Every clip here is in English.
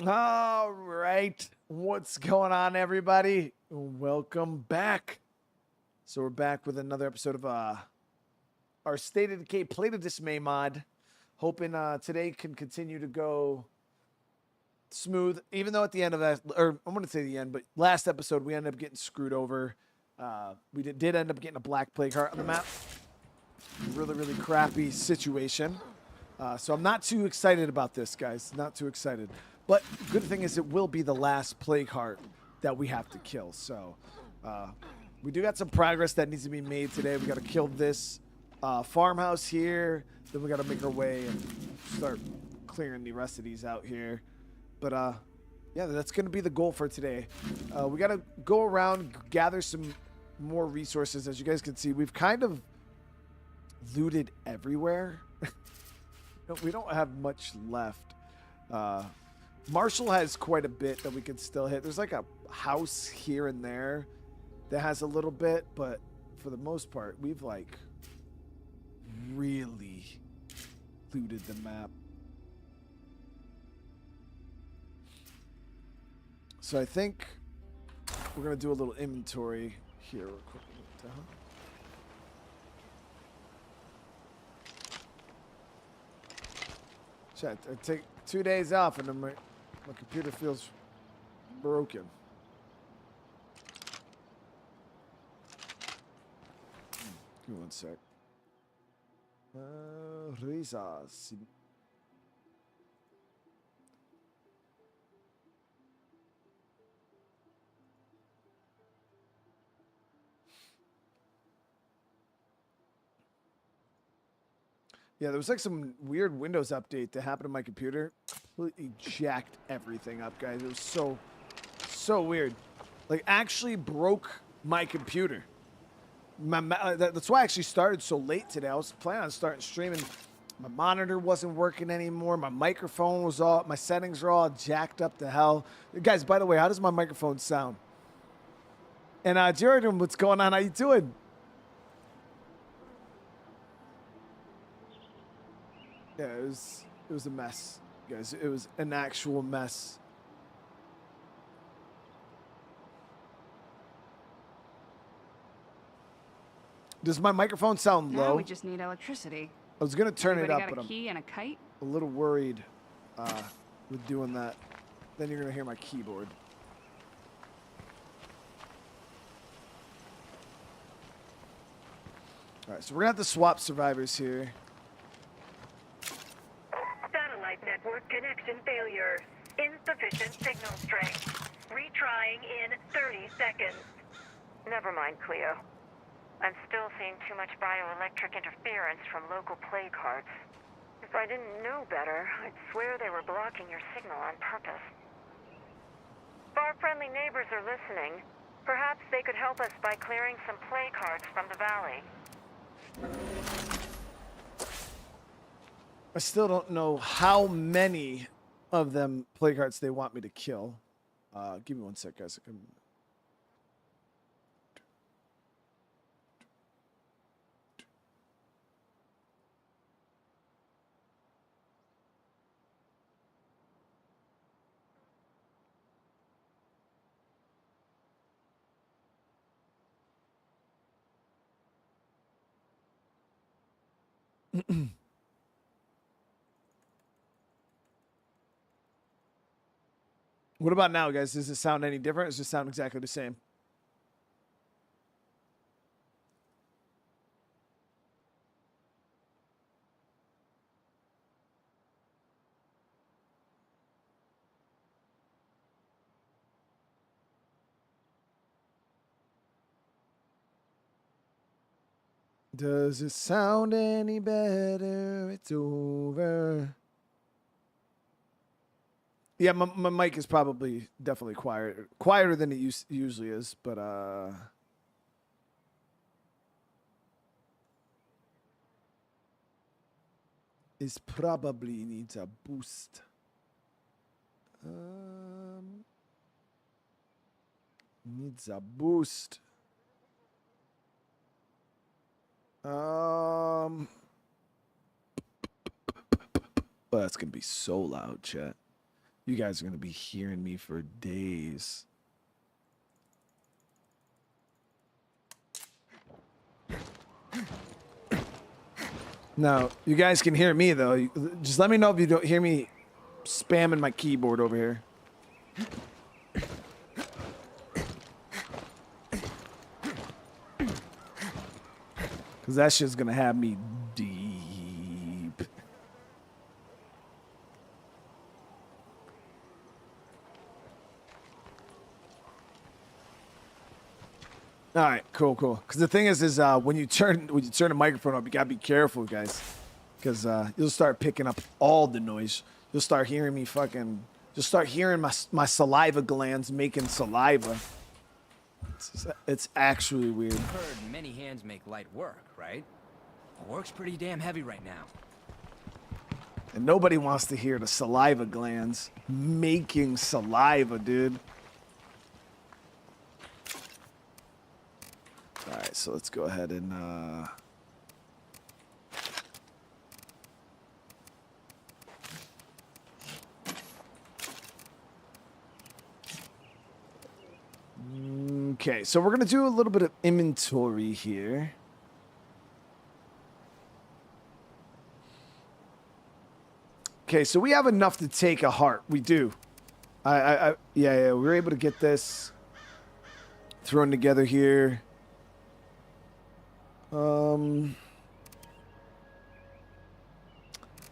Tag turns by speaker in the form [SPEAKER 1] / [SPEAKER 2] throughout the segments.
[SPEAKER 1] All right. What's going on, everybody? Welcome back. So we're back with another episode of our State of Decay Plate of Dismay mod. Hoping today can continue to go smooth, even though at the end of that, or I'm going to say the end, but last episode we ended up getting screwed over. We did end up getting a black plague heart on the map. Really, really crappy situation. So I'm not too excited about this, guys. Not too excited. But good thing is it will be the last plague heart that we have to kill. So we do got some progress that needs to be made today. We got to kill this farmhouse here. Then we got to make our way and start clearing the rest of these out here. But yeah, that's going to be the goal for today. We got to go around, gather some more resources. As you guys can see, we've kind of looted everywhere. We don't have much left. Marshall has quite a bit that we can still hit. There's like a house here and there that has a little bit, but for the most part, we've like really looted the map. So I think we're going to do a little inventory here real quick. What the hell? Shit, I take 2 days off and then my computer feels broken. Give me one sec. Risas. Yeah, there was like some weird Windows update that happened to my computer. Completely jacked everything up, guys. It was so weird. Like, actually broke my computer. That's why I actually started so late today. I was planning on starting streaming. My monitor wasn't working anymore. My microphone was all, my settings were all jacked up to hell. Guys, by the way, how does my microphone sound? And Jordan, what's going on? How you doing? Yeah, it was a mess, guys. It was an actual mess. Does my microphone sound low?
[SPEAKER 2] Now we just need electricity.
[SPEAKER 1] I was gonna turn
[SPEAKER 2] Anybody
[SPEAKER 1] it up,
[SPEAKER 2] got
[SPEAKER 1] but
[SPEAKER 2] a key and a kite?
[SPEAKER 1] I'm a little worried with doing that. Then you're gonna hear my keyboard. All right, so we're gonna have to swap survivors here.
[SPEAKER 3] Satellite network connection failure. Insufficient signal strength. Retrying in 30 seconds.
[SPEAKER 4] Never mind, CLEO. I'm still seeing too much bioelectric interference from local plague hearts. If I didn't know better, I'd swear they were blocking your signal on purpose. If our friendly neighbors are listening, perhaps they could help us by clearing some plague hearts from the valley.
[SPEAKER 1] I still don't know how many of them plague hearts they want me to kill. Give me one sec, guys. What about now, guys? Does it sound any different? Does it sound exactly the same? Does it sound any better? It's over. Yeah, my mic is probably definitely quieter than it usually is, but it probably needs a boost. Needs a boost. Oh, that's gonna be so loud, chat. You guys are going to be hearing me for days. No, you guys can hear me, though. Just let me know if you don't hear me spamming my keyboard over here. Because that shit's going to have me deep. All right, cool. Because the thing is when you turn the microphone up, you gotta be careful, guys, because you'll start picking up all the noise. You'll start hearing me fucking. You'll start hearing my saliva glands making saliva. It's actually weird.
[SPEAKER 2] I've heard many hands make light work, right? Work's pretty damn heavy right now.
[SPEAKER 1] And nobody wants to hear the saliva glands making saliva, dude. All right, so let's go ahead and okay, so we're gonna do a little bit of inventory here. Okay, so we have enough to take a heart. We do. Yeah, we were able to get this thrown together here.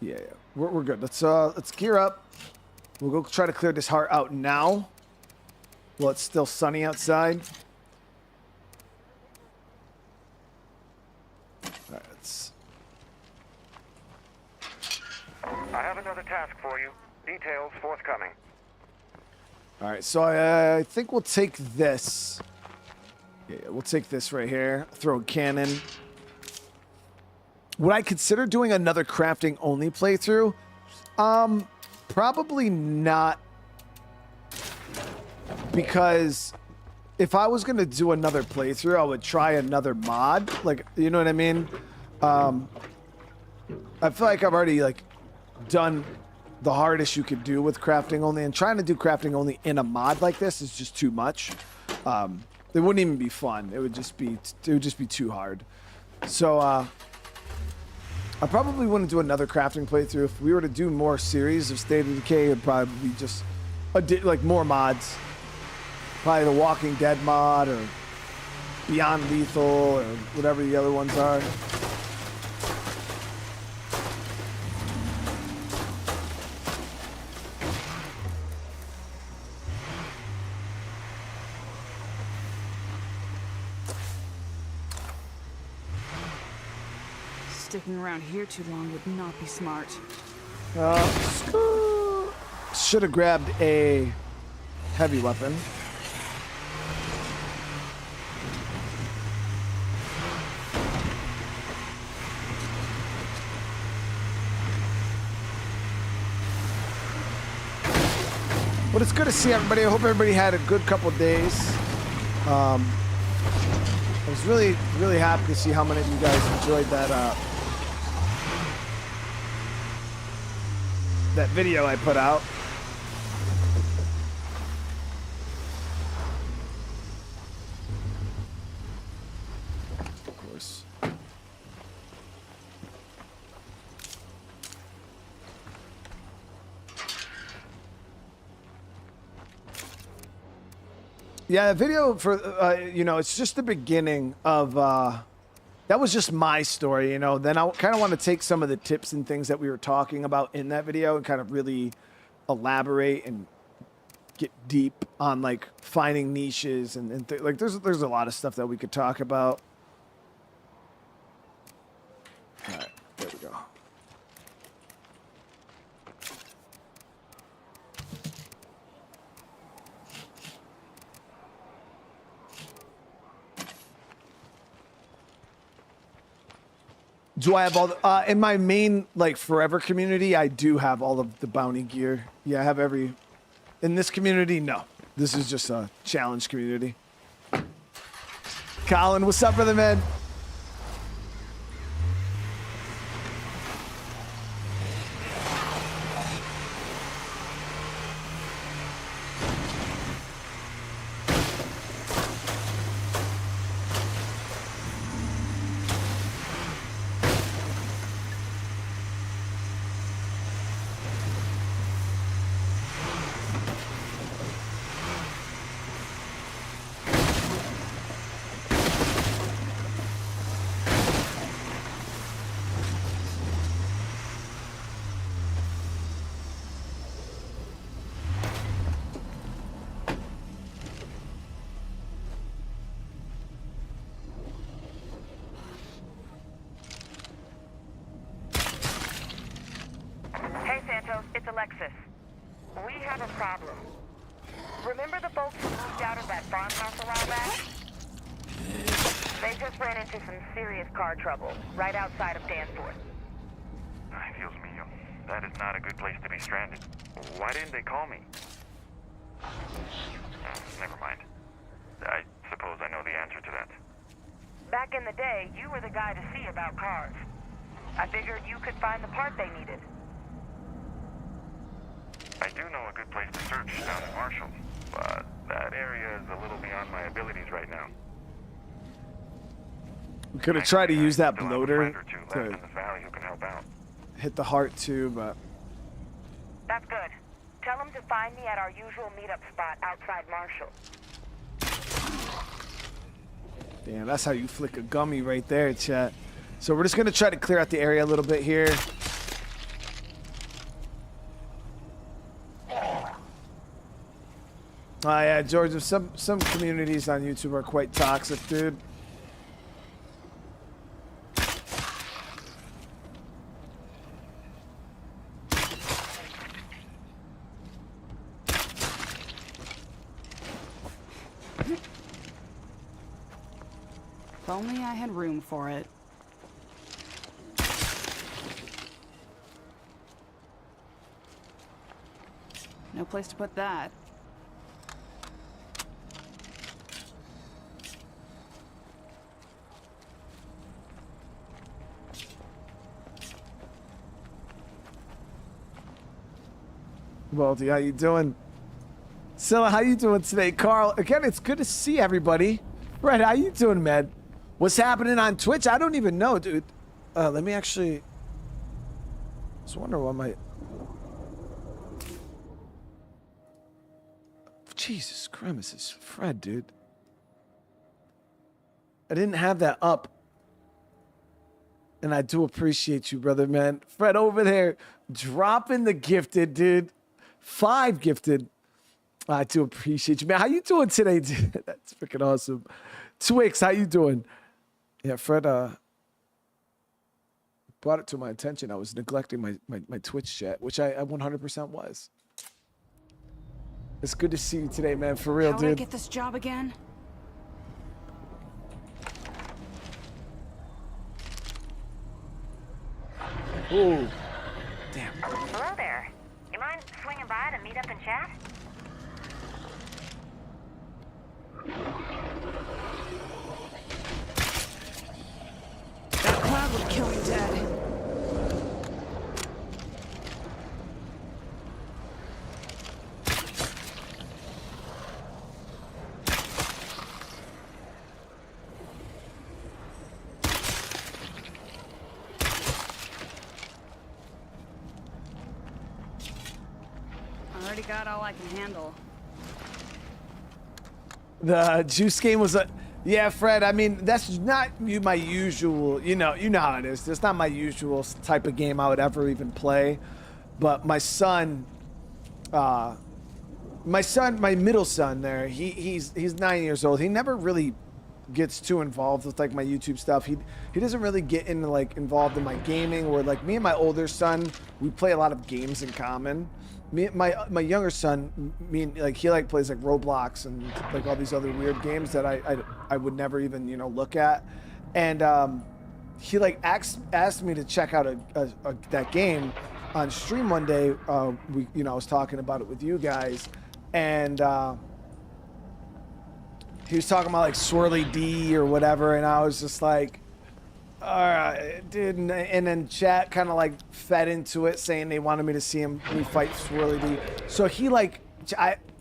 [SPEAKER 1] Yeah, we're good. Let's gear up. We'll go try to clear this heart out now. Well, it's still sunny outside. All right, let's.
[SPEAKER 5] I have another task for you. Details forthcoming.
[SPEAKER 1] All right, so I think we'll take this. Yeah, we'll take this right here. Throw a cannon. Would I consider doing another crafting only playthrough? Probably not. Because if I was gonna do another playthrough, I would try another mod. Like, you know what I mean? I feel like I've already done the hardest you could do with crafting only, and trying to do crafting only in a mod like this is just too much. It wouldn't even be fun. It would just be too hard. So I probably wouldn't do another crafting playthrough. If we were to do more series of State of Decay, it'd probably be just more mods. Probably the Walking Dead mod or Beyond Lethal or whatever the other ones are.
[SPEAKER 6] Sticking around here too long would not be smart.
[SPEAKER 1] Should have grabbed a heavy weapon. But it's good to see everybody. I hope everybody had a good couple days. I was really, really happy to see how many of you guys enjoyed that that video I put out. Of course. Yeah, the video for, it's just the beginning of, that was just my story, Then I kind of want to take some of the tips and things that we were talking about in that video and kind of really elaborate and get deep on, finding niches and there's a lot of stuff that we could talk about. All right, there we go. Do I have all the, in my main, forever community, I do have all of the bounty gear. Yeah, I have every, in this community, no. This is just a challenge community. Colin, what's up, brother, man?
[SPEAKER 4] have a problem. Remember the folks who moved out of that farmhouse a while back? They just ran into some serious car trouble right outside of Danforth.
[SPEAKER 5] Ay, Dios mío. That is not a good place to be stranded. Why didn't they call me? Never mind. I suppose I know the answer to that.
[SPEAKER 4] Back in the day, you were the guy to see about cars. I figured you could find the part they needed.
[SPEAKER 5] I do know a good place to search down in Marshall, but that area is a little beyond my abilities right now.
[SPEAKER 1] We could have tried to use that
[SPEAKER 5] Still have a
[SPEAKER 1] bloater
[SPEAKER 5] friend or two left
[SPEAKER 1] to
[SPEAKER 5] in this valley who can help out.
[SPEAKER 1] hit the heart too, but
[SPEAKER 4] That's good. Tell them to find me at our usual meetup spot outside Marshall.
[SPEAKER 1] damn, that's how you flick a gummy right there, chat. So we're just gonna try to clear out the area a little bit here. Oh yeah, George, some communities on YouTube are quite toxic, dude.
[SPEAKER 6] If only I had room for it. No place to put that.
[SPEAKER 1] Baldy, how you doing? Scylla, how you doing today? Carl, again, it's good to see everybody. Right, how you doing, man? What's happening on Twitch? I don't even know, dude. Let me actually... I was wondering what my... Jesus Christ, this is Fred, dude. I didn't have that up. And I do appreciate you, brother, man. Fred over there dropping the gifted, dude. 5 gifted. I do appreciate you, man. How you doing today, dude? That's freaking awesome. Twix, how you doing? Yeah, Fred brought it to my attention. I was neglecting my Twitch chat, which I 100% was. It's good to see you today, man. For real,
[SPEAKER 6] How
[SPEAKER 1] dude.
[SPEAKER 6] would I get this job again?
[SPEAKER 1] Ooh. Damn.
[SPEAKER 4] Hello there. You mind swinging by to meet up and chat?
[SPEAKER 6] That cloud would kill me dead. I already got all I can handle.
[SPEAKER 1] The juice game was a... Yeah, Fred, I mean, that's not my usual, you know how it is. That's not my usual type of game I would ever even play. But my son, my middle son there, he's 9 years old. He never really gets too involved with like my YouTube stuff. He doesn't really get into like involved in my gaming, where like me and my older son, we play a lot of games in common. My younger son, he plays like Roblox and like all these other weird games that I would never even look at, and he like asked me to check out that game on stream one day. I was talking about it with you guys, and he was talking about like Swirly D or whatever, and I was just like, all right, dude. And then chat kind of like fed into it, saying they wanted me to see me fight Swirly D. So he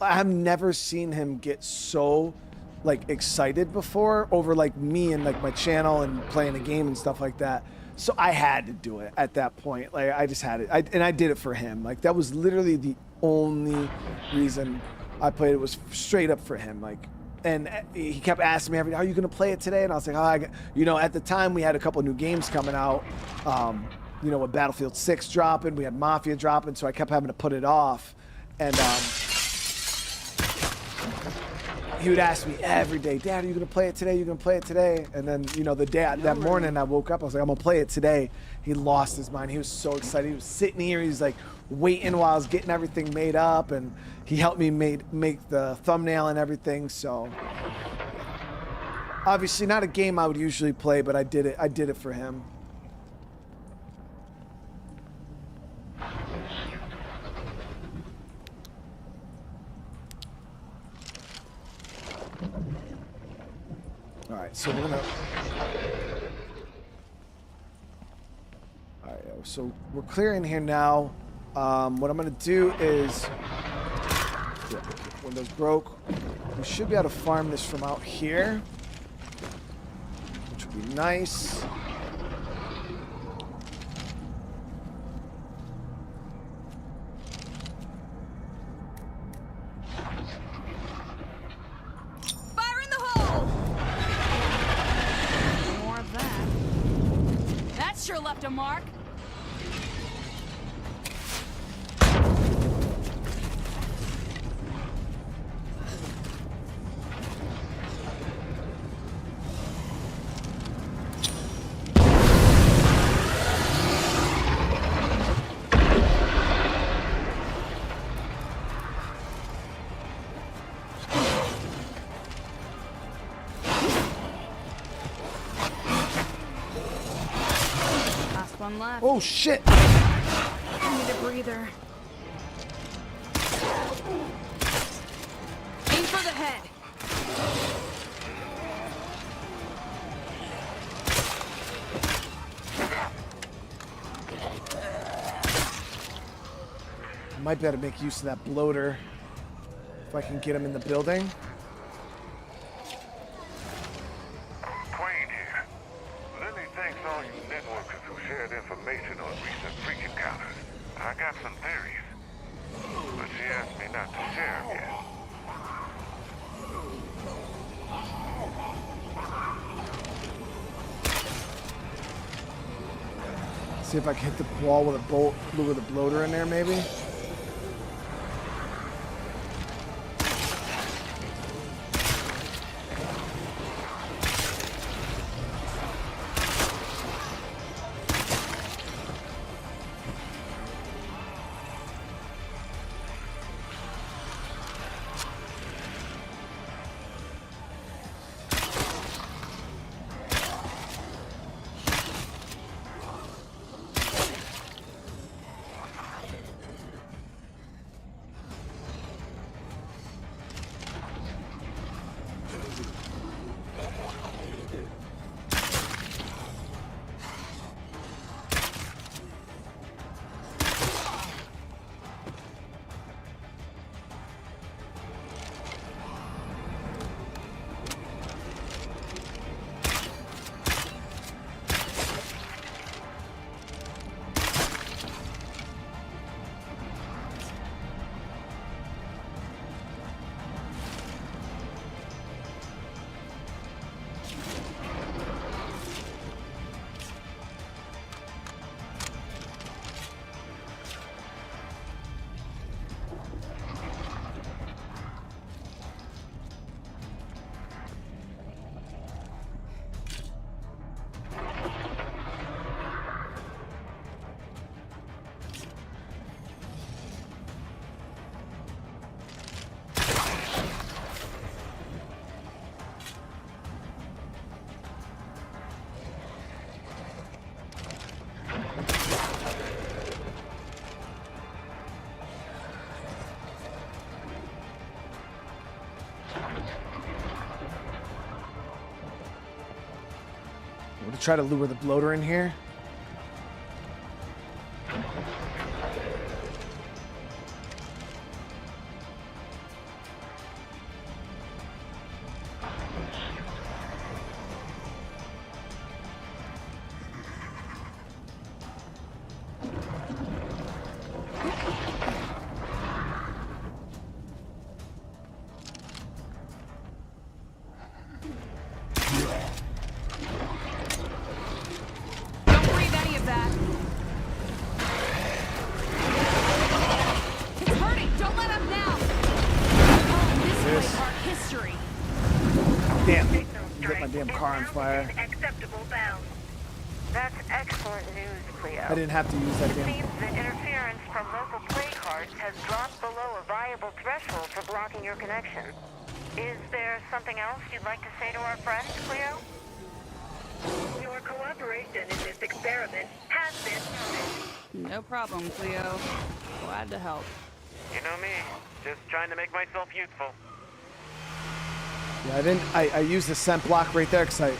[SPEAKER 1] I've never seen him get so like excited before over like me and like my channel and playing a game and stuff like that. So I had to do it at that point. Like I just had it, and I did it for him. Like that was literally the only reason I played it, was straight up for him. Like. And he kept asking me, "Are you going to play it today?" And I was like, at the time we had a couple new games coming out, with Battlefield 6 dropping, we had Mafia dropping, so I kept having to put it off. And he would ask me every day, Dad, are you gonna play it today? You gonna play it today? And then, you know, the day that morning I woke up, I was like, I'm gonna play it today. He lost his mind. He was so excited. He was sitting here. He's like waiting while I was getting everything made up, and he helped me make the thumbnail and everything. So obviously not a game I would usually play, but I did it for him. All right, so we're gonna. All right, so we're clearing here now. What I'm gonna do is, yeah, Windows broke. We should be able to farm this from out here, which would be nice.
[SPEAKER 6] Left a mark. Left.
[SPEAKER 1] Oh shit!
[SPEAKER 6] I need a breather. Aim for the head.
[SPEAKER 1] I might be able to make use of that bloater if I can get him in the building.
[SPEAKER 5] Information on recent freak encounters. I got some theories, but she asked me not to share them yet.
[SPEAKER 1] See if I can hit the wall with a bolt, lure the bloater in there, maybe. We'll try to lure the bloater in here. Damn.
[SPEAKER 3] Signal
[SPEAKER 1] Get my
[SPEAKER 3] strength
[SPEAKER 1] damn
[SPEAKER 3] is
[SPEAKER 1] car on
[SPEAKER 3] now
[SPEAKER 1] fire.
[SPEAKER 3] within acceptable bounds.
[SPEAKER 4] That's excellent news, CLEO.
[SPEAKER 1] I didn't have to use that
[SPEAKER 4] It
[SPEAKER 1] damn.
[SPEAKER 4] seems that interference from local play cards has dropped below a viable threshold for blocking your connection. Is there something else you'd like to say to our friends, CLEO?
[SPEAKER 3] Your cooperation in this experiment has been noted.
[SPEAKER 6] No problem, CLEO. Glad to help.
[SPEAKER 7] You know me, just trying to make myself useful.
[SPEAKER 1] Yeah, I didn't. I used the scent block right there because I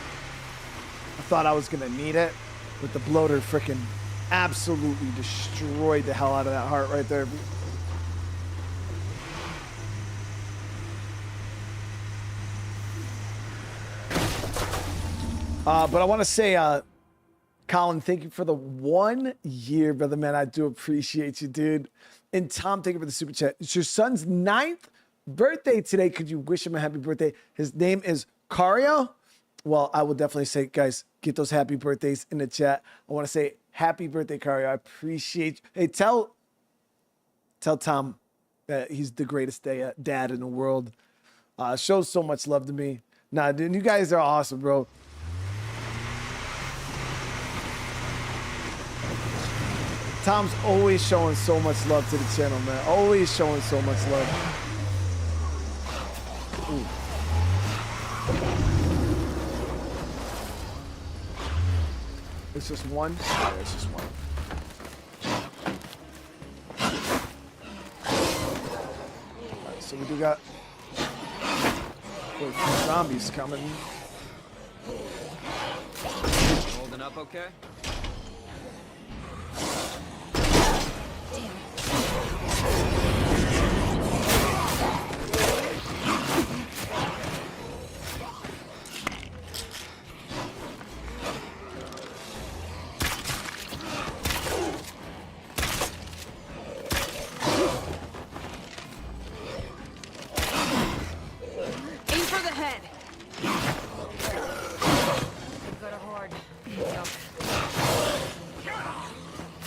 [SPEAKER 1] thought I was gonna need it, but the bloater freaking absolutely destroyed the hell out of that heart right there. But I want to say, Colin, thank you for the 1 year, brother man. I do appreciate you, dude. And Tom, thank you for the super chat. It's your son's 9th birthday today. Could you wish him a happy birthday? His name is Cario. Well, I will definitely say, guys, get those happy birthdays in the chat. I want to say happy birthday, Cario. I appreciate you. Hey, tell Tom that he's the greatest dad in the world. Shows so much love to me. Nah, dude, you guys are awesome, bro. Tom's always showing so much love to the channel, man. Always showing so much love. Ooh. It's just one? Yeah, it's just one. Alright, so we do got zombies coming.
[SPEAKER 2] Holding up okay?
[SPEAKER 6] Aim for the head. Go to horde. Go.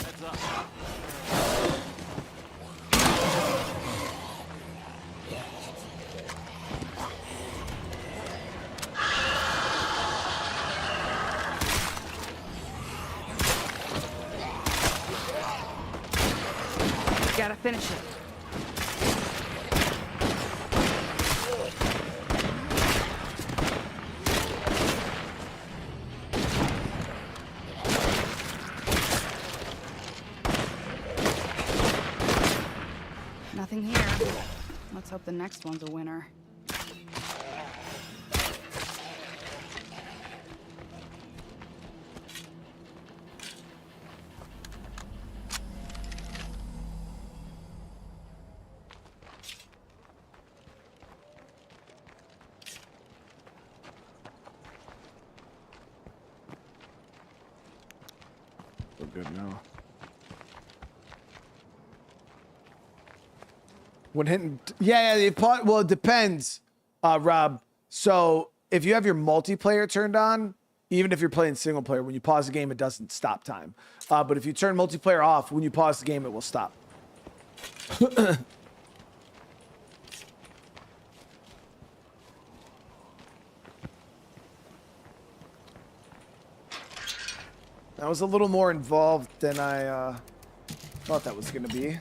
[SPEAKER 7] Heads up.
[SPEAKER 6] Gotta finish it. Nothing here. Let's hope the next one's a winner.
[SPEAKER 1] We're good now. When hitting, well, it depends, Rob. So if you have your multiplayer turned on, even if you're playing single player, when you pause the game, it doesn't stop time. But if you turn multiplayer off, when you pause the game, it will stop. That was a little more involved than I thought that was going to be.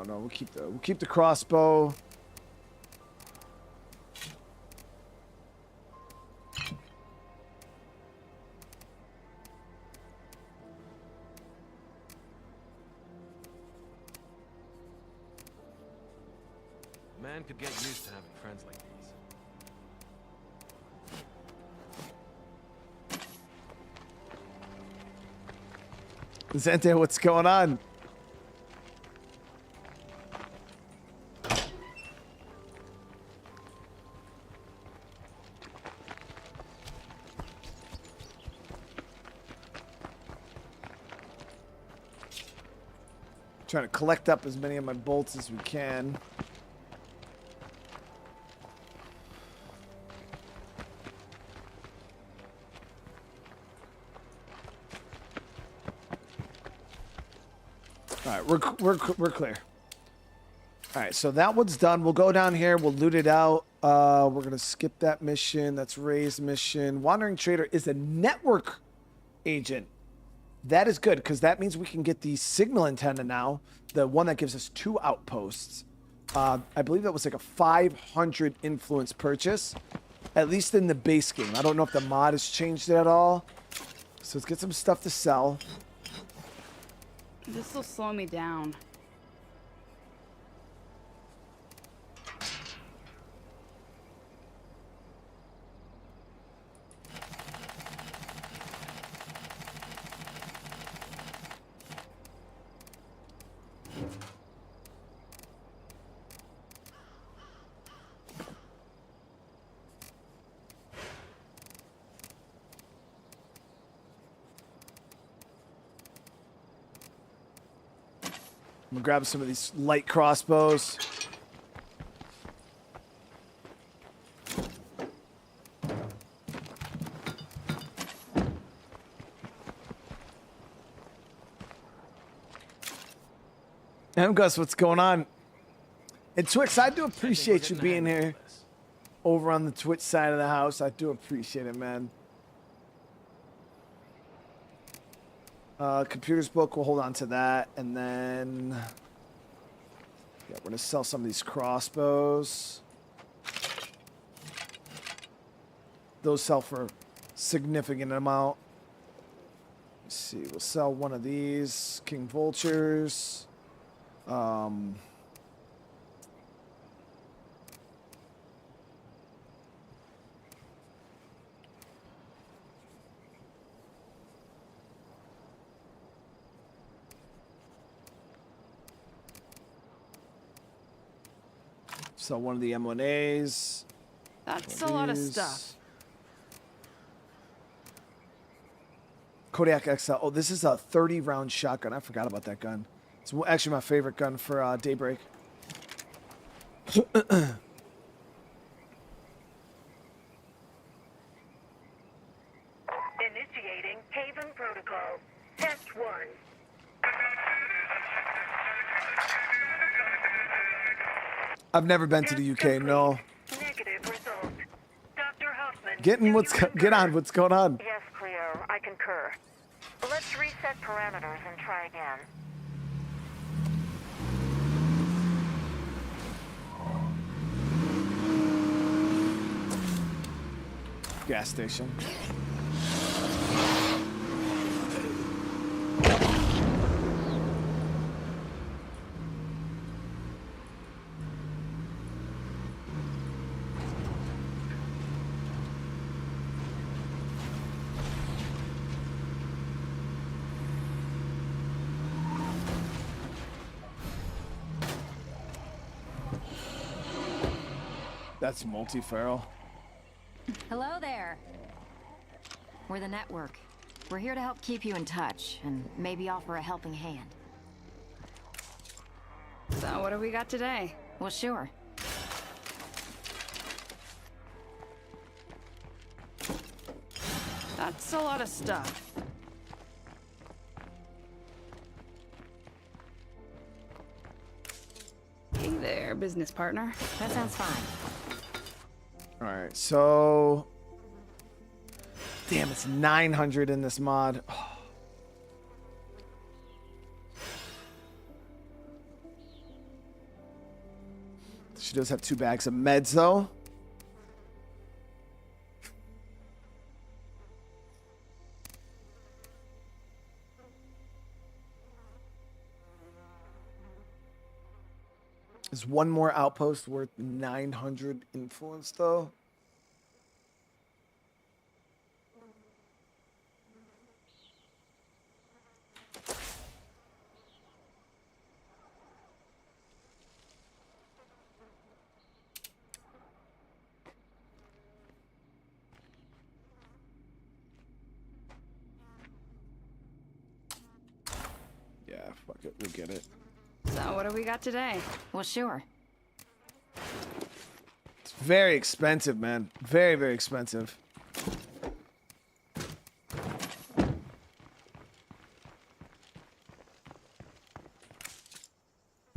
[SPEAKER 1] No, we'll keep the crossbow.
[SPEAKER 7] Man could get used to having friends like these.
[SPEAKER 1] Zente, what's going on? Trying to collect up as many of my bolts as we can. All right, we're clear. All right, so that one's done. We'll go down here. We'll loot it out. We're gonna skip that mission. That's Ray's mission. Wandering Trader is a network agent. That is good because that means we can get the signal antenna now, the one that gives us 2 outposts. I believe that was like a 500 influence purchase, at least in the base game. I don't know if the mod has changed it at all. So let's get some stuff to sell.
[SPEAKER 6] This will slow me down.
[SPEAKER 1] I'm gonna grab some of these light crossbows. And Gus, what's going on? And Twix, I do appreciate you being here over on the Twitch side of the house. I do appreciate it, man. Computers book, we'll hold on to that. And then, yeah, we're going to sell some of these crossbows. Those sell for a significant amount. Let's see, we'll sell one of these. King Vultures. So one of the M1As.
[SPEAKER 6] That's a lot of stuff.
[SPEAKER 1] Kodiak XL. Oh, this is a 30-round shotgun. I forgot about that gun. It's actually my favorite gun for Daybreak.
[SPEAKER 3] Initiating Haven Protocol. Test 1.
[SPEAKER 1] I've never been to the UK, no.
[SPEAKER 3] Negative result. Dr. Hoffman.
[SPEAKER 1] Get on, what's going on?
[SPEAKER 4] Yes, CLEO, I concur. Let's reset parameters and try again.
[SPEAKER 1] Gas station. That's multi-feral.
[SPEAKER 8] Hello there. We're the network. We're here to help keep you in touch and maybe offer a helping hand.
[SPEAKER 6] So what do we got today?
[SPEAKER 8] Well, sure.
[SPEAKER 6] That's a lot of stuff. Hey there, business partner.
[SPEAKER 8] That sounds fine.
[SPEAKER 1] All right, so damn, it's 900 in this mod. Oh. She does have 2 bags of meds though. Is one more outpost worth 900 influence, though? Yeah, fuck it. We'll get it.
[SPEAKER 6] So what do we got today?
[SPEAKER 8] Well, sure.
[SPEAKER 1] It's very expensive, man. Very, very expensive.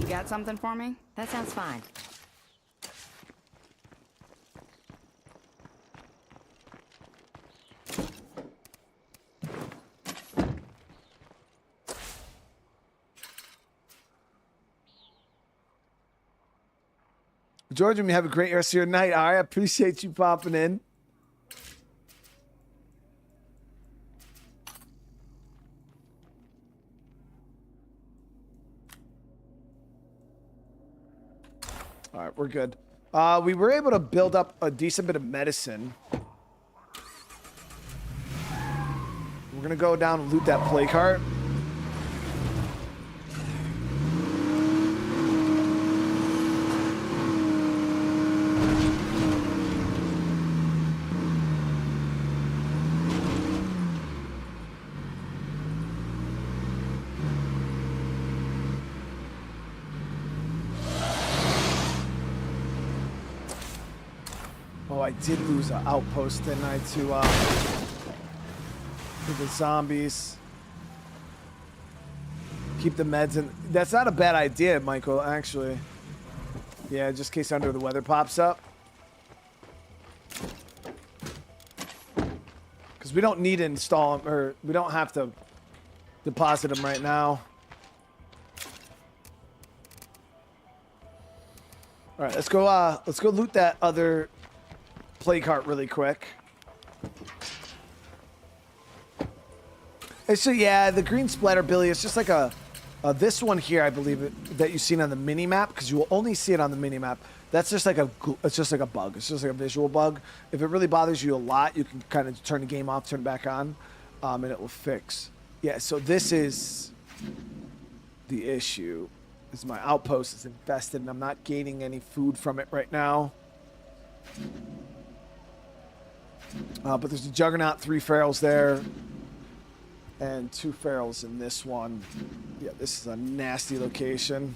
[SPEAKER 6] You got something for me?
[SPEAKER 8] That sounds fine.
[SPEAKER 1] George, you have a great rest of your night. I appreciate you popping in. All right, we're good. We were able to build up a decent bit of medicine. We're gonna go down and loot that plague cart. Oh, I did lose an outpost, didn't I, to the zombies. Keep the meds in. That's not a bad idea, Michael, actually. Yeah, just in case under the weather pops up. Because we don't need to install them, or we don't have to deposit them right now. All right, let's go loot that other play cart really quick. And so yeah, the green splatter, Billy, it's just like a this one here, I believe, that you've seen on the mini map, because you will only see it on the mini map. That's just like it's just like a bug. It's just like a visual bug. If it really bothers you a lot, you can kind of turn the game off, turn it back on, and it will fix. Yeah, so this is the issue. Is my outpost is infested and I'm not gaining any food from it right now. But there's a Juggernaut, 3 ferals there, and 2 ferals in this one. Yeah, this is a nasty location.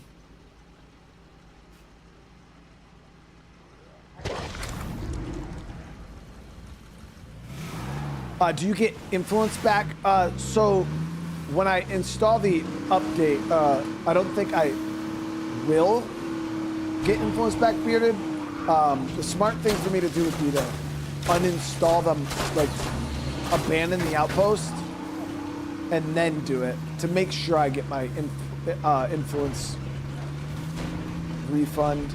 [SPEAKER 1] Do you get influence back? So when I install the update, I don't think I will get influence back, Bearded. The smart thing for me to do would be to uninstall them, like abandon the outpost, and then do it to make sure I get my influence refund.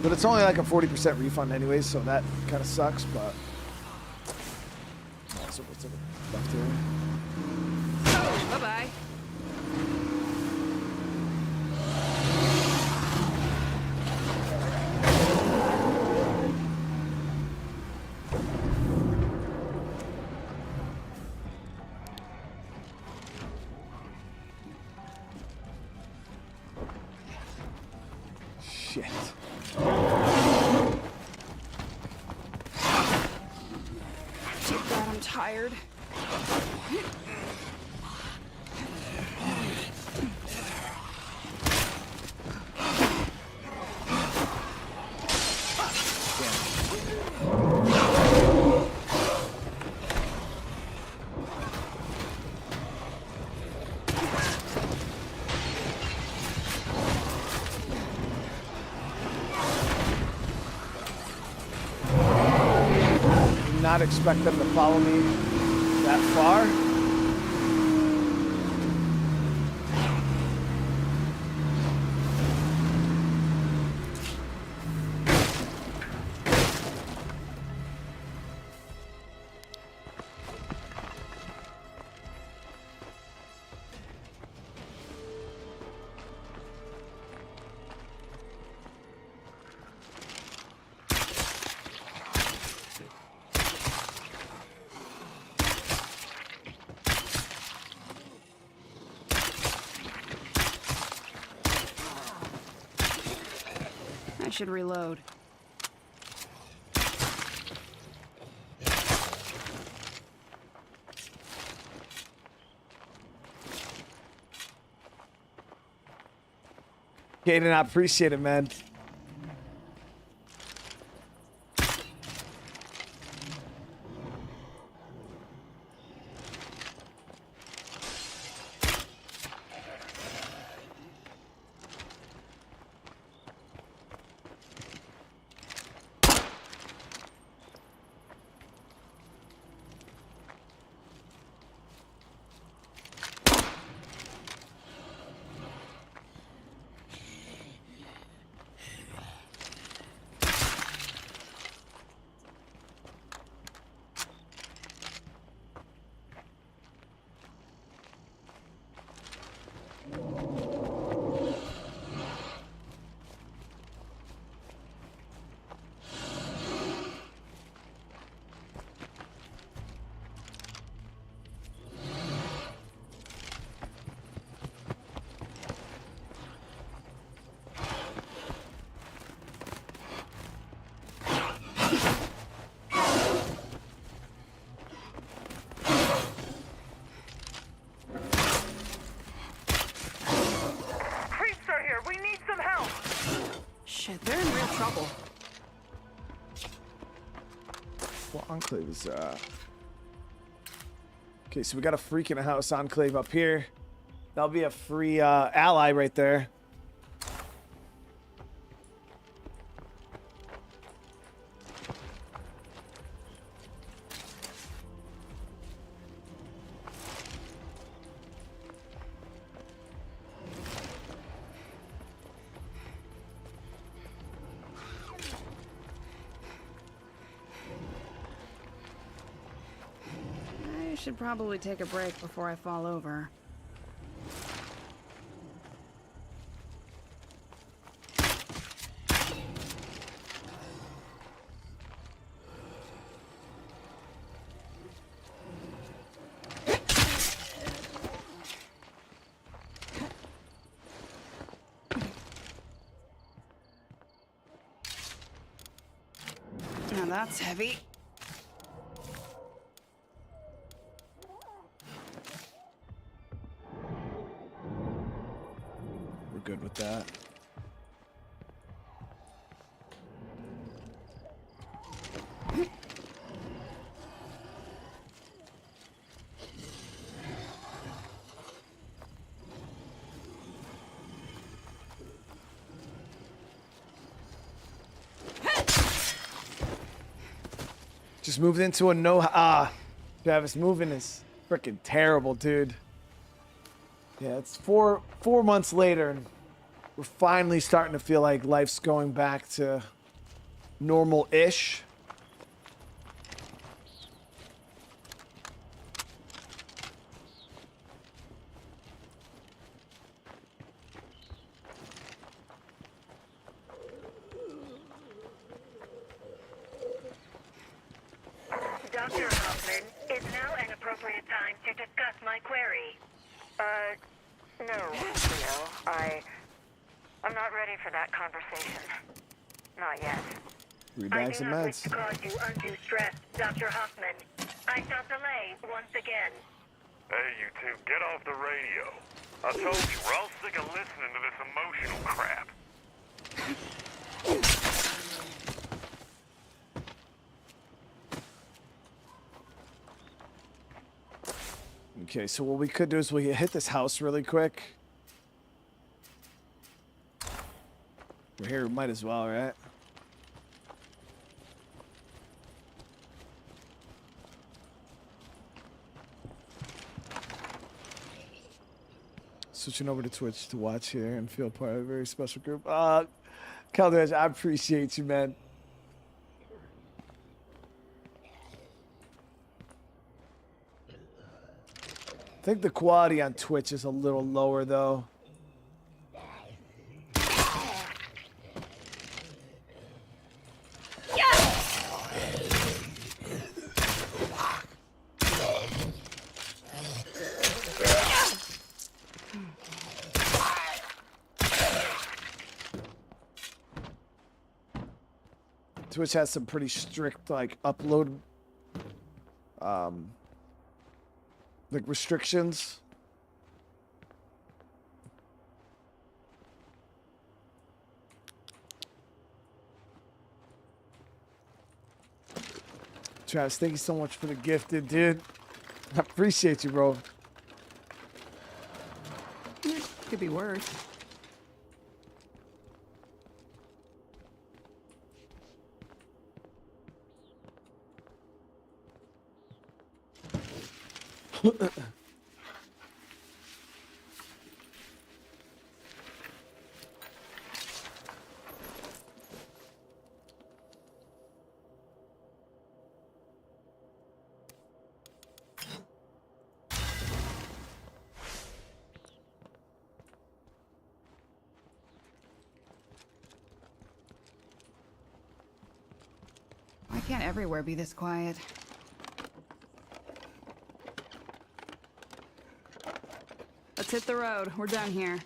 [SPEAKER 1] But it's only like a 40% refund anyways, so that kind of sucks. But so what's left here?
[SPEAKER 6] Bye-bye.
[SPEAKER 1] Shit.
[SPEAKER 6] God, I'm tired.
[SPEAKER 1] Not expect them to follow me that far.
[SPEAKER 6] I should reload.
[SPEAKER 1] Kaden, I appreciate it, man.
[SPEAKER 6] trouble.
[SPEAKER 1] What enclave is Okay, so we got a freak in a house enclave up here. That'll be a free ally right there.
[SPEAKER 6] I should probably take a break before I fall over. Now that's heavy.
[SPEAKER 1] We're good with that. Just moved into a Travis, moving is freaking terrible, dude. Yeah, it's four months later, and we're finally starting to feel like life's going back to normal-ish.
[SPEAKER 3] Dr. Hoffman, is now an appropriate time to discuss my query.
[SPEAKER 4] No, Cleo. I'm not ready for that conversation. Not yet.
[SPEAKER 1] Three
[SPEAKER 3] I
[SPEAKER 1] bags
[SPEAKER 3] do
[SPEAKER 1] of
[SPEAKER 3] not wish
[SPEAKER 1] meds.
[SPEAKER 3] to cause you undue stress, Dr. Hoffman. I shall delay once again.
[SPEAKER 5] Hey, you two, get off the radio. I told you, we're all sick of listening to this emotional crap.
[SPEAKER 1] Okay, so what we could do is we could hit this house really quick. We're here, might as well, right? Switching over to Twitch to watch here and feel part of a very special group. Caldez, I appreciate you, man. I think the quality on Twitch is a little lower, though. Twitch has some pretty strict, like, upload, like, restrictions. Travis, thank you so much for the gifted, dude. I appreciate you, bro.
[SPEAKER 6] Could be worse. Why can't everywhere be this quiet? Let's hit the road. We're done here.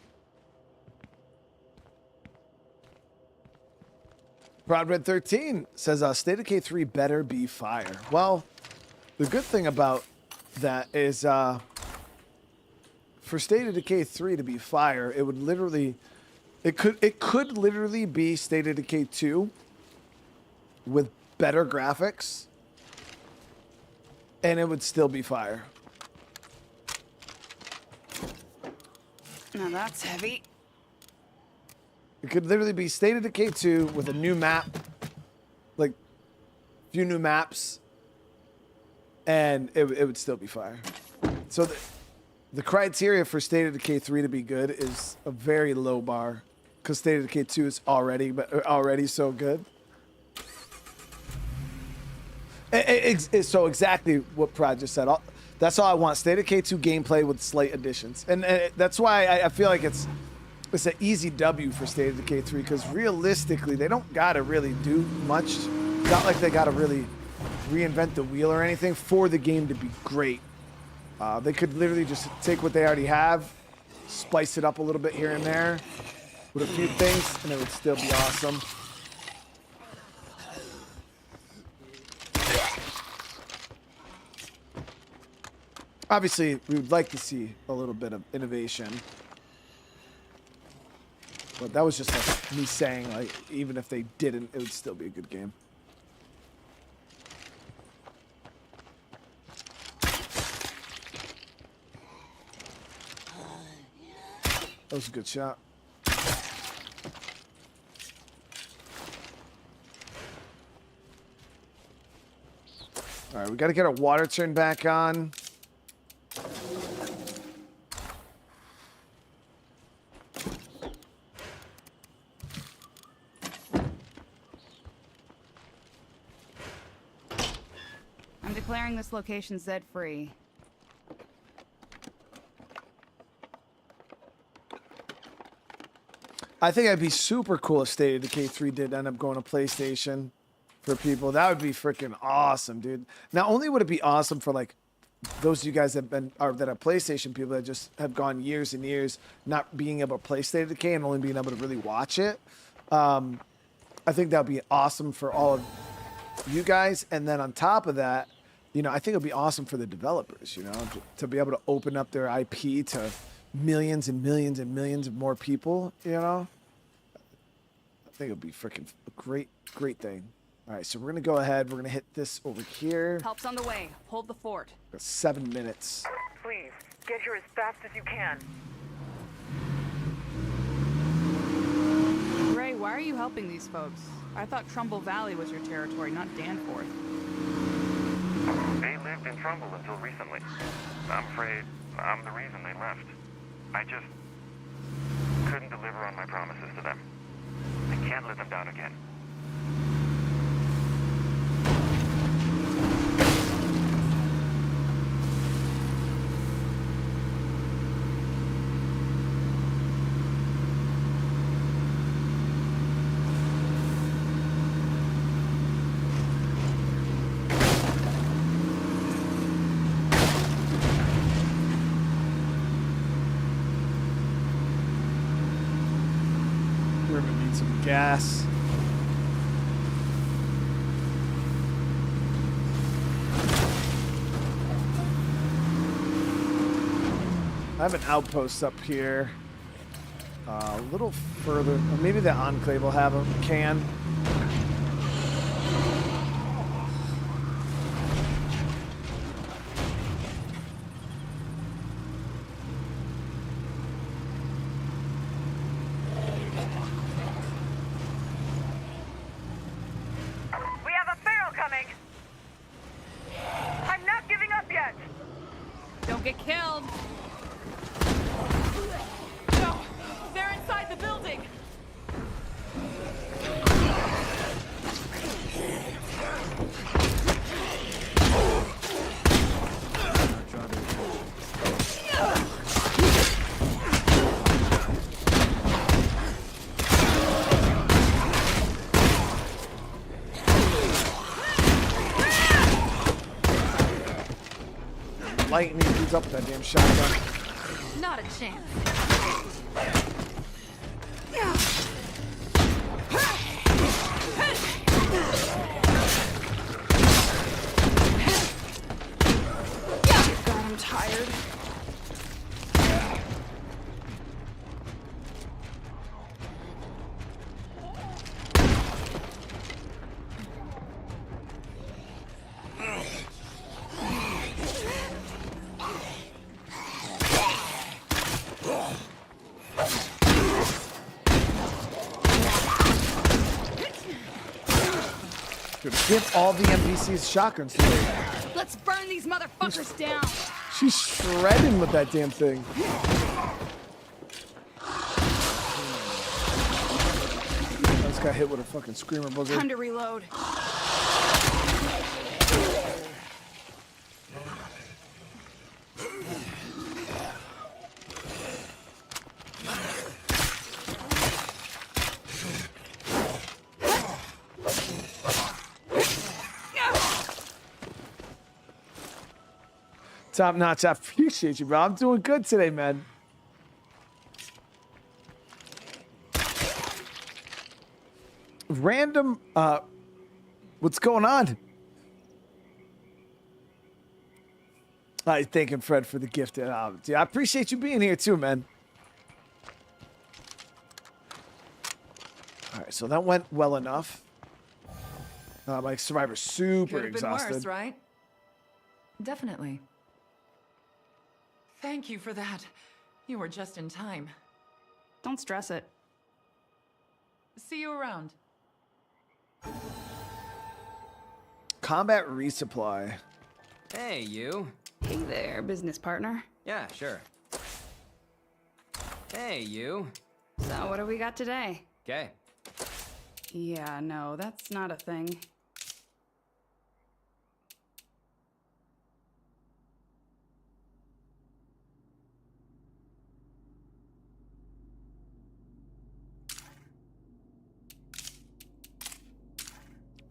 [SPEAKER 1] Proud Red 13 says, State of Decay 3 better be fire. Well, the good thing about that is, for State of Decay 3 to be fire, it would literally It could literally be State of Decay 2 with better graphics, and it would still be fire.
[SPEAKER 6] Now that's heavy.
[SPEAKER 1] It could literally be State of Decay 2 with a new map, like a few new maps, and it would still be fire. So the criteria for State of Decay 3 to be good is a very low bar, because State of Decay 2 is already so good. So exactly what Prod just said. That's all I want. State of Decay 2 gameplay with slight additions, and that's why I feel like it's an easy W for State of Decay 3, because realistically they don't gotta really do much. It's not like they gotta really reinvent the wheel or anything for the game to be great. They could literally just take what they already have, spice it up a little bit here and there with a few things, and it would still be awesome. Obviously, we would like to see a little bit of innovation. But that was just like me saying, like, even if they didn't, it would still be a good game. That was a good shot. All right, we got to get our water turned back on.
[SPEAKER 6] I'm declaring this location Z-free.
[SPEAKER 1] I think it'd be super cool if State of Decay 3 did end up going to PlayStation for people. That would be freaking awesome, dude. Not only would it be awesome for like those of you guys that are PlayStation people that just have gone years and years not being able to play State of Decay and only being able to really watch it. I think that would be awesome for all of you guys. And then on top of that, you know, I think it would be awesome for the developers, you know, to be able to open up their IP to millions and millions and millions of more people, you know. I think it would be freaking a great thing. All right, so we're going to go ahead. We're going to hit this over here.
[SPEAKER 6] Help's on the way. Hold the fort.
[SPEAKER 1] Got 7 minutes.
[SPEAKER 3] Please, get here as fast as you can.
[SPEAKER 6] Ray, why are you helping these folks? I thought Trumbull Valley was your territory, not Danforth.
[SPEAKER 5] They lived in Trumbull until recently. I'm afraid I'm the reason they left. I just couldn't deliver on my promises to them. I can't let them down again.
[SPEAKER 1] We're going to need some gas. I have an outpost up here. A little further. Or maybe the enclave will have a can.
[SPEAKER 3] We have a feral coming! I'm not giving up yet!
[SPEAKER 6] Don't get killed. No, they're inside the building.
[SPEAKER 1] Lightning beats up that damn shotgun.
[SPEAKER 8] Not a chance.
[SPEAKER 6] God, I'm tired.
[SPEAKER 1] Dude, give all the NPCs shotguns today.
[SPEAKER 6] Let's burn these motherfuckers down.
[SPEAKER 1] She's shredding with that damn thing. I just got hit with a fucking screamer booger.
[SPEAKER 6] Time to reload.
[SPEAKER 1] Top notch. I appreciate you, bro. I'm doing good today, man. Random, what's going on? I thanking Fred for the gift. Dude, I appreciate you being here too, man. All right, so that went well enough. My survivor's super
[SPEAKER 9] Could have been
[SPEAKER 1] exhausted.
[SPEAKER 9] worse, right? Definitely. Thank you for that. You were just in time.
[SPEAKER 6] Don't stress it.
[SPEAKER 9] See you around.
[SPEAKER 1] Combat resupply.
[SPEAKER 2] Hey, you.
[SPEAKER 6] Hey there, business partner.
[SPEAKER 2] Yeah, sure. Hey, you.
[SPEAKER 6] So what do we got today?
[SPEAKER 2] Okay.
[SPEAKER 6] Yeah, no, that's not a thing.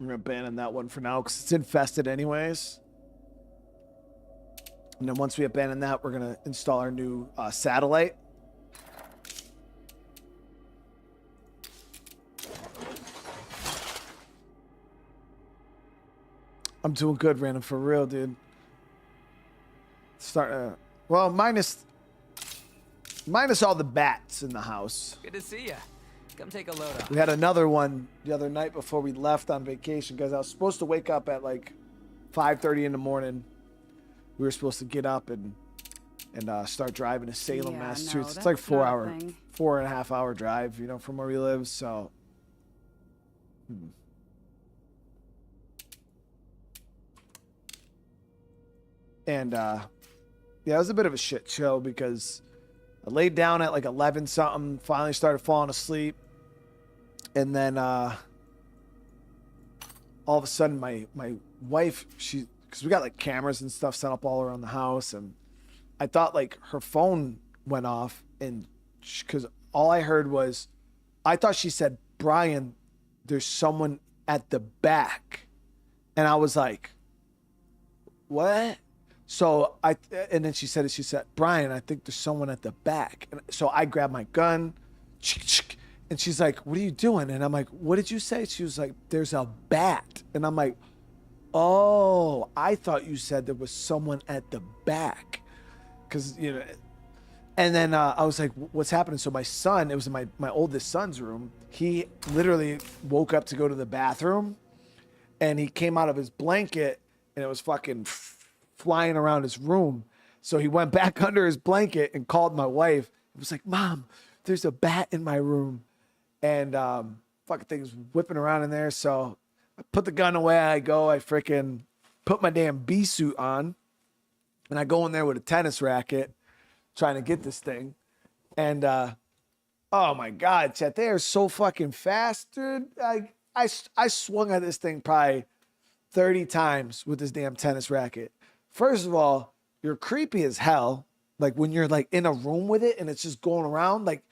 [SPEAKER 1] I'm gonna abandon that one for now because it's infested anyways. And then once we abandon that, we're gonna install our new satellite. I'm doing good, Random, for real, dude. Well, minus all the bats in the house.
[SPEAKER 2] Good to see ya. Come take a load off.
[SPEAKER 1] We had another one the other night before we left on vacation, guys. I was supposed to wake up at like 5:30 in the morning. We were supposed to get up and start driving to Salem,
[SPEAKER 6] Yeah,
[SPEAKER 1] Massachusetts.
[SPEAKER 6] no,
[SPEAKER 1] It's like
[SPEAKER 6] that's not a thing.
[SPEAKER 1] 4.5 hour drive, you know, from where we live. So, and yeah, it was a bit of a shit show because I laid down at like 11 something. Finally started falling asleep. And then all of a sudden my wife, because we got like cameras and stuff set up all around the house, and I thought like her phone went off, and because all I heard was, I thought she said, "Brian, there's someone at the back," and I was like, "What?" So and then she said, "Brian, I think there's someone at the back." And so I grabbed my gun, and she's like, "What are you doing?" And I'm like, "What did you say?" She was like, "There's a bat." And I'm like, "Oh, I thought you said there was someone at the back." Because, you know, and then I was like, "What's happening?" So my son, it was in my oldest son's room. He literally woke up to go to the bathroom, and he came out of his blanket, and it was fucking flying around his room. So he went back under his blanket and called my wife. It was like, "Mom, there's a bat in my room." And fucking thing's whipping around in there. So I put the gun away. I freaking put my damn bee suit on. And I go in there with a tennis racket trying to get this thing. And oh my God, Chet, they are so fucking fast, dude. I swung at this thing probably 30 times with this damn tennis racket. First of all, you're creepy as hell. Like when you're like in a room with it and it's just going around, like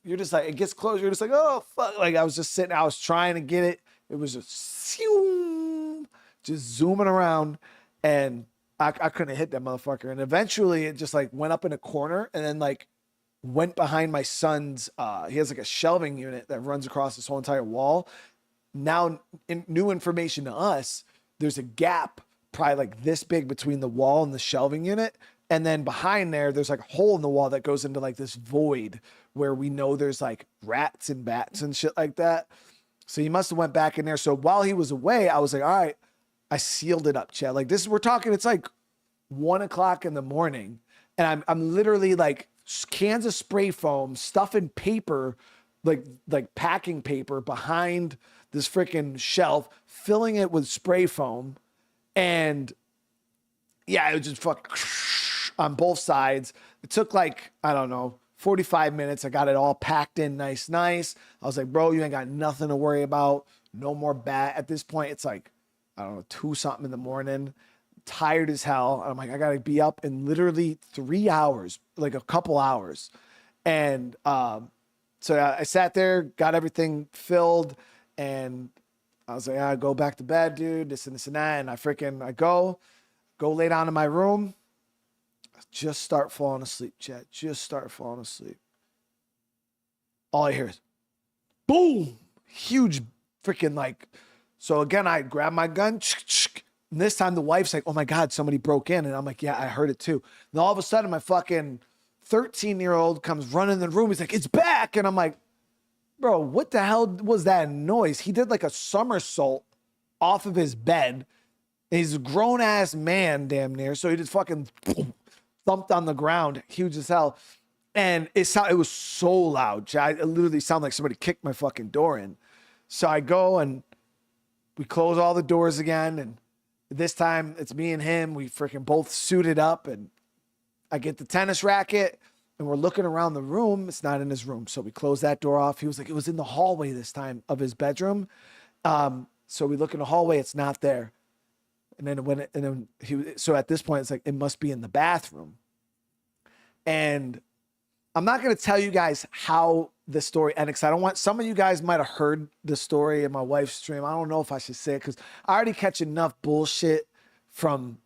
[SPEAKER 1] you're just like, it gets closer. You're just like, oh fuck. Like I was just sitting, I was trying to get it. It was just zooming around, and I couldn't hit that motherfucker. And eventually it just like went up in a corner and then like went behind my son's, he has like a shelving unit that runs across this whole entire wall. Now, new information to us, there's a gap probably like this big between the wall and the shelving unit. And then behind there's like a hole in the wall that goes into like this void where we know there's like rats and bats and shit like that. So he must have went back in there. So while he was away, I was like, all right, I sealed it up, Chad. Like this, we're talking, it's like 1 o'clock in the morning. And I'm literally like cans of spray foam, stuffing paper like packing paper behind this freaking shelf, filling it with spray foam. And yeah, it was just fuck on both sides. It took like, I don't know, 45 minutes. I got it all packed in nice. I was like, bro, you ain't got nothing to worry about. No more bat. At this point, it's like, I don't know, 2 something in the morning. Tired as hell. I'm like, I gotta be up in literally 3 hours, like a couple hours. And so I sat there, got everything filled, and I was like, I go back to bed, dude, this and that. And I go lay down in my room, just start falling asleep, chat. Just start falling asleep. All I hear is boom, huge freaking like. So again, I grab my gun. And this time the wife's like, oh my God, somebody broke in. And I'm like, yeah, I heard it too. And all of a sudden my fucking 13-year-old comes running in the room. He's like, it's back. And I'm like, bro, what the hell was that noise? He did like a somersault off of his bed. And he's a grown ass man damn near. So he just fucking thumped on the ground, huge as hell. And it was so loud. It literally sounded like somebody kicked my fucking door in. So I go and we close all the doors again. And this time it's me and him. We freaking both suited up, and I get the tennis racket and we're looking around the room. It's not in his room. So we close that door off. He was like, it was in the hallway this time of his bedroom. So we look in the hallway. It's not there. And then so at this point, it's like, it must be in the bathroom. And I'm not going to tell you guys how the story ended, because I don't want, some of you guys might have heard the story in my wife's stream. I don't know if I should say it, because I already catch enough bullshit from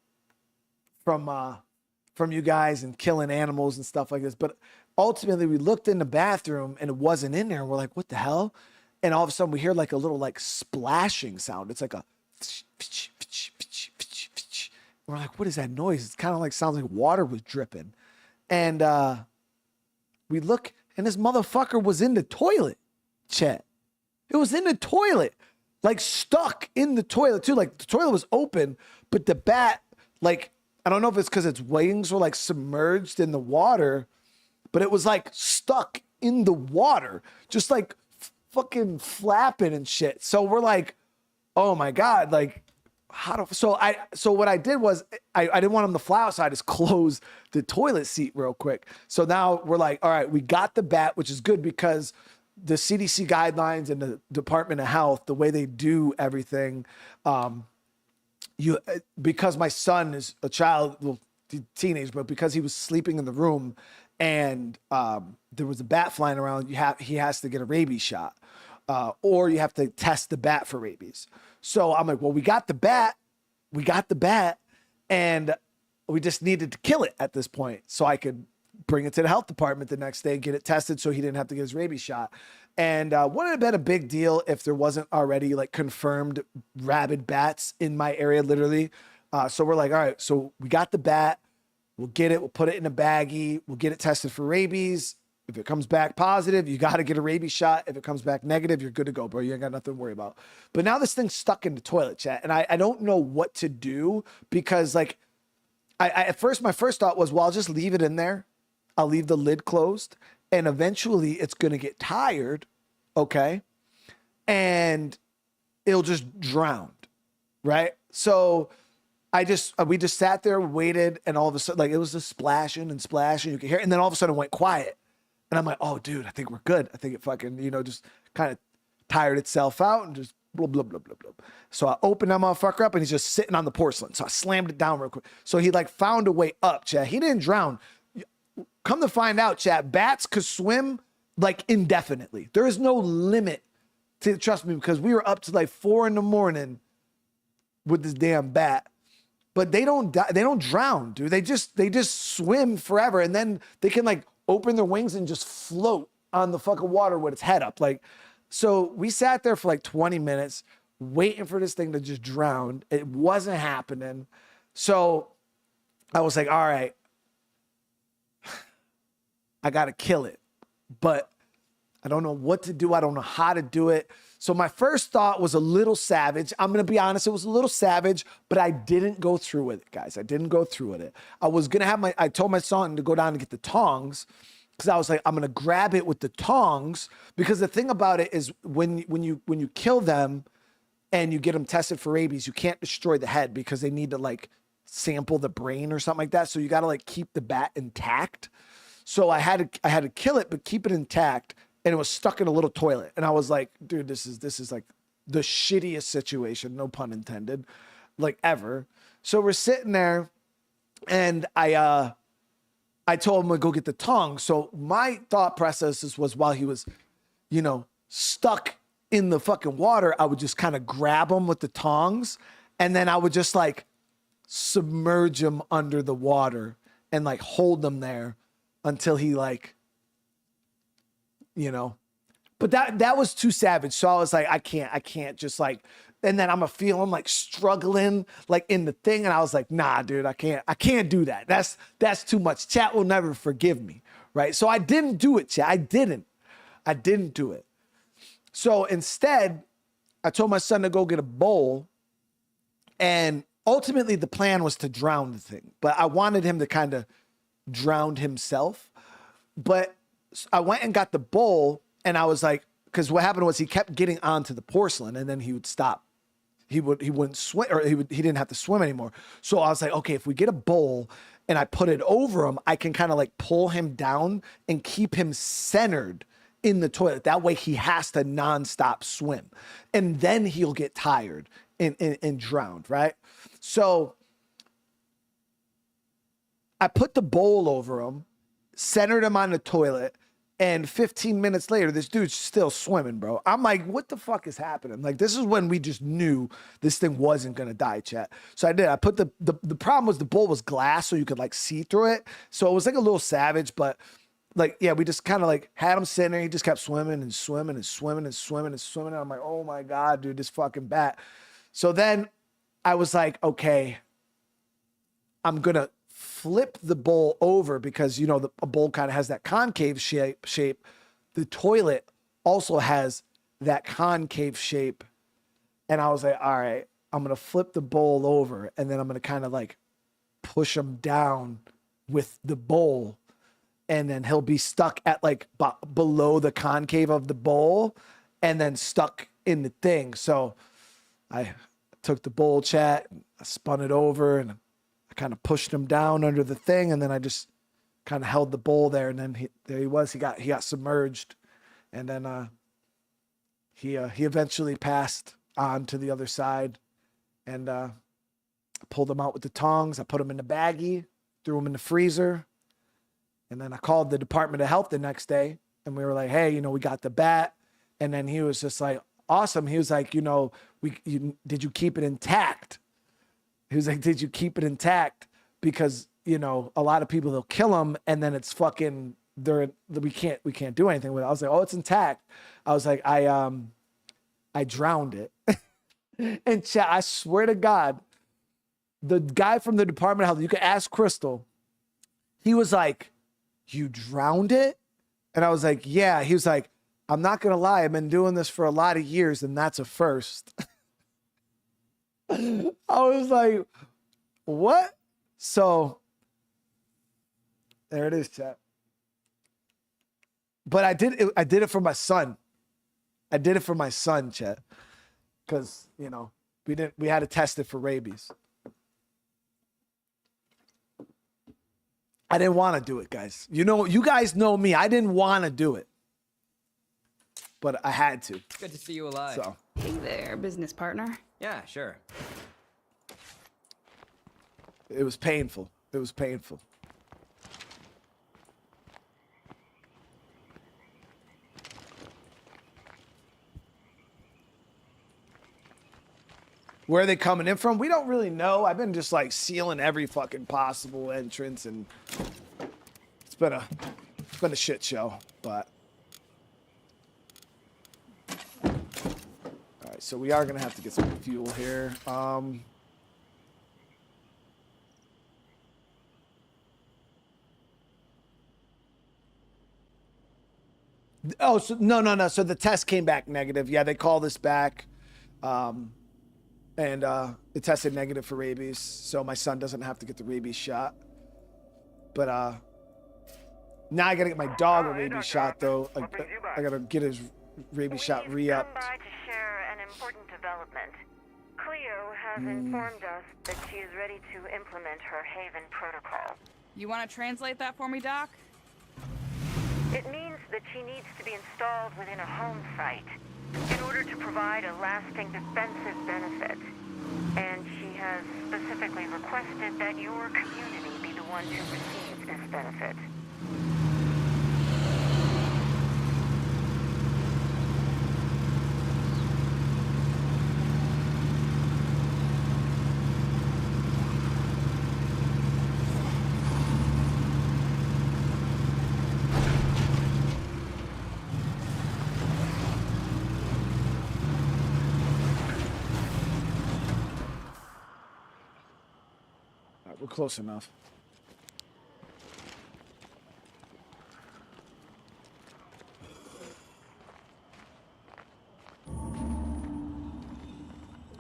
[SPEAKER 1] you guys and killing animals and stuff like this. But ultimately we looked in the bathroom and it wasn't in there. And we're like, what the hell? And all of a sudden we hear like a little like splashing sound. It's like a, we're like, what is that noise? It's kind of like, sounds like water was dripping. And we look, and this motherfucker was in the toilet, chat. It was in the toilet, like stuck in the toilet too. Like the toilet was open, but the bat, like, I don't know if it's because its wings were like submerged in the water, but it was like stuck in the water, just like fucking flapping and shit. So we're like, oh my God, like, so what I did was I didn't want him to fly out, so I just closed the toilet seat real quick. So now we're like, all right, we got the bat, which is good because the CDC guidelines and the Department of Health, the way they do everything, because my son is a child, well, teenage, but because he was sleeping in the room and there was a bat flying around, he has to get a rabies shot, or you have to test the bat for rabies. So I'm like, well, we got the bat, and we just needed to kill it at this point so I could bring it to the health department the next day, get it tested so he didn't have to get his rabies shot. And wouldn't have been a big deal if there wasn't already like confirmed rabid bats in my area, literally. So we're like, all right, so we got the bat, we'll get it, we'll put it in a baggie, we'll get it tested for rabies. If it comes back positive, you got to get a rabies shot. If it comes back negative, you're good to go, bro. You ain't got nothing to worry about. But now this thing's stuck in the toilet, chat. And I don't know what to do because like, at first, my first thought was, well, I'll just leave it in there. I'll leave the lid closed and eventually it's going to get tired. Okay. And it'll just drown. Right. So we just sat there, waited, and all of a sudden, like it was just splashing and splashing. You could hear it. And then all of a sudden it went quiet. And I'm like, oh, dude, I think we're good. I think it fucking, just kind of tired itself out and just blah, blah, blah, blah, blah. So I opened that motherfucker up and he's just sitting on the porcelain. So I slammed it down real quick. So he like found a way up, chat. He didn't drown. Come to find out, chat, bats could swim like indefinitely. There is no limit to, trust me, because we were up to like 4 a.m. with this damn bat. But they don't die, they don't drown, dude. They just swim forever. And then they can like open their wings and just float on the fucking water with its head up. Like, so we sat there for like 20 minutes waiting for this thing to just drown. It wasn't happening. So I was like, all right, I got to kill it, but I don't know what to do. I don't know how to do it. So my first thought was a little savage. I'm going to be honest. It was a little savage, but I didn't go through with it, guys. I didn't go through with it. I was going to I told my son to go down and get the tongs because I was like, I'm gonna grab it with the tongs, because the thing about it is when you kill them and you get them tested for rabies, you can't destroy the head because they need to like sample the brain or something like that. So you got to like keep the bat intact. So I had to kill it, but keep it intact. And it was stuck in a little toilet. And I was like, dude, this is like the shittiest situation, no pun intended, like ever. So we're sitting there and I told him to go get the tongs. So my thought process was while he was, you know, stuck in the fucking water, I would just kind of grab him with the tongs, and then I would just like submerge him under the water and like hold him there until he like, you know, but that was too savage. So I was like, I can't just like, and then I'm gonna feel him like struggling like in the thing. And I was like, nah, dude, I can't do that. That's too much. Chat will never forgive me. Right. So I didn't do it, chat. I didn't do it. So instead, I told my son to go get a bowl, and ultimately the plan was to drown the thing, but I wanted him to kind of drown himself. But I went and got the bowl, and I was like, because what happened was he kept getting onto the porcelain, and then he would stop. He wouldn't swim, or he didn't have to swim anymore. So I was like, okay, if we get a bowl and I put it over him, I can kind of like pull him down and keep him centered in the toilet. That way he has to nonstop swim, and then he'll get tired and drowned, right? So I put the bowl over him, centered him on the toilet, and 15 minutes later, this dude's still swimming, bro. I'm like, what the fuck is happening? Like, this is when we just knew this thing wasn't gonna die, chat. So I did. I put the problem was the bowl was glass, so you could like see through it. So it was like a little savage, but like, yeah, we just kind of like had him sitting there. He just kept swimming and swimming and swimming and swimming and swimming. And I'm like, oh my God, dude, this fucking bat. So then I was like, okay, I'm going to flip the bowl over because, you know, a bowl kind of has that concave shape. The toilet also has that concave shape. And I was like, all right, I'm going to flip the bowl over, and then I'm going to kind of like push him down with the bowl. And then he'll be stuck at like below the concave of the bowl and then stuck in the thing. So I took the bowl, chat, I spun it over, and I kind of pushed him down under the thing. And then I just kind of held the bowl there. And then there he was. He got submerged. And then he eventually passed on to the other side. And I pulled him out with the tongs. I put him in the baggie, threw him in the freezer. And then I called the Department of Health the next day, and we were like, hey, you know, we got the bat. And then he was just like, awesome. He was like, you know, did you keep it intact? He was like, did you keep it intact? Because, you know, a lot of people, they'll kill them, and then it's fucking, we can't do anything with it. I was like, oh, it's intact. I was like, I drowned it. And chat, I swear to God, the guy from the Department of Health, you can ask Crystal, he was like, you drowned it? And I was like, yeah. He was like, I'm not gonna lie, I've been doing this for a lot of years, and that's a first. I was like, what? So there it is, chat. But I did it for my son. I did it for my son, chat. Because, you know, we had to test it for rabies. I didn't want to do it, guys. You know, you guys know me. I didn't want to do it, but I had to.
[SPEAKER 2] Good to see you alive.
[SPEAKER 1] So.
[SPEAKER 6] Hey there, business partner.
[SPEAKER 2] Yeah, sure.
[SPEAKER 1] It was painful. It was painful. Where are they coming in from? We don't really know. I've been just like sealing every fucking possible entrance, and it's been a shit show, but all right, so we are gonna have to get some fuel here. Oh, so no. So the test came back negative. Yeah, they called us back. And it tested negative for rabies, so my son doesn't have to get the rabies shot. But Now I gotta get my dog a rabies shot, though. I gotta get his rabies shot
[SPEAKER 4] We've
[SPEAKER 1] re-upped.
[SPEAKER 4] come by to share an important development. CLEO has informed us that she is ready to implement her Haven protocol.
[SPEAKER 6] You want to translate that for me, Doc?
[SPEAKER 4] It means that she needs to be installed within a home site in order to provide a lasting defensive benefit. And she has specifically requested that your community be the one to receive this benefit.
[SPEAKER 1] We're close enough.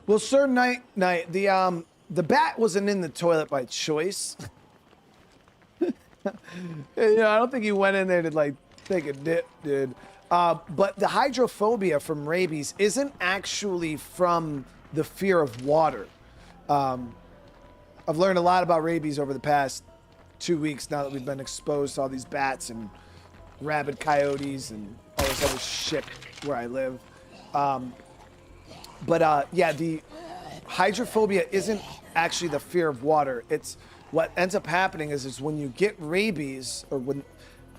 [SPEAKER 1] Well, sir, night, the bat wasn't in the toilet by choice. You know, I don't think he went in there to like take a dip, dude. But the hydrophobia from rabies isn't actually from the fear of water. I've learned a lot about rabies over the past 2 weeks now that we've been exposed to all these bats and rabid coyotes and all this other shit where I live. Yeah, the hydrophobia isn't actually the fear of water. It's what ends up happening is when you get rabies, or when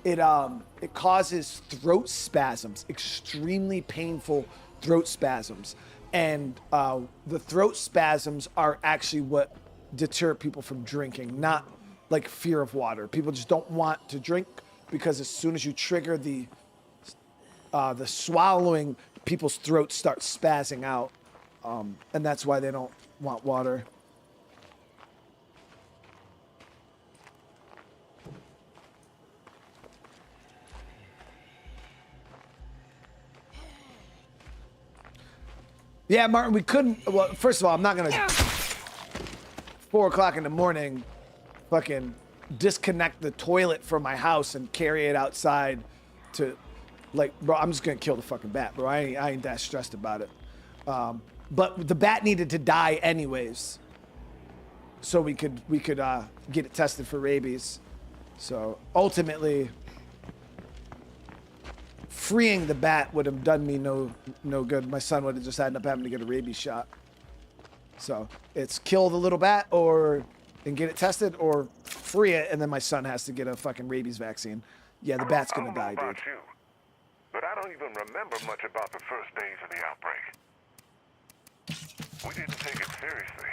[SPEAKER 1] it causes throat spasms, extremely painful throat spasms. And the throat spasms are actually what deter people from drinking, not like fear of water. People just don't want to drink because as soon as you trigger the swallowing, people's throats start spazzing out, and that's why they don't want water. Yeah, Martin, we couldn't. Well, first of all, I'm not gonna 4 o'clock in the morning fucking disconnect the toilet from my house and carry it outside to, like, bro, I'm just gonna kill the fucking bat, bro. I ain't that stressed about it. But the bat needed to die anyways, so we could get it tested for rabies. So ultimately, freeing the bat would have done me no good. My son would have just ended up having to get a rabies shot. So it's kill the little bat and get it tested, or free it, and then my son has to get a fucking rabies vaccine. Yeah, the bat's gonna die, dude.
[SPEAKER 10] I don't know about you, but I don't even remember much about the first days of the outbreak. We didn't take it seriously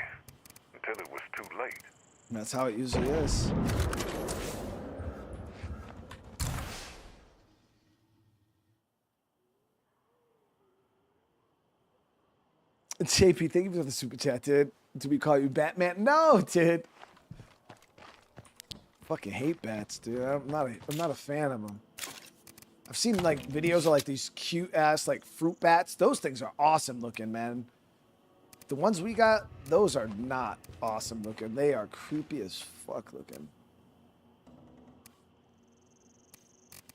[SPEAKER 10] until it was too late.
[SPEAKER 1] That's how it usually is. JP, thank you for the super chat, dude. Do we call you Batman? No, dude. Fucking hate bats, dude. I'm not a fan of them. I've seen like videos of like these cute ass like fruit bats. Those things are awesome looking, man. The ones we got, those are not awesome looking. They are creepy as fuck looking.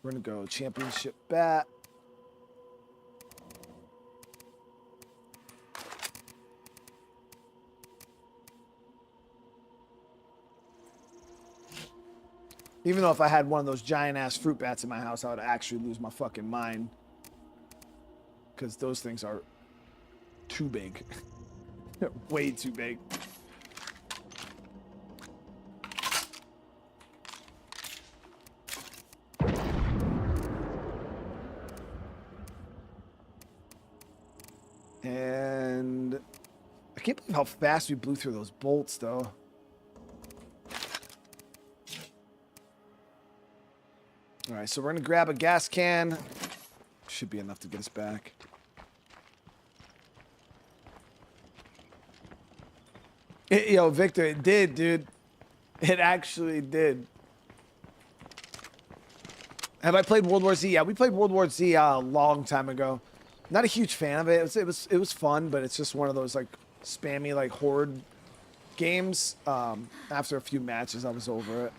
[SPEAKER 1] We're gonna go championship bat. Even though if I had one of those giant ass fruit bats in my house, I would actually lose my fucking mind. Because those things are too big. They're way too big. And I can't believe how fast we blew through those bolts, though. All right, so we're gonna grab a gas can. Should be enough to get us back. Yo, Victor, it did, dude. It actually did. Have I played World War Z? Yeah, we played World War Z a long time ago. Not a huge fan of it. It was fun, but it's just one of those like spammy like horde games. After a few matches, I was over it.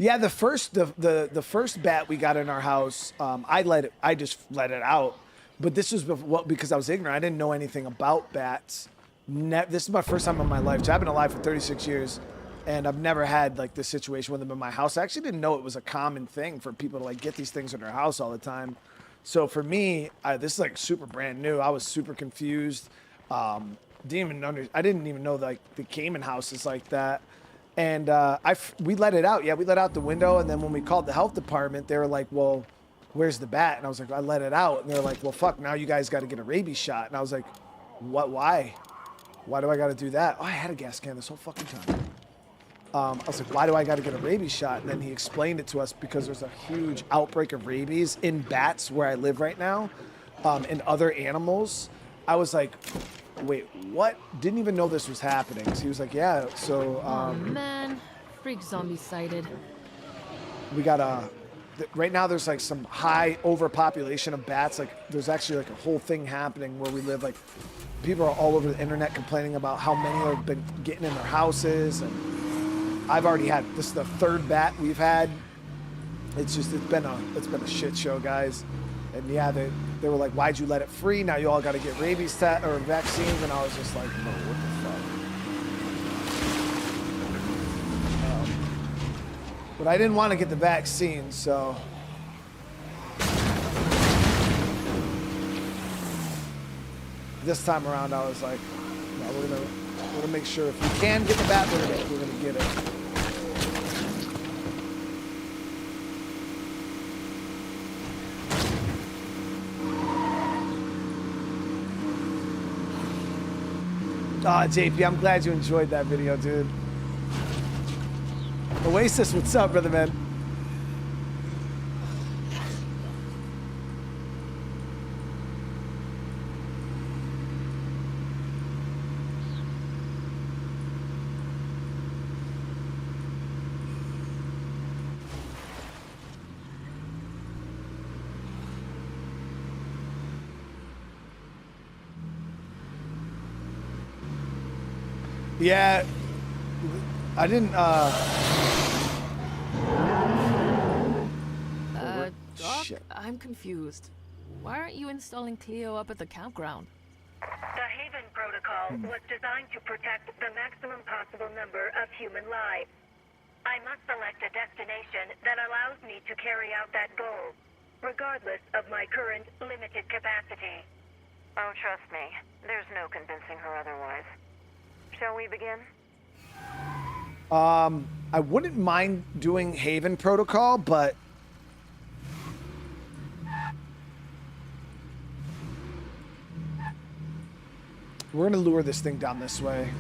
[SPEAKER 1] Yeah, the first bat we got in our house, I just let it out. But this was because I was ignorant. I didn't know anything about bats. This is my first time in my life. So I've been alive for 36 years, and I've never had like this situation with them in my house. I actually didn't know it was a common thing for people to like get these things in their house all the time. So for me, this is like super brand new. I was super confused. I didn't even know like the Cayman house is like that. And we let it out. Yeah, we let out the window. And then when we called the health department, they were like, well, where's the bat? And I was like, I let it out. And they're like, well, fuck, now you guys got to get a rabies shot. And I was like, what? Why? Why do I got to do that? Oh, I had a gas can this whole fucking time. I was like, why do I got to get a rabies shot? And then he explained it to us because there's a huge outbreak of rabies in bats where I live right now, and other animals. I was like, wait, what? Didn't even know this was happening. So he was like, yeah, so...
[SPEAKER 11] oh, man. Freak zombie sighted.
[SPEAKER 1] We got right now there's like some high overpopulation of bats. Like there's actually like a whole thing happening where we live. Like people are all over the internet complaining about how many have been getting in their houses. And I've already had, this is the third bat we've had. It's been a shit show, guys. And yeah, they were like, why'd you let it free? Now you all got to get rabies vaccines. And I was just like, no, what the fuck? But I didn't want to get the vaccine, so. This time around, I was like, no, we're gonna make sure if we can get the bat, we're gonna get it. Oh, JP, I'm glad you enjoyed that video, dude. Oasis, what's up, brother man? Yeah, I didn't,
[SPEAKER 11] Doc,
[SPEAKER 1] shit.
[SPEAKER 11] I'm confused. Why aren't you installing CLEO up at the campground?
[SPEAKER 3] The Haven Protocol was designed to protect the maximum possible number of human lives. I must select a destination that allows me to carry out that goal, regardless of my current limited capacity.
[SPEAKER 4] Oh, trust me, there's no convincing her otherwise. Shall we begin?
[SPEAKER 1] I wouldn't mind doing Haven Protocol, but we're gonna lure this thing down this way.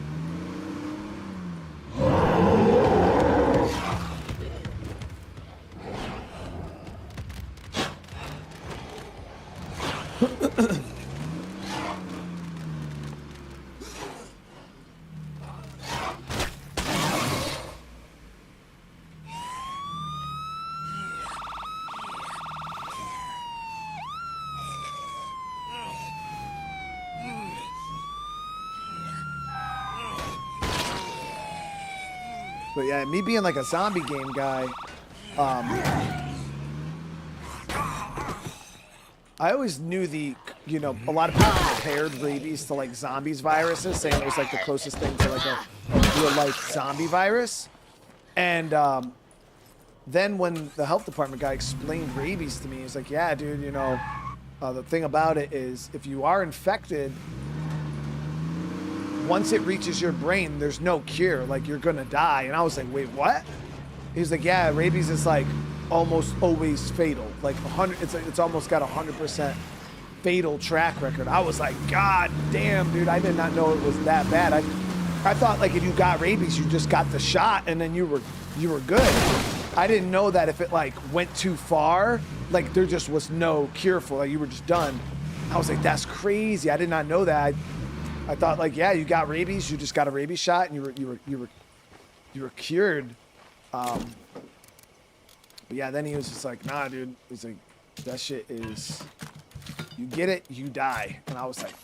[SPEAKER 1] But yeah, me being like a zombie game guy, I always knew a lot of people compared rabies to like zombies viruses, saying it was like the closest thing to like a real life zombie virus. And then when the health department guy explained rabies to me, he's like, yeah, dude, the thing about it is if you are infected, once it reaches your brain, there's no cure. Like, you're gonna die. And I was like, wait, what? He's like, yeah, rabies is like almost always fatal. Like it's almost got 100% fatal track record. I was like, God damn, dude, I did not know it was that bad. I thought like if you got rabies, you just got the shot and then you were good. I didn't know that if it like went too far, like there just was no cure for it. Like you were just done. I was like, that's crazy. I did not know that. I thought like, yeah, you got rabies, you just got a rabies shot, and you were cured. But yeah, then he was just like, nah, dude. He's like, that shit is, you get it, you die. And I was like,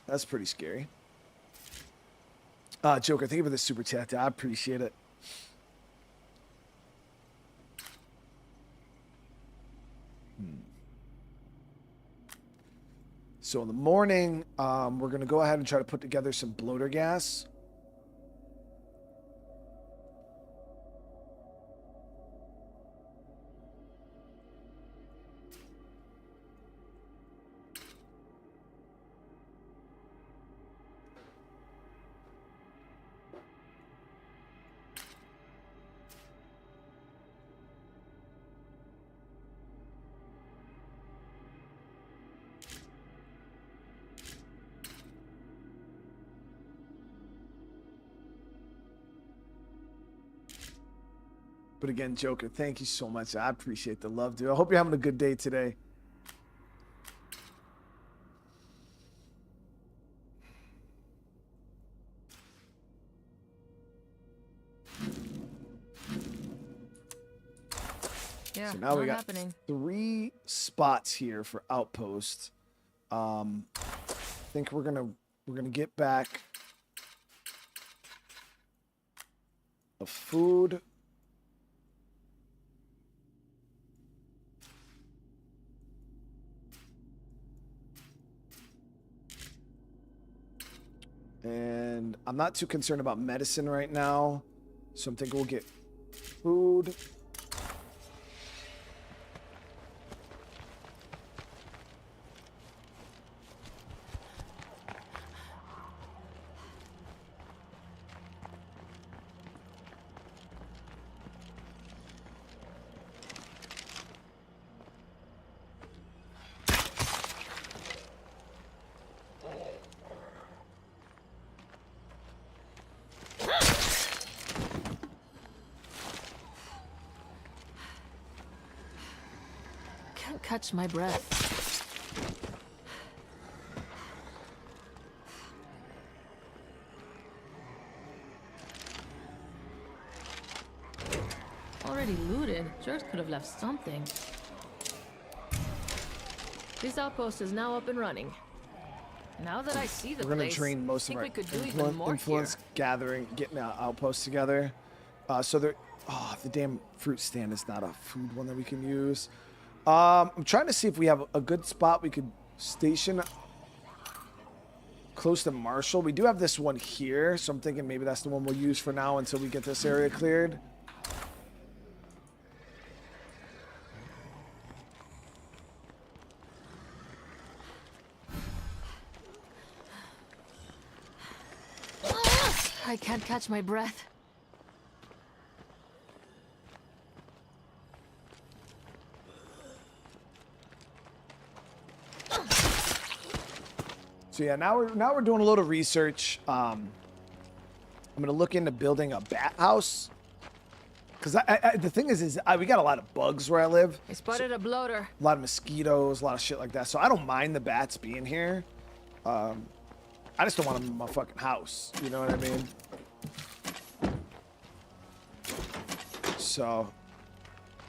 [SPEAKER 1] that's pretty scary. Joker, thank you for the super chat. I appreciate it. So in the morning, we're going to go ahead and try to put together some bloater gas. But again, Joker, thank you so much. I appreciate the love, dude. I hope you're having a good day today.
[SPEAKER 11] Yeah,
[SPEAKER 1] So now we
[SPEAKER 11] not
[SPEAKER 1] got
[SPEAKER 11] happening.
[SPEAKER 1] 3 spots here for outpost. I think we're gonna get back a food. And I'm not too concerned about medicine right now. So I'm thinking we'll get food.
[SPEAKER 11] Can't catch my breath. Already looted. Sure could have left something. This outpost is now up and running. Now that I see the
[SPEAKER 1] We're going
[SPEAKER 11] place,
[SPEAKER 1] to drain most of
[SPEAKER 11] think
[SPEAKER 1] our
[SPEAKER 11] we could do even more
[SPEAKER 1] influence gathering, getting our outposts together. So there, the damn fruit stand is not a food one that we can use. I'm trying to see if we have a good spot we could station close to Marshall. We do have this one here, so I'm thinking maybe that's the one we'll use for now until we get this area cleared.
[SPEAKER 11] I can't catch my breath.
[SPEAKER 1] So yeah, now we're doing a little research. I'm gonna look into building a bat house, because the thing is we got a lot of bugs where I live.
[SPEAKER 11] I spotted a bloater.
[SPEAKER 1] A lot of mosquitoes, a lot of shit like that. So I don't mind the bats being here. I just don't want them in my fucking house. You know what I mean? So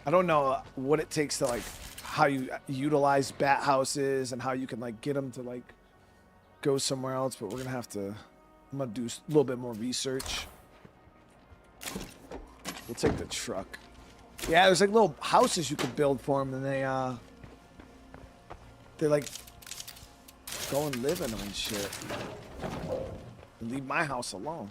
[SPEAKER 1] I don't know what it takes to like how you utilize bat houses and how you can like get them to like go somewhere else. But we're gonna have to. I'm gonna do a little bit more research. We'll take the truck. Yeah, there's like little houses you could build for them, and they like go and live in them and shit. And leave my house alone.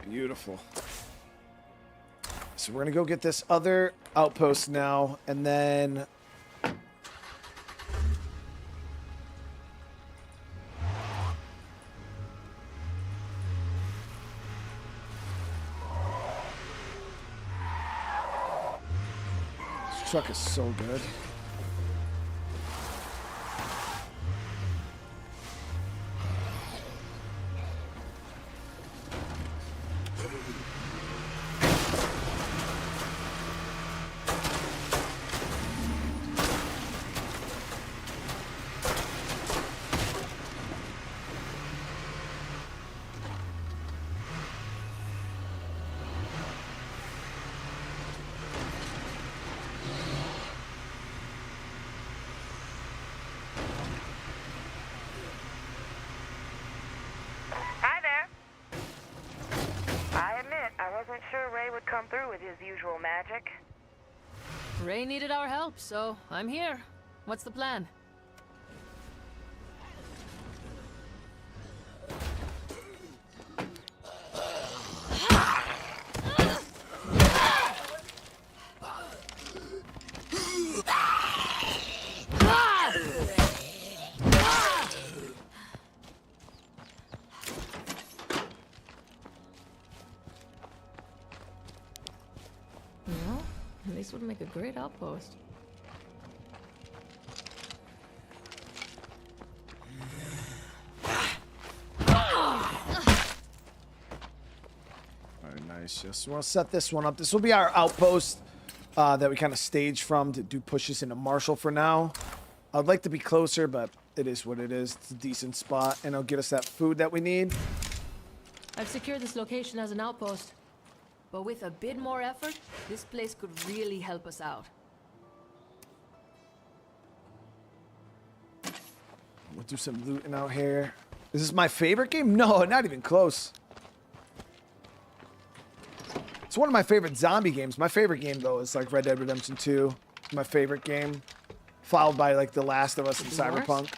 [SPEAKER 1] Beautiful. So we're gonna go get this other outpost now, and then this truck is so good.
[SPEAKER 4] with his usual magic?
[SPEAKER 11] Ray needed our help, so I'm here. What's the plan? Well, this would make a great outpost.
[SPEAKER 1] Very nice. Yes, we'll set this one up. This will be our outpost that we kind of stage from to do pushes into Marshall for now. I'd like to be closer, but it is what it is. It's a decent spot, and it'll get us that food that we need.
[SPEAKER 11] I've secured this location as an outpost. But with a bit more effort, this place could really help us out.
[SPEAKER 1] We'll do some looting out here. Is this my favorite game? No, not even close. It's one of my favorite zombie games. My favorite game, though, is like Red Dead Redemption 2. My favorite game. Followed by like The Last of Us and Cyberpunk.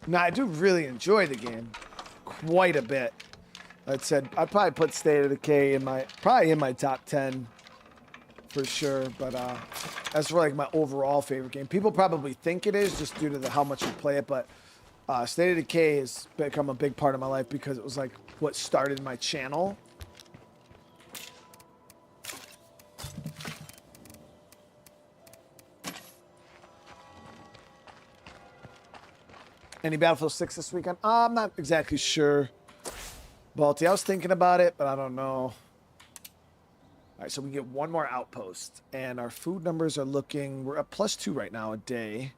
[SPEAKER 1] Now, I do really enjoy the game quite a bit. I'd said I'd probably put State of Decay in my top 10 for sure. But as for like my overall favorite game, people probably think it is just due to how much you play it. But State of Decay has become a big part of my life because it was like what started my channel. Any Battlefield 6 this weekend? I'm not exactly sure. Balti, I was thinking about it, but I don't know. All right, so we get one more outpost. And our food numbers are looking... We're at +2 right now a day.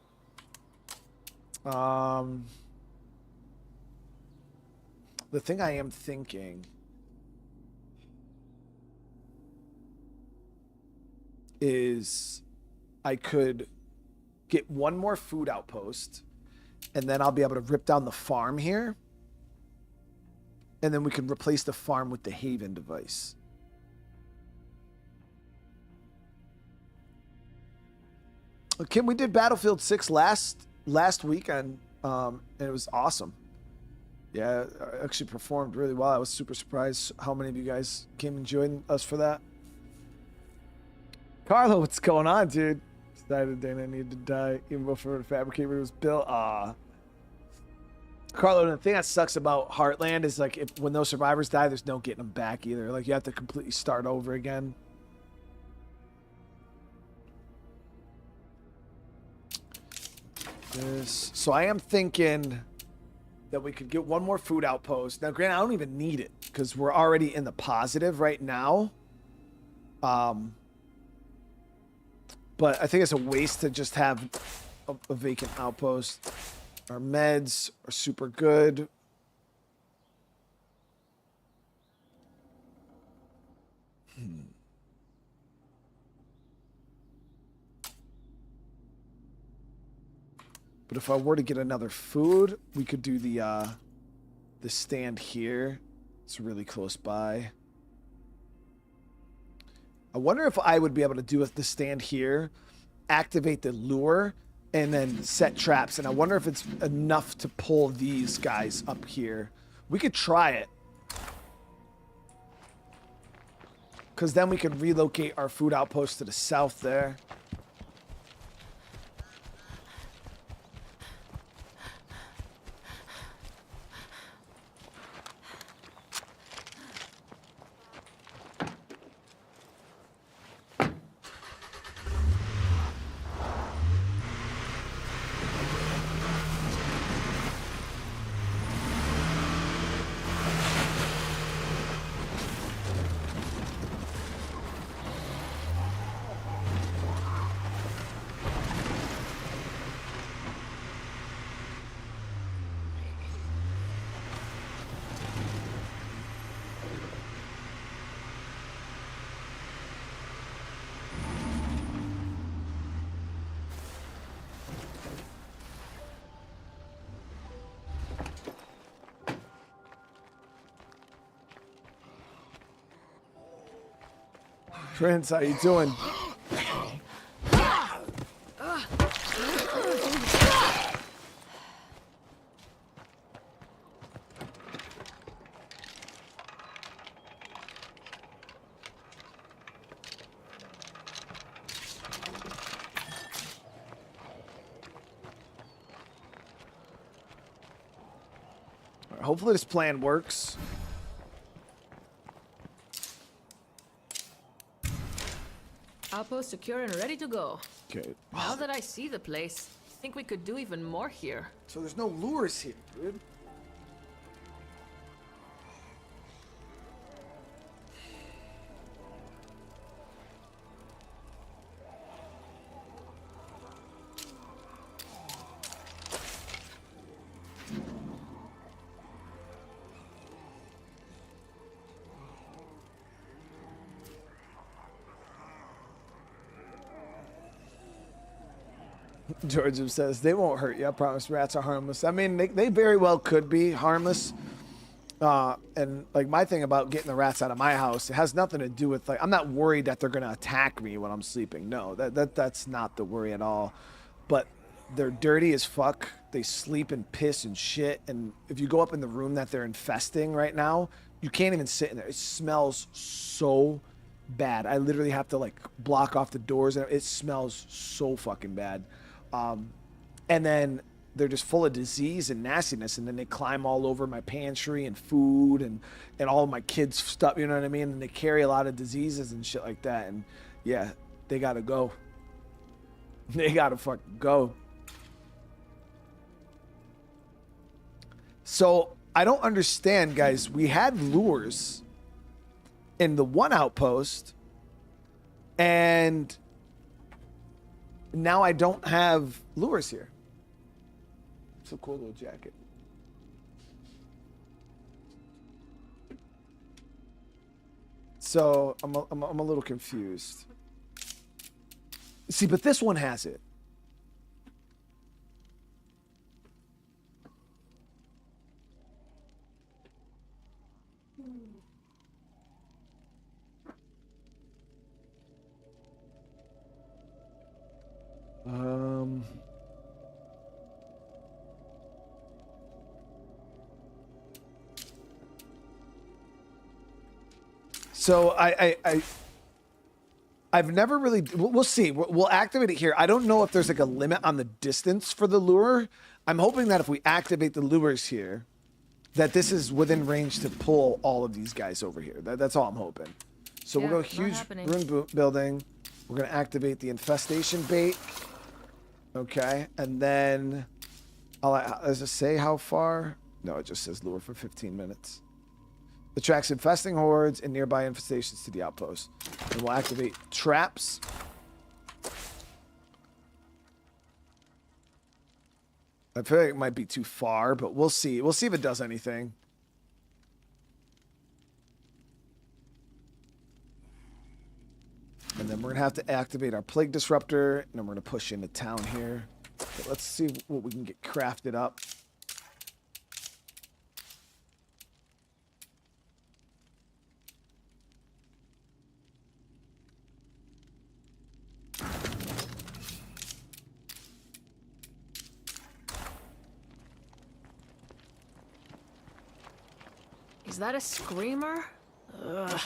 [SPEAKER 1] The thing I am thinking... is I could get one more food outpost... and then I'll be able to rip down the farm here. And then we can replace the farm with the Haven device. Kim, we did Battlefield 6 last weekend, and it was awesome. Yeah, I actually performed really well. I was super surprised how many of you guys came and joined us for that. Carlo, what's going on, dude? Decided Dana needed to die even before the fabricator was built. Carlo, the thing that sucks about Heartland is like when those survivors die, there's no getting them back either. Like you have to completely start over again. So I am thinking that we could get one more food outpost. Now, granted, I don't even need it because we're already in the positive right now. But I think it's a waste to just have a vacant outpost. Our meds are super good. But if I were to get another food, we could do the stand here. It's really close by. I wonder if I would be able to do the stand here, activate the lure, and then set traps. And I wonder if it's enough to pull these guys up here. We could try it. Because then we could relocate our food outpost to the south there. Prince, how you doing? Hopefully this plan works.
[SPEAKER 11] Outpost secure and ready to go.
[SPEAKER 1] Okay.
[SPEAKER 11] Now that I see the place, I think we could do even more here.
[SPEAKER 1] So there's no lures here, dude. George says, they won't hurt you. I promise rats are harmless. I mean, they very well could be harmless. And like my thing about getting the rats out of my house, it has nothing to do with like, I'm not worried that they're going to attack me when I'm sleeping. No, that's not the worry at all. But they're dirty as fuck. They sleep and piss and shit. And if you go up in the room that they're infesting right now, you can't even sit in there. It smells so bad. I literally have to like block off the doors. And it smells so fucking bad. And then they're just full of disease and nastiness, and then they climb all over my pantry and food and all of my kids' stuff, you know what I mean? And they carry a lot of diseases and shit like that, and yeah, they gotta go. They gotta fucking go. So, I don't understand, guys. We had lures in the one outpost, and now I don't have lures here. It's a cool little jacket. So I'm a little confused. See, but this one has it. So I've never really, we'll see. We'll activate it here. I don't know if there's like a limit on the distance for the lure. I'm hoping that if we activate the lures here, that this is within range to pull all of these guys over here. That's all I'm hoping. So
[SPEAKER 11] Yeah,
[SPEAKER 1] we'll go huge room building. We're going to activate the infestation bait. Okay. And then, does it say how far? No, it just says lure for 15 minutes. Attracts infesting hordes and nearby infestations to the outpost. And we'll activate traps. I feel like it might be too far, but we'll see. We'll see if it does anything. And then we're going to have to activate our plague disruptor. And then we're going to push into town here. But let's see what we can get crafted up.
[SPEAKER 11] Is that a screamer? Ugh.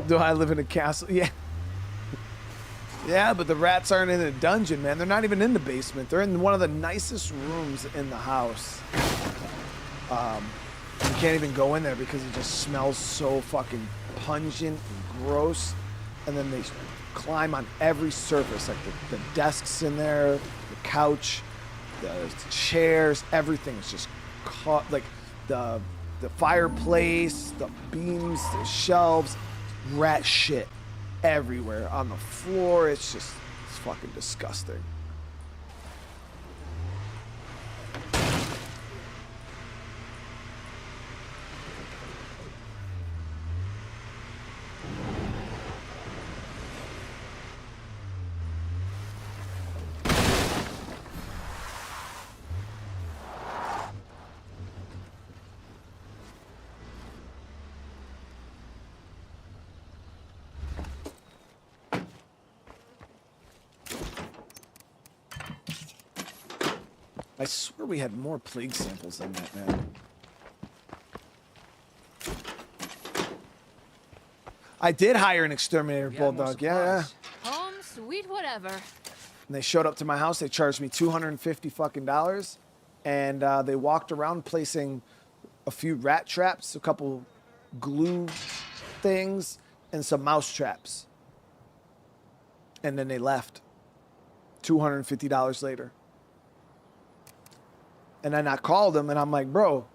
[SPEAKER 1] Do I live in a castle? Yeah. Yeah, but the rats aren't in a dungeon, man. They're not even in the basement. They're in one of the nicest rooms in the house. You can't even go in there because it just smells so fucking pungent and gross. And then they climb on every surface, like the desks in there, the couch, the chairs, everything is just like the fireplace, the beams, the shelves, rat shit everywhere on the floor. It's fucking disgusting. I swear we had more plague samples than that, man. I did hire an exterminator bulldog, yeah.
[SPEAKER 11] Home, sweet whatever.
[SPEAKER 1] And they showed up to my house. They charged me $250 fucking dollars, and they walked around placing a few rat traps, a couple glue things, and some mouse traps. And then they left. $250 later. And then I called them, and I'm like, bro,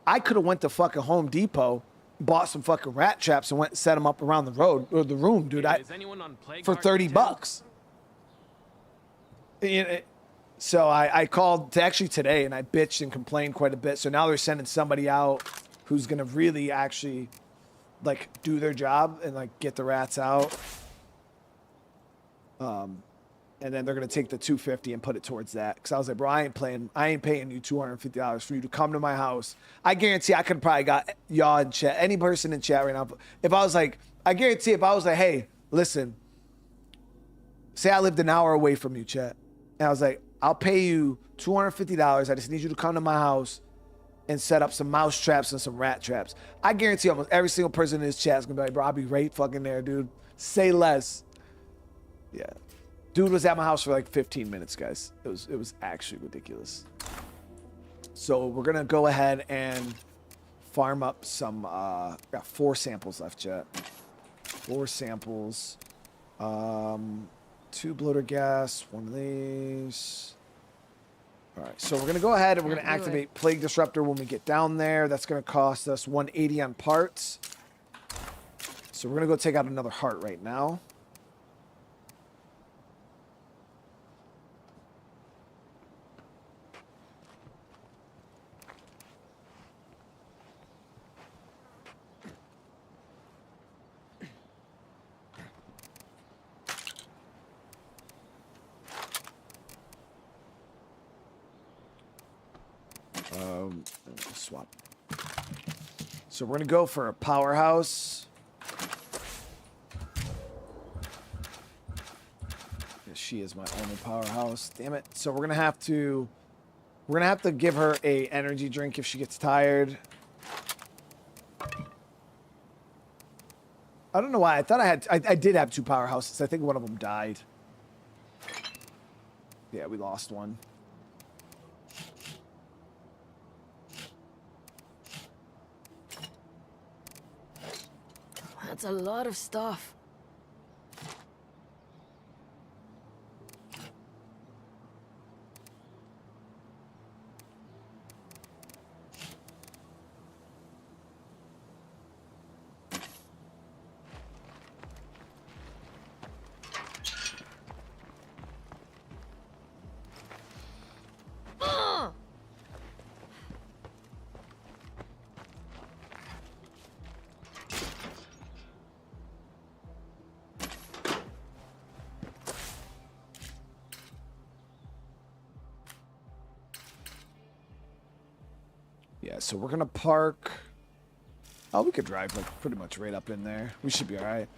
[SPEAKER 1] I could have went to fucking Home Depot, bought some fucking rat traps, and went and set them up around the road or the room, dude. For $30. So I called actually today, and I bitched and complained quite a bit. So now they're sending somebody out who's gonna really actually like do their job and like get the rats out. And then they're gonna take the $250 and put it towards that. Cause I was like, bro, I ain't paying you $250 for you to come to my house. I guarantee I could probably got y'all in chat, any person in chat right now. If I was like, I guarantee if I was like, hey, listen, say I lived an hour away from you, chat. And I was like, I'll pay you $250. I just need you to come to my house and set up some mouse traps and some rat traps. I guarantee almost every single person in this chat is gonna be like, bro, I'll be right fucking there, dude. Say less. Yeah. Dude was at my house for like 15 minutes, guys. It was actually ridiculous. So we're gonna go ahead and farm up some. Got 4 samples left, chat. 4 samples. 2 bloater gas. 1 of these. All right. So we're gonna go ahead and we're gonna activate Plague Disruptor when we get down there. That's gonna cost us 180 on parts. So we're gonna go take out another heart right now. Swap. So we're gonna go for a powerhouse. Yeah, she is my only powerhouse. Damn it. So we're gonna have to give her a energy drink if she gets tired. I don't know why. I thought I did have 2 powerhouses. I think one of them died. Yeah, we lost one.
[SPEAKER 11] That's a lot of stuff.
[SPEAKER 1] Yeah, so we're gonna park. Oh, we could drive like pretty much right up in there. We should be all right.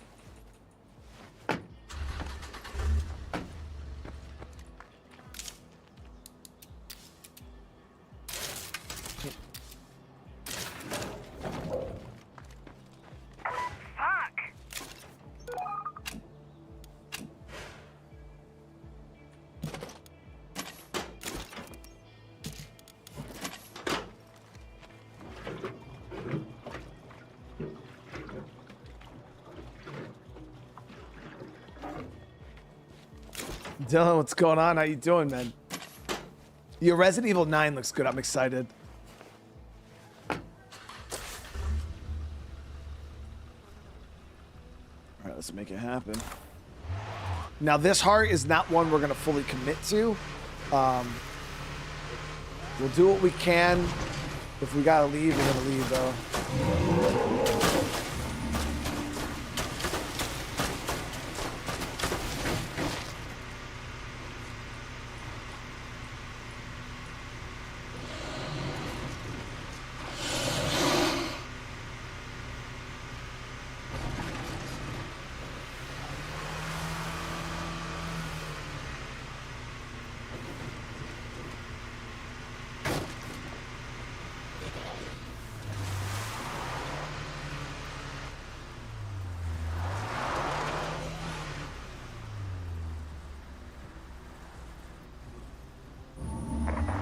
[SPEAKER 1] Dylan, what's going on? How you doing, man? Your Resident Evil 9 looks good. I'm excited. make it happen. Now, this heart is not one we're going to fully commit to. We'll do what we can. If we got to leave, we're going to leave, though.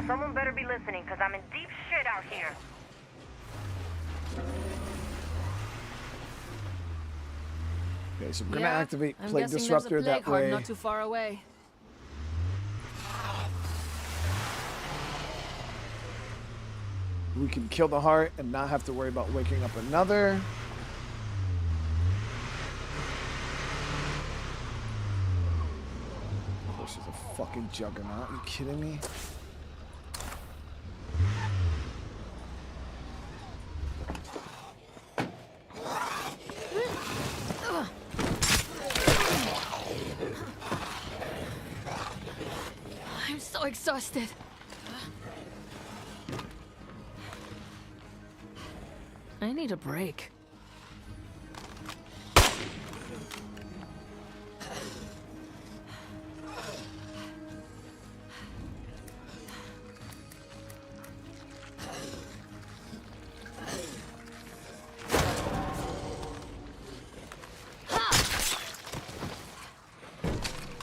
[SPEAKER 4] Someone better be listening, because I'm in deep shit out here.
[SPEAKER 1] Okay, so we're gonna
[SPEAKER 11] Yeah,
[SPEAKER 1] activate
[SPEAKER 11] I'm
[SPEAKER 1] Plague
[SPEAKER 11] guessing
[SPEAKER 1] Disruptor
[SPEAKER 11] there's a plague
[SPEAKER 1] that
[SPEAKER 11] heart
[SPEAKER 1] way.
[SPEAKER 11] not too far away.
[SPEAKER 1] We can kill the heart and not have to worry about waking up another. This is a fucking juggernaut. Are you kidding me?
[SPEAKER 11] I'm so exhausted. I need a break.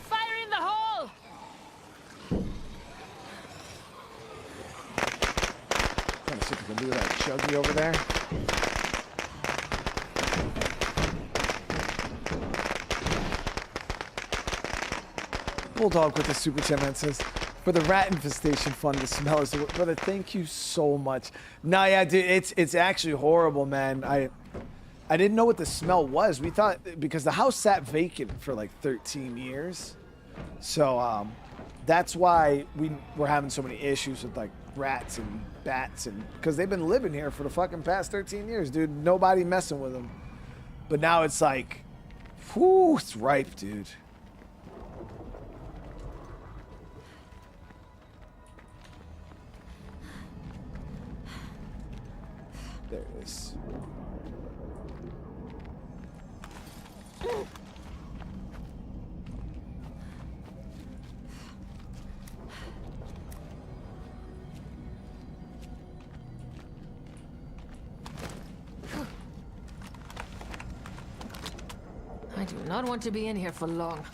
[SPEAKER 11] Fire in the hole!
[SPEAKER 1] Trying to see if we can do that chuggy over there. Bulldog with the super chat man says, for the rat infestation fund, the smell is the worst. Brother, thank you so much. No, yeah, dude, it's actually horrible, man. I didn't know what the smell was. We thought, because the house sat vacant for like 13 years. So that's why we were having so many issues with like rats and bats, and because they've been living here for the fucking past 13 years, dude. Nobody messing with them. But now it's like, whew, it's ripe, dude. There it is.
[SPEAKER 11] I do not want to be in here for long.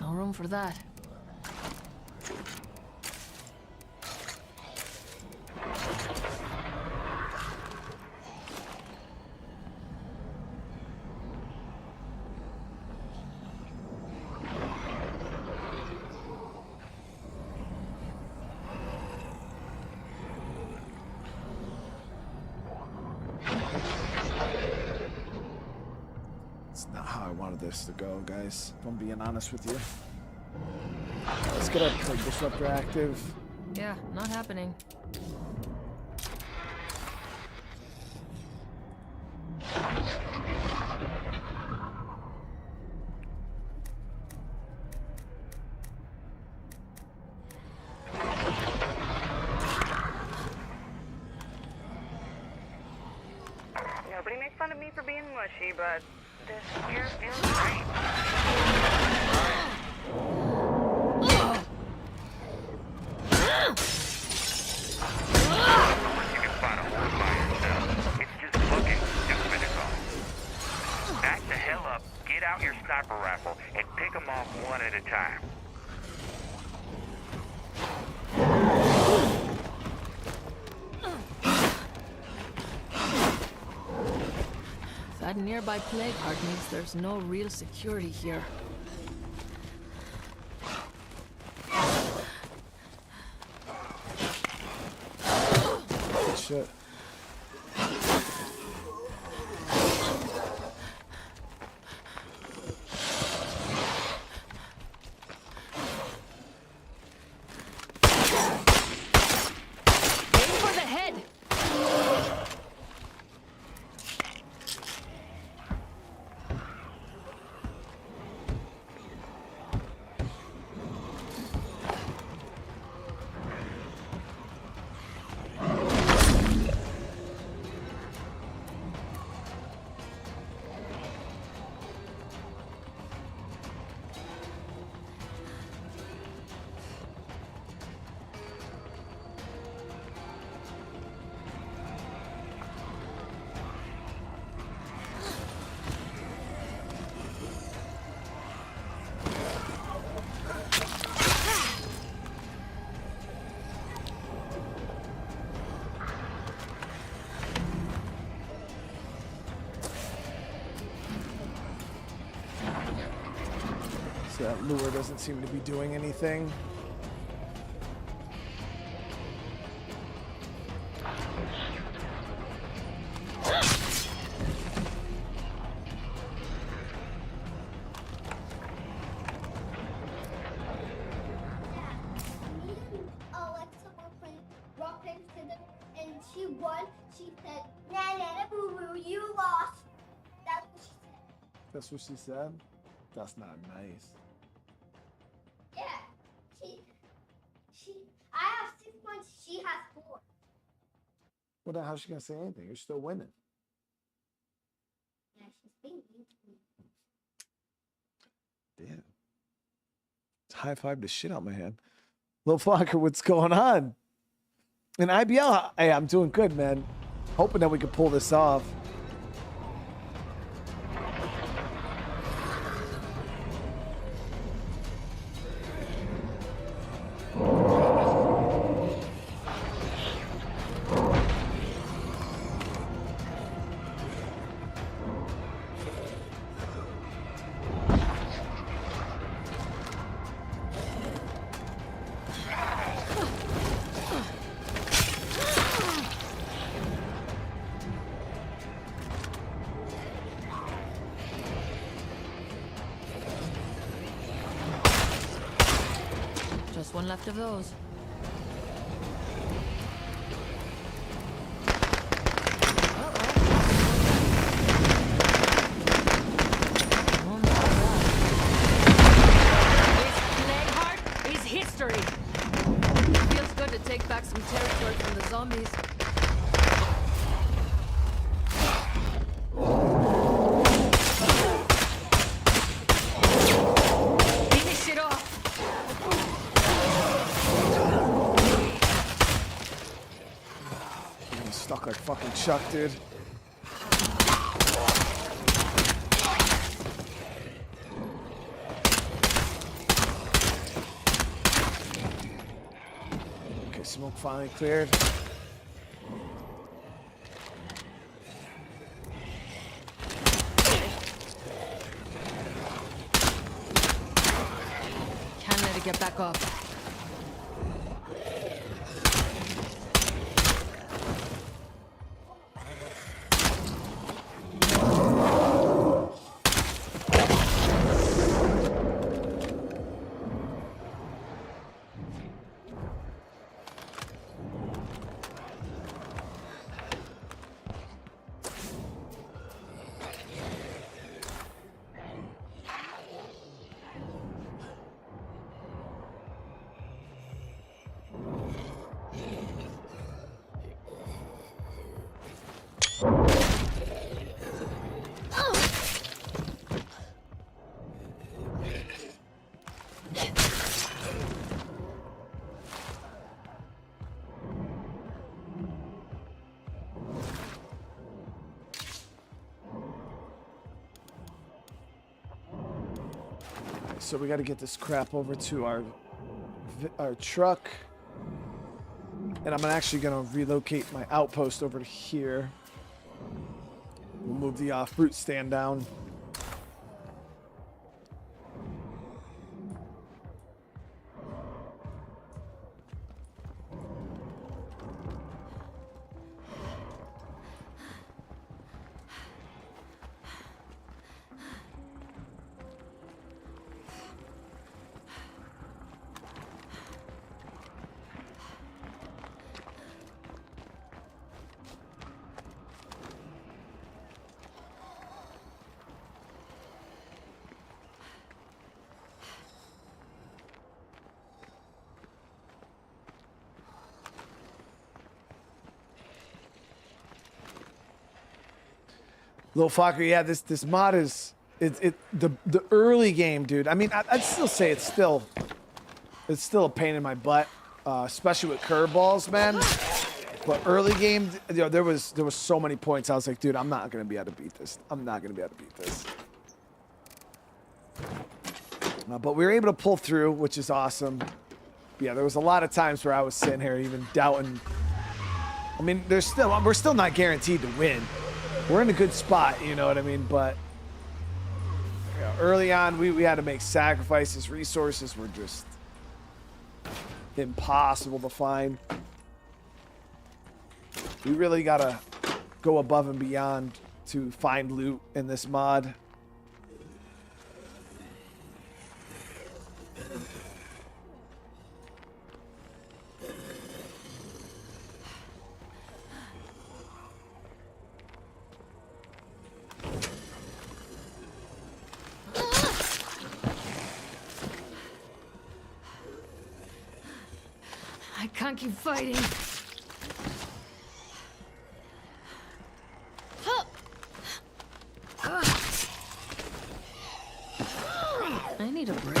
[SPEAKER 11] No room for that.
[SPEAKER 1] It's not how I wanted this to go, guys, if I'm being honest with you. Let's get our Plague Disruptor active.
[SPEAKER 11] Yeah, not happening.
[SPEAKER 4] Nobody makes fun of me for being mushy, but this here feels great.
[SPEAKER 5] You can find a whole by yourself. It's just looking just physical.
[SPEAKER 7] hell up, get out your sniper rifle, and pick them off one at a time.
[SPEAKER 11] That nearby plague heart means there's no real security here.
[SPEAKER 1] Good shit. So that lure doesn't seem to be doing anything.
[SPEAKER 12] And she won. She said, "Nah, nah, boo boo, you lost." That's what she said.
[SPEAKER 1] That's what she said? That's not nice.
[SPEAKER 12] Yeah. I have 6 points. She has 4.
[SPEAKER 1] Well, then how's she gonna say anything? You're still winning.
[SPEAKER 12] Yeah, she's being mean to me.
[SPEAKER 1] Damn. High five the shit out my hand. Lil Flocker, what's going on? And IBL, hey, I'm doing good, man. Hoping that we can pull this off.
[SPEAKER 11] Just one left of those. History. Feels good to take back some territory from the zombies. Finish it off.
[SPEAKER 1] I'm stuck like fucking Chuck, dude. Smoke finally cleared.
[SPEAKER 11] Can't let it get back up.
[SPEAKER 1] So we got to get this crap over to our truck. And I'm actually going to relocate my outpost over to here. We'll move the fruit stand down. Little fucker, yeah, this mod is the early game, dude. I mean, I'd still say it's still a pain in my butt, especially with curveballs, man. But early game, you know, there was so many points I was like, dude, I'm not gonna be able to beat this. I'm not gonna be able to beat this. But we were able to pull through, which is awesome. Yeah, there was a lot of times where I was sitting here even doubting. I mean, we're still not guaranteed to win. We're in a good spot, you know what I mean? But you know, early on, we had to make sacrifices. Resources were just impossible to find. We really got to go above and beyond to find loot in this mod.
[SPEAKER 11] I can't keep fighting. I need a break.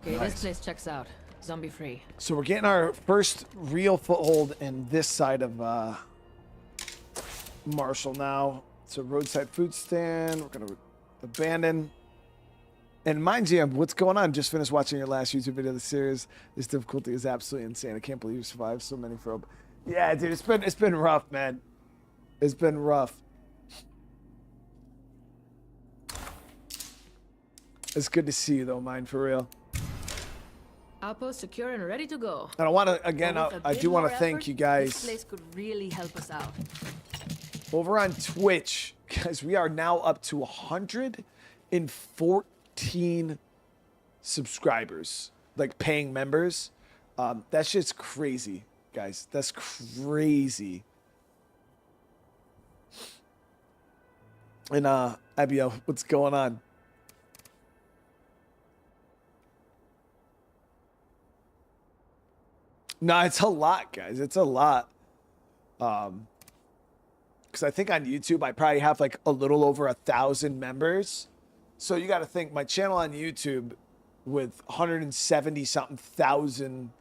[SPEAKER 11] Okay,
[SPEAKER 1] Nice.
[SPEAKER 11] this place checks out. Zombie free.
[SPEAKER 1] So we're getting our first real foothold in this side of Marshall now. It's a roadside food stand. We're gonna abandon. And mind you, what's going on? Just finished watching your last YouTube video of the series. This difficulty is absolutely insane. I can't believe you survived so many probe. Yeah, dude, it's been rough, man. It's been rough. It's good to see you though, mine, for real.
[SPEAKER 11] Outpost secure and ready to go.
[SPEAKER 1] And I want to again,
[SPEAKER 11] But with a
[SPEAKER 1] I
[SPEAKER 11] bit
[SPEAKER 1] do want
[SPEAKER 11] more
[SPEAKER 1] to thank
[SPEAKER 11] effort,
[SPEAKER 1] you guys.
[SPEAKER 11] This place could really help us out.
[SPEAKER 1] Over on Twitch, guys, we are now up to 114 subscribers, like paying members. That shit's crazy, guys. That's crazy. And Abio, what's going on? No, it's a lot, guys. It's a lot. Because I think on YouTube, I probably have like a little over 1,000 members. So you got to think my channel on YouTube with 170 something thousand,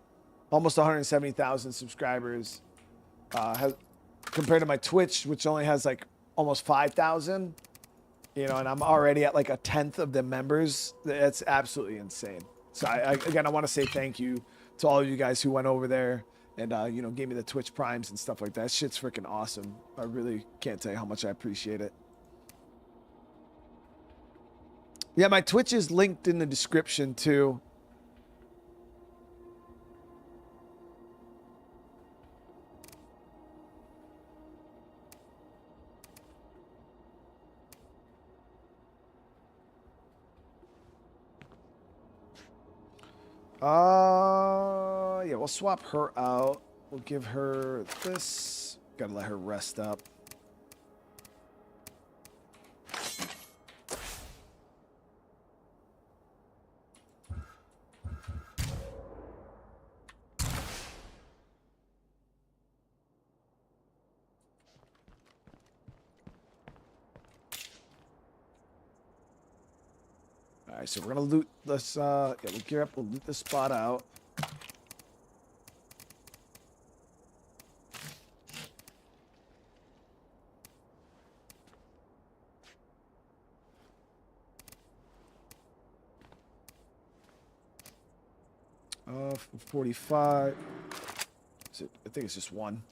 [SPEAKER 1] almost 170,000 subscribers, has, compared to my Twitch, which only has like almost 5,000, you know, and I'm already at like 1/10 of the members. That's absolutely insane. So again, I want to say thank you to all of you guys who went over there and, you know, gave me the Twitch primes and stuff like that. Shit's freaking awesome. I really can't tell you how much I appreciate it. Yeah, my Twitch is linked in the description too. Yeah, we'll swap her out. We'll give her this. Gotta let her rest up. All right, so we're gonna loot this. Yeah, we'll gear up. We'll loot this spot out. 45. Is it, I think it's just one.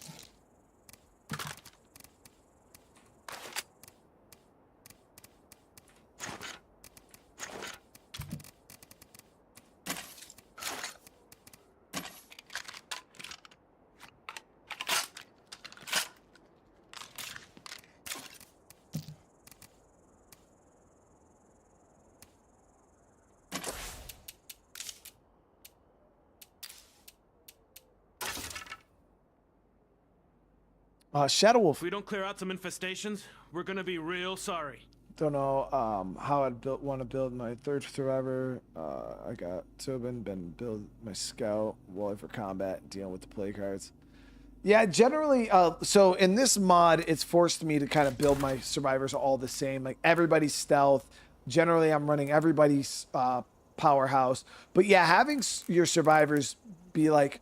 [SPEAKER 1] Shadow Wolf.
[SPEAKER 13] If we don't clear out some infestations, we're gonna be real sorry.
[SPEAKER 1] Don't know how I'd want to build my third survivor. I got Tobin, been build my scout, Wally for combat, dealing with the play cards. Yeah, generally, so in this mod, it's forced me to kind of build my survivors all the same. Like everybody's stealth. Generally, I'm running everybody's powerhouse. But yeah, having your survivors be like,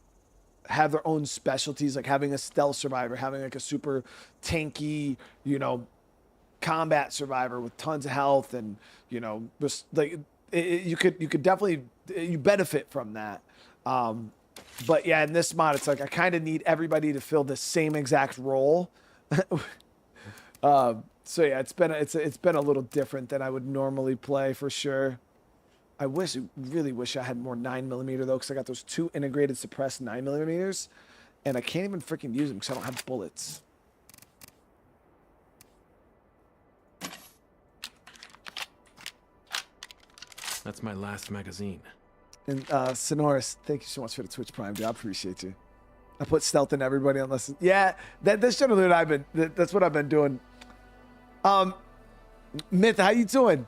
[SPEAKER 1] have their own specialties, like having a stealth survivor, having like a super tanky, you know, combat survivor with tons of health, and you know, just like you could definitely you benefit from that. But yeah, in this mod, it's like I kind of need everybody to fill the same exact role. So yeah, it's been a little different than I would normally play for sure. I really wish I had more 9mm though, because I got those 2 integrated suppressed 9mm, and I can't even freaking use them because I don't have bullets.
[SPEAKER 13] That's my last magazine.
[SPEAKER 1] And Sonoris, thank you so much for the Twitch Prime, dude. I appreciate you. I put stealth in everybody unless yeah, that's generally what that's what I've been doing. Myth, how you doing?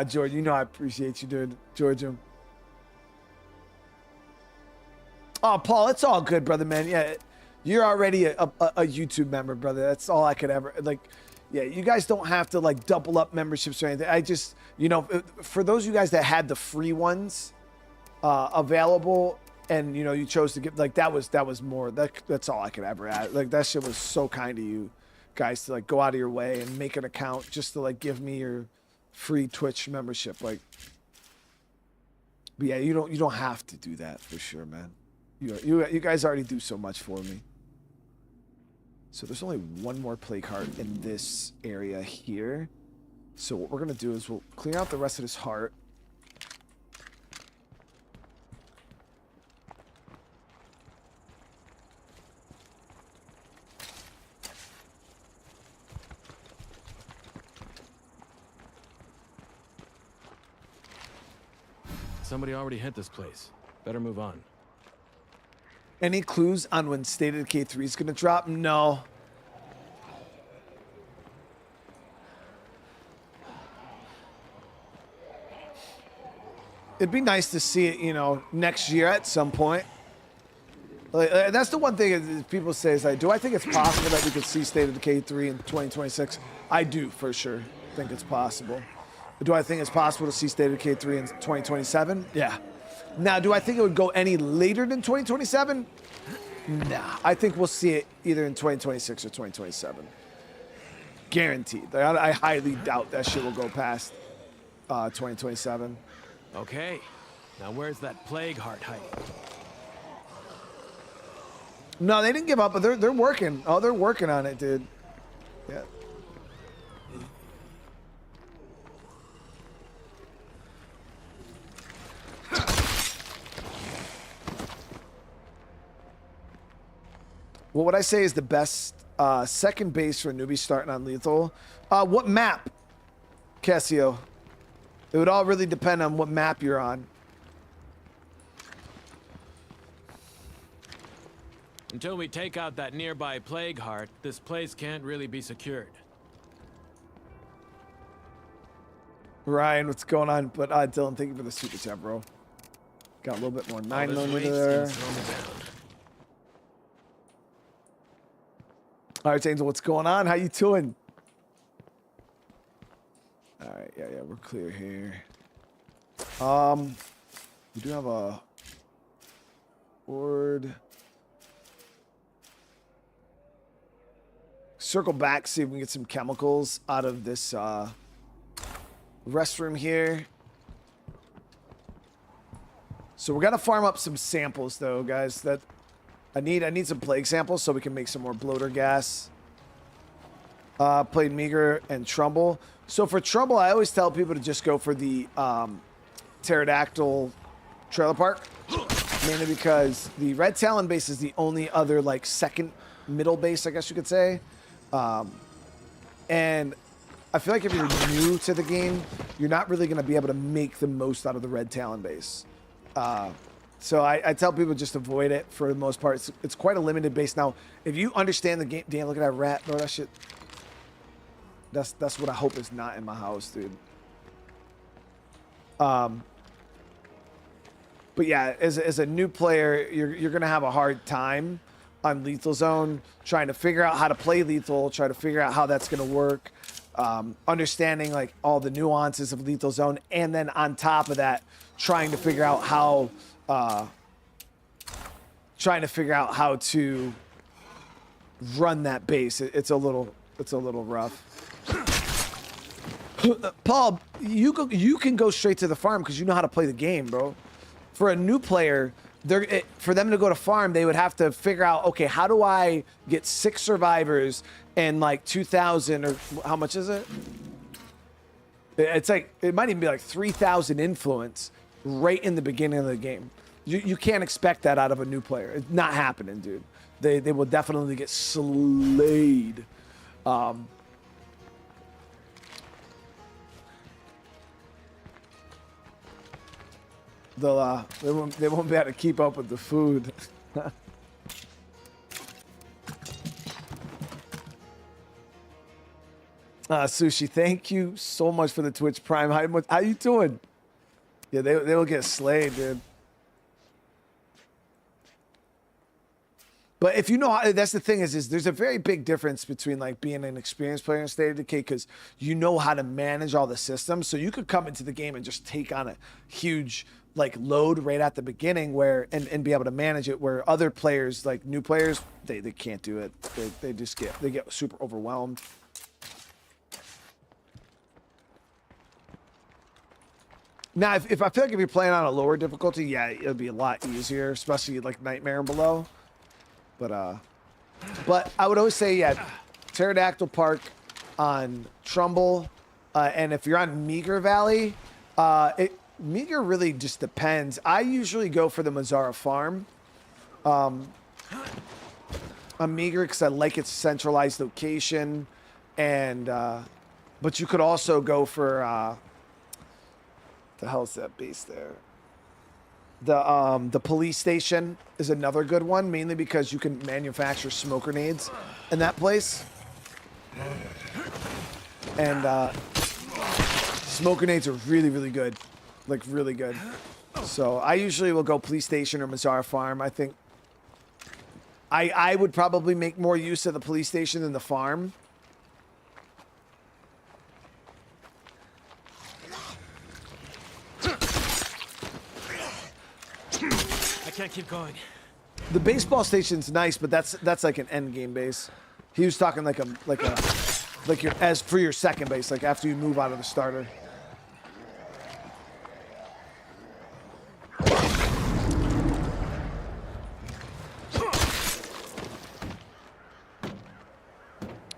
[SPEAKER 1] George, you know I appreciate you, dude. Georgia. Oh, Paul, it's all good, brother, man. Yeah, you're already a YouTube member, brother. That's all I could ever, like, yeah, you guys don't have to, like, double up memberships or anything. I just, you know, for those of you guys that had the free ones available and, you know, you chose to give, like, that was more, that's all I could ever add. Like, that shit was so kind of you guys to, like, go out of your way and make an account just to, like, give me your free Twitch membership. Like, but yeah, you don't have to do that for sure, man. You guys already do so much for me. So there's only one more play card in this area here. So what we're gonna do is we'll clean out the rest of this heart.
[SPEAKER 13] Somebody already hit this place. Better move on.
[SPEAKER 1] Any clues on when State of Decay 3 is going to drop? No. It'd be nice to see it, you know, next year at some point. Like, that's the one thing is people say is like, do I think it's possible that we could see State of Decay 3 in 2026? I do, for sure, think it's possible. Do I think it's possible to see State of Decay 3 in 2027? Yeah. Now, do I think it would go any later than 2027? Nah. I think we'll see it either in 2026 or 2027. Guaranteed. I highly doubt that shit will go past 2027.
[SPEAKER 13] Okay. Now where's that plague heart hiding?
[SPEAKER 1] No, they didn't give up, but they're working. Oh, they're working on it, dude. Yeah. What would I say is the best second base for a newbie starting on lethal? What map, Casio? It would all really depend on what map you're on.
[SPEAKER 13] Until we take out that nearby plague heart, this place can't really be secured.
[SPEAKER 1] Ryan, what's going on? But Dylan, thank you for the super chat, bro. Got a little bit more 9mm there. All right, Angel, what's going on? How you doing? All right, yeah, we're clear here. We do have a board. Circle back, see if we can get some chemicals out of this restroom here. So we're gonna farm up some samples though, guys. That I need some plague samples so we can make some more bloater gas. Played Meager and Trumbull. So for Trumbull, I always tell people to just go for the pterodactyl trailer park, mainly because the Red Talon base is the only other like second middle base, I guess you could say. And I feel like if you're new to the game, you're not really going to be able to make the most out of the Red Talon base. So I tell people just avoid it for the most part. It's quite a limited base. Now, if you understand the game, damn, look at that rat, bro. That shit. That's what I hope is not in my house, dude. But yeah, as a new player, you're gonna have a hard time on Lethal Zone, trying to figure out how to play Lethal, try to figure out how that's gonna work, understanding like all the nuances of Lethal Zone, and then on top of that, trying to figure out how to run that base. It's a little rough. Paul, you can go straight to the farm because you know how to play the game, bro. For a new player, for them to go to farm, they would have to figure out, okay, how do I get 6 survivors and like 2,000 or how much is it? It's like, it might even be like 3,000 influence right in the beginning of the game. You can't expect that out of a new player. It's not happening, dude. They will definitely get slayed. They won't be able to keep up with the food. Sushi, thank you so much for the Twitch Prime. How you doing? Yeah, they will get slayed, dude. But if you know, that's the thing is there's a very big difference between like being an experienced player in State of Decay because you know how to manage all the systems. So you could come into the game and just take on a huge like load right at the beginning and be able to manage it, where other players, like new players, they can't do it. They get super overwhelmed. Now, if I feel like if you're playing on a lower difficulty, yeah, it'll be a lot easier, especially like Nightmare and below. But I would always say, yeah, Pterodactyl Park on Trumbull, and if you're on Meager Valley, Meager really just depends. I usually go for the Mazzara Farm on Meager because I like its centralized location, and but you could also go for the hell's that base there? The police station is another good one, mainly because you can manufacture smoke grenades in that place. And smoke grenades are really, really good. Like, really good. So I usually will go police station or Mazzara Farm. I think I would probably make more use of the police station than the farm.
[SPEAKER 13] I can't keep going.
[SPEAKER 1] The baseball station's nice, but that's like an end game base. He was talking like your as for your second base, like after you move out of the starter.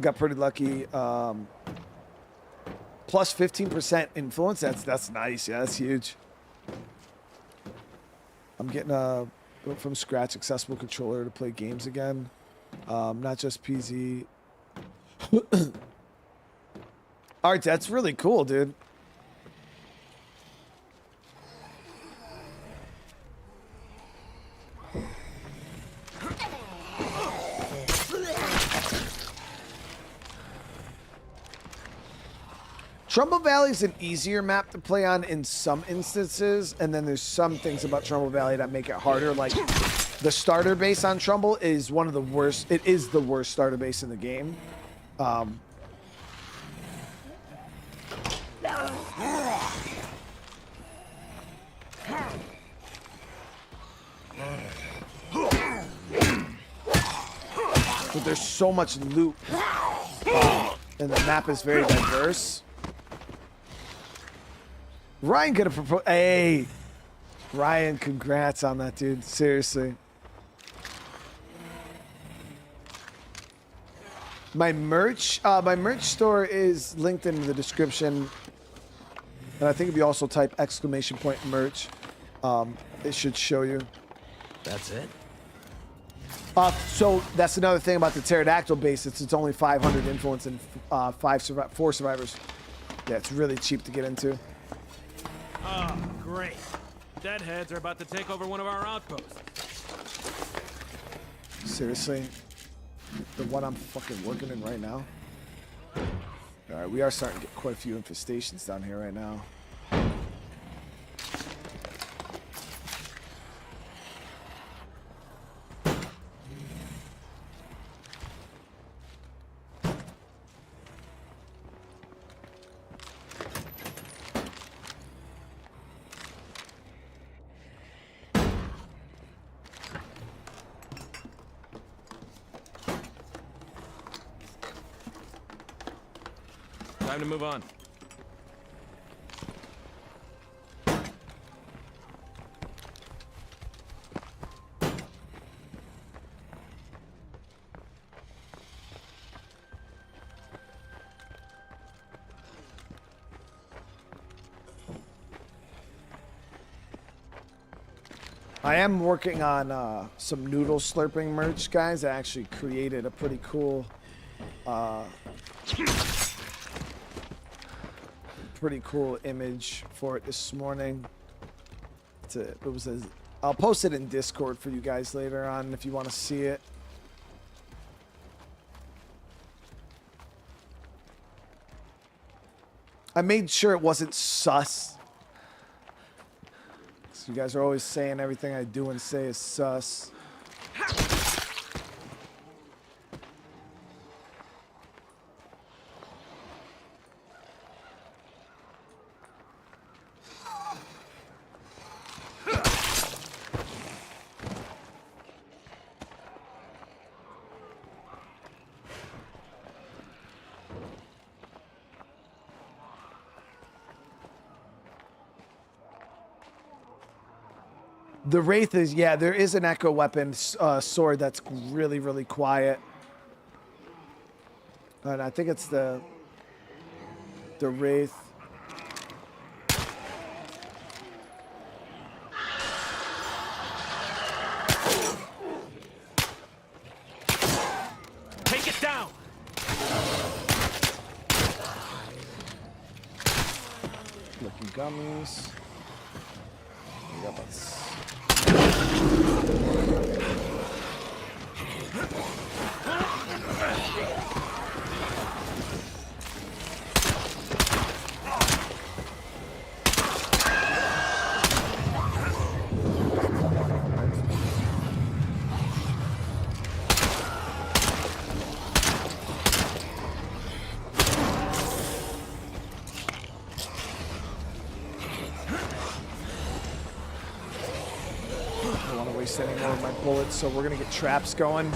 [SPEAKER 1] Got pretty lucky. Plus 15% influence. That's nice. Yeah, that's huge. I'm getting a from scratch accessible controller to play games again. Not just PZ. Alright, that's really cool, dude. Trumbull Valley is an easier map to play on in some instances, and then there's some things about Trumbull Valley that make it harder. Like the starter base on Trumbull is one of the worst. It is the worst starter base in the game. But there's so much loot, and the map is very diverse. Ryan could have proposed. Hey, Ryan, congrats on that, dude. Seriously. My merch store is linked in the description. And I think if you also type !merch, it should show you.
[SPEAKER 2] That's it?
[SPEAKER 1] So that's another thing about the pterodactyl base. It's only 500 influence and 4 survivors. Yeah, it's really cheap to get into.
[SPEAKER 13] Oh, great. Deadheads are about to take over one of our outposts.
[SPEAKER 1] Seriously? The one I'm fucking working in right now? Alright, we are starting to get quite a few infestations down here right now.
[SPEAKER 13] Time to move on.
[SPEAKER 1] I am working on some noodle slurping merch, guys. I actually created a pretty cool image for it this morning. I'll post it in Discord for you guys later on if you want to see it. I made sure it wasn't sus. So you guys are always saying everything I do and say is sus. The Wraith is, yeah, there is an echo weapon sword that's really, really quiet. And I think it's the Wraith.
[SPEAKER 13] Take it down!
[SPEAKER 1] Looking gummies. We got about any more of my bullets, so we're gonna get traps going.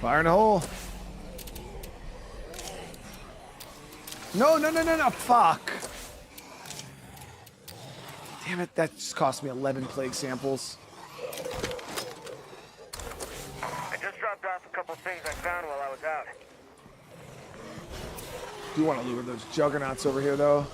[SPEAKER 1] Fire in a hole. No, no, no, no, no, fuck. Damn it, that just cost me 11 plague samples.
[SPEAKER 7] I just dropped off a couple things I found while I was out.
[SPEAKER 1] Do want to lure those juggernauts over here, though.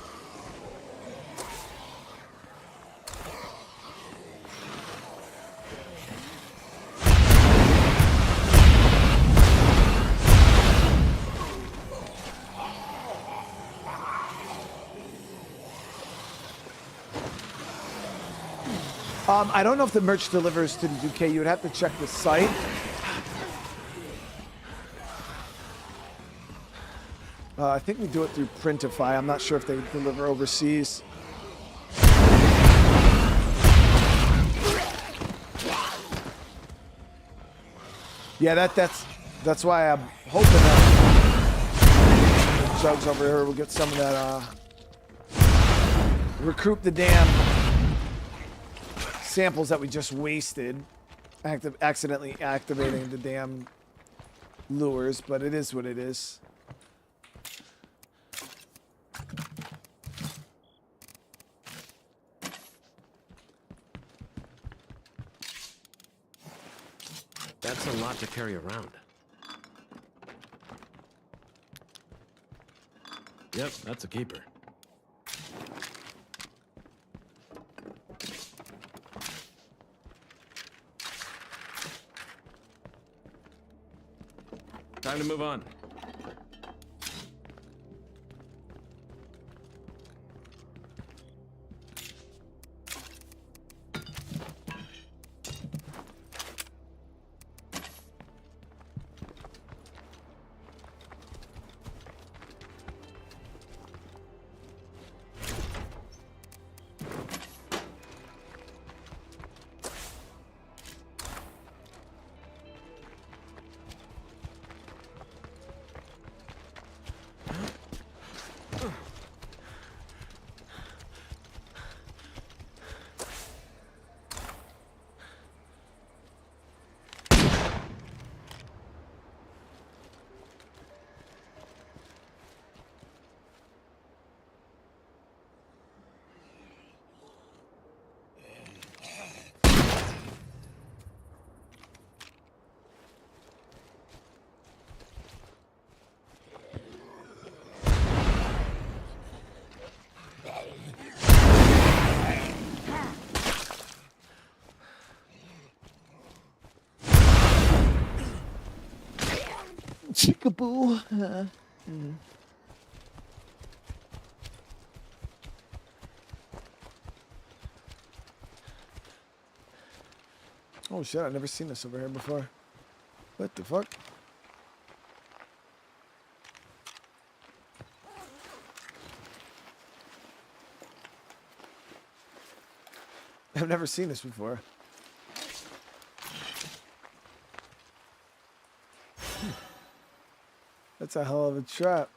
[SPEAKER 1] I don't know if the merch delivers to the UK. You would have to check the site. I think we do it through Printify. I'm not sure if they deliver overseas. Yeah, that's why I'm hoping that Jugs over here will get some of that. Recruit the damn samples that we just wasted, accidentally activating the damn lures, but it is what it is.
[SPEAKER 13] That's a lot to carry around. Yep, that's a keeper. Time to move on.
[SPEAKER 1] Chickaboo. Oh shit, I've never seen this over here before. What the fuck? I've never seen this before. That's a hell of a trap.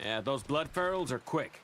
[SPEAKER 13] Yeah, those blood ferals are quick.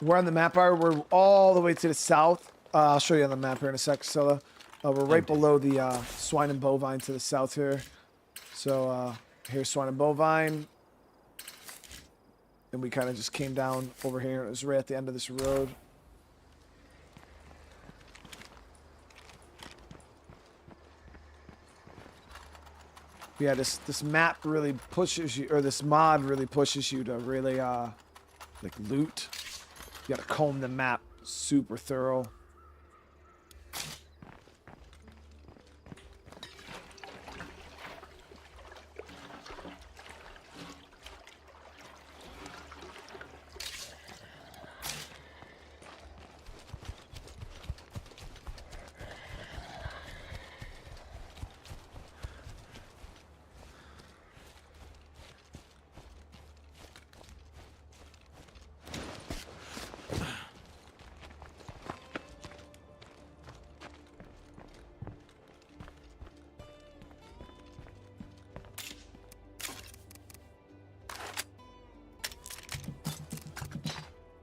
[SPEAKER 1] We're on the map, we're all the way to the south. I'll show you on the map here in a sec, Scylla. We're right below the swine and bovine to the south here. So here's swine and bovine. And we kind of just came down over here. It was right at the end of this road. Yeah, this map really pushes you, or this mod really pushes you to really like loot. You gotta comb the map super thorough.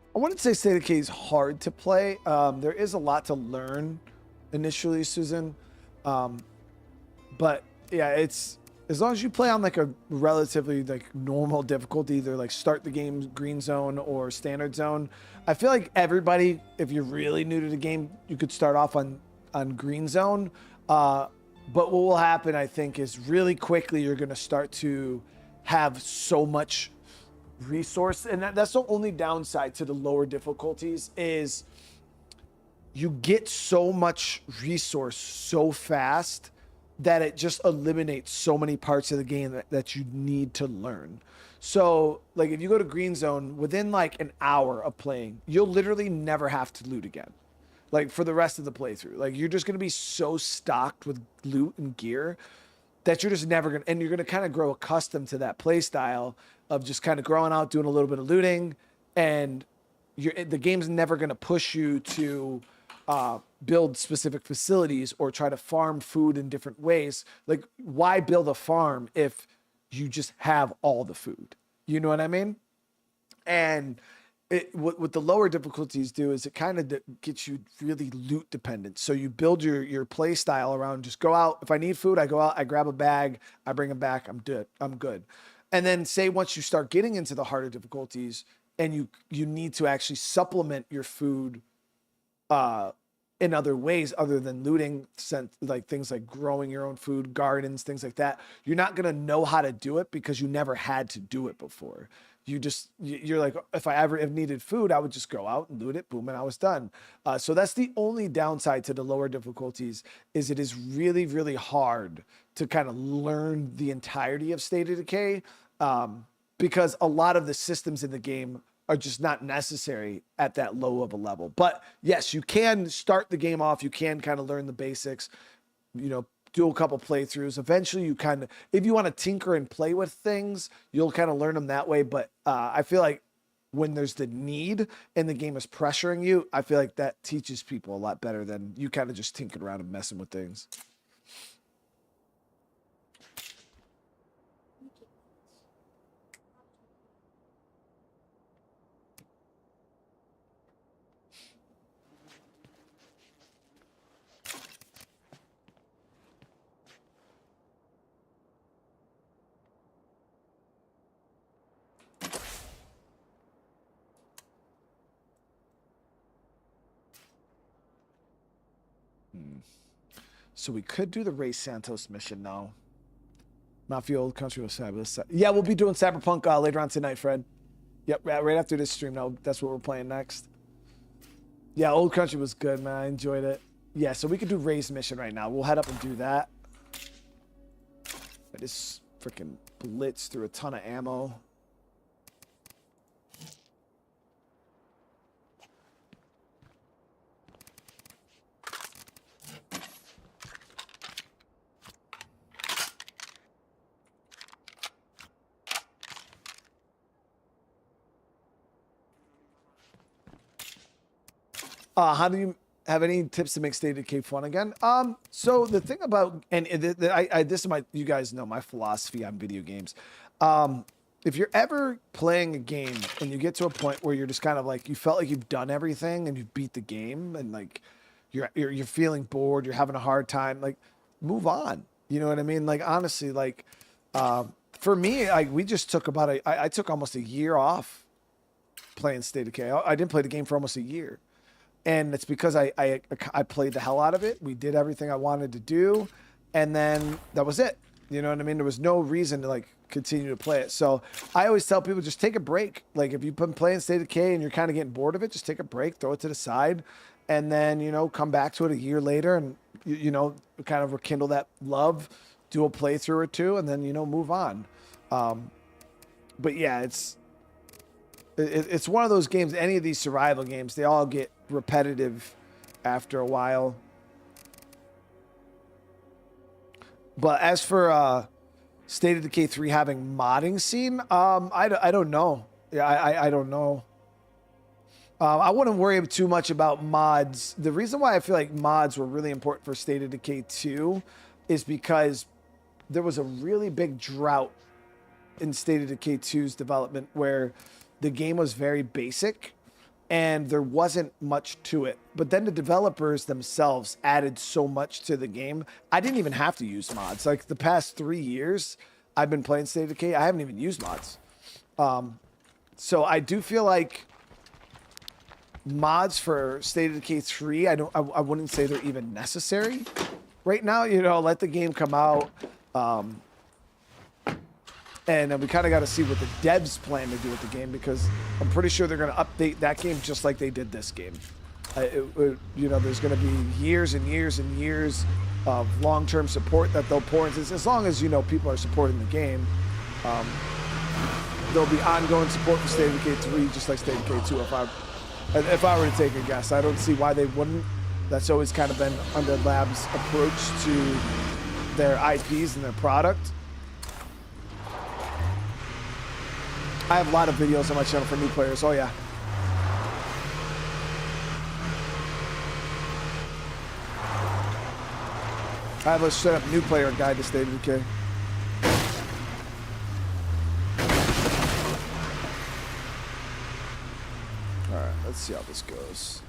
[SPEAKER 1] I wouldn't say State of Decay is hard to play. There is a lot to learn initially, Susan. But yeah, it's as long as you play on like a relatively like normal difficulty, either like start the game green zone or standard zone. I feel like everybody, if you're really new to the game, you could start off on green zone. But what will happen, I think, is really quickly you're going to start to have so much resource, and that's the only downside to the lower difficulties is you get so much resource so fast that it just eliminates so many parts of the game that you need to learn. So like if you go to Green Zone, within like an hour of playing, you'll literally never have to loot again. Like for the rest of the playthrough, like you're just going to be so stocked with loot and gear that you're just never going to, and you're going to kind of grow accustomed to that play style of just kind of growing out, doing a little bit of looting, and the game's never going to push you to build specific facilities or try to farm food in different ways. Like, why build a farm if you just have all the food? You know what I mean? And what the lower difficulties do is it kind of gets you really loot dependent. So you build your play style around just go out. If I need food, I go out, I grab a bag, I bring it back, I'm good. And then say once you start getting into the harder difficulties and you need to actually supplement your food in other ways other than looting, like things like growing your own food, gardens, things like that, you're not going to know how to do it because you never had to do it before. You're like, if I ever needed food, I would just go out and loot it, boom, and I was done. So that's the only downside to the lower difficulties, is it is really, really hard to kind of learn the entirety of State of Decay, because a lot of the systems in the game are just not necessary at that low of a level. But yes, you can start the game off. You can kind of learn the basics, do a couple playthroughs. Eventually you kind of, if you want to tinker and play with things, you'll kind of learn them that way. But I feel like when there's the need and the game is pressuring you, I feel like that teaches people a lot better than you kind of just tinkering around and messing with things. So we could do the Race Santos mission now. Mafia Old Country was fabulous. Yeah, we'll be doing Cyberpunk later on tonight, Fred. Yep, right after this stream. No, that's what we're playing next. Yeah, Old Country was good, man. I enjoyed it. Yeah, so we could do Race mission right now. We'll head up and do that. I just freaking blitz through a ton of ammo. How do you have any tips to make State of Decay fun again? So the thing about, and this is you guys know my philosophy on video games. If you're ever playing a game and you get to a point where you're just kind of like, you felt like you've done everything and you've beat the game and like you're feeling bored, you're having a hard time, like move on. You know what I mean? Like, honestly, like, for me, we just took I took almost a year off playing State of Decay. I didn't play the game for almost a year. And it's because I played the hell out of it. We did everything I wanted to do. And then that was it. You know what I mean? There was no reason to like continue to play it. So I always tell people, just take a break. Like if you've been playing State of Decay and you're kind of getting bored of it, just take a break, throw it to the side, and then, come back to it a year later and, kind of rekindle that love, do a playthrough or two, and then, move on. But yeah, it's one of those games, any of these survival games, they all get repetitive after a while. But as for State of Decay 3 having modding scene, I don't know. Yeah, I don't know. I wouldn't worry too much about mods. The reason why I feel like mods were really important for State of Decay 2 is because there was a really big drought in State of Decay 2's development where the game was very basic and there wasn't much to it. But then the developers themselves added so much to the game. I didn't even have to use mods. Like the past 3 years I've been playing State of Decay, I haven't even used mods. So I do feel like mods for State of Decay 3, I wouldn't say they're even necessary right now. Let the game come out. And then we kind of got to see what the devs plan to do with the game, because I'm pretty sure they're going to update that game just like they did this game. You know, there's going to be years and years and years of long-term support that they'll pour into this. As long as, you know, people are supporting the game, there'll be ongoing support for State of Decay 3, just like State of Decay 2. If I were to take a guess, I don't see why they wouldn't. That's always kind of been Undead Labs' approach to their IPs and their product. I have a lot of videos on my channel for new players. Oh yeah. I have a straight up new player guide to State of Decay. Alright, let's see how this goes.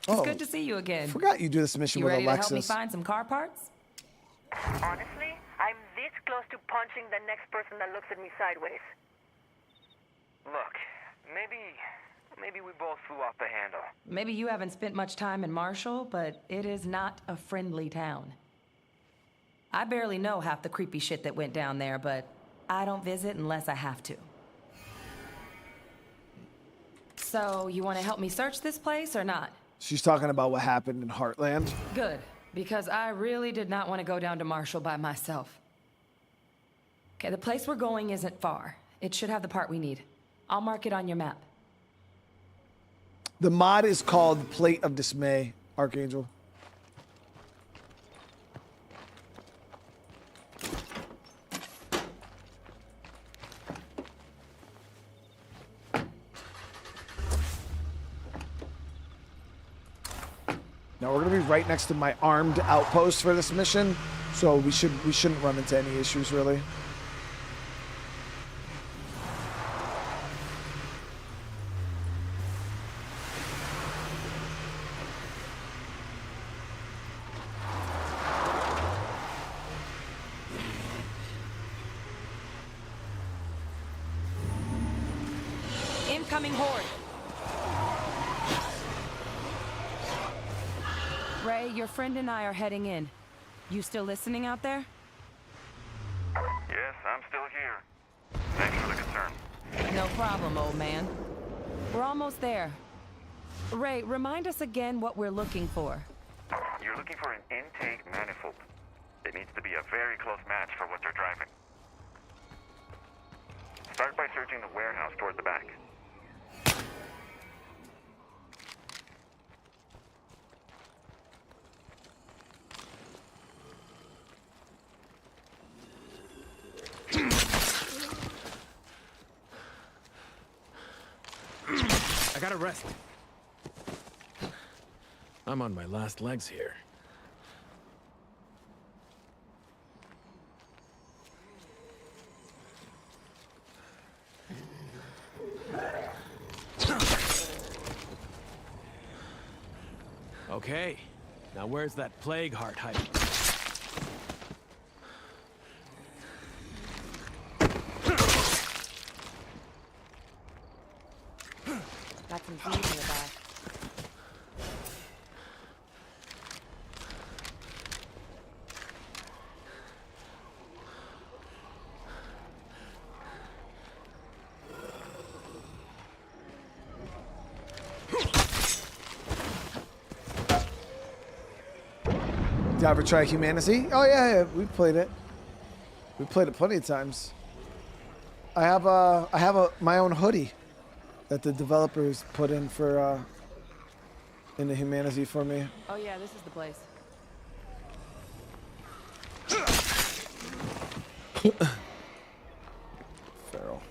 [SPEAKER 14] It's good to see you again.
[SPEAKER 1] Forgot you do this mission
[SPEAKER 14] you
[SPEAKER 1] with
[SPEAKER 14] ready
[SPEAKER 1] Alexis.
[SPEAKER 14] to help me find some car parts?
[SPEAKER 4] Honestly, I'm this close to punching the next person that looks at me sideways.
[SPEAKER 7] Look, maybe we both flew off the handle.
[SPEAKER 14] Maybe you haven't spent much time in Marshall, but it is not a friendly town. I barely know half the creepy shit that went down there, but I don't visit unless I have to. So, you want to help me search this place or not?
[SPEAKER 1] She's talking about what happened in Heartland.
[SPEAKER 14] Good, because I really did not want to go down to Marshall by myself. Okay, the place we're going isn't far. It should have the part we need. I'll mark it on your map.
[SPEAKER 1] The mod is called Plate of Dismay, Archangel. Now we're gonna be right next to my armed outpost for this mission, so we shouldn't run into any issues really.
[SPEAKER 14] Incoming horde. Ray, your friend and I are heading in. You still listening out there?
[SPEAKER 5] Yes, I'm still here. Thanks for the concern.
[SPEAKER 14] No problem, old man. We're almost there. Ray, remind us again what we're looking for.
[SPEAKER 5] You're looking for an intake manifold. It needs to be a very close match for what they're driving. Start by searching the warehouse toward the back.
[SPEAKER 13] I gotta rest. I'm on my last legs here. Okay, now where's that plague heart hiding?
[SPEAKER 14] Got some food nearby.
[SPEAKER 1] Did you ever try Humanity? Oh yeah, we played it. We played it plenty of times. I have my own hoodie that the developers put in for in the Humanity for me.
[SPEAKER 14] Oh yeah, this is the place.
[SPEAKER 1] Feral.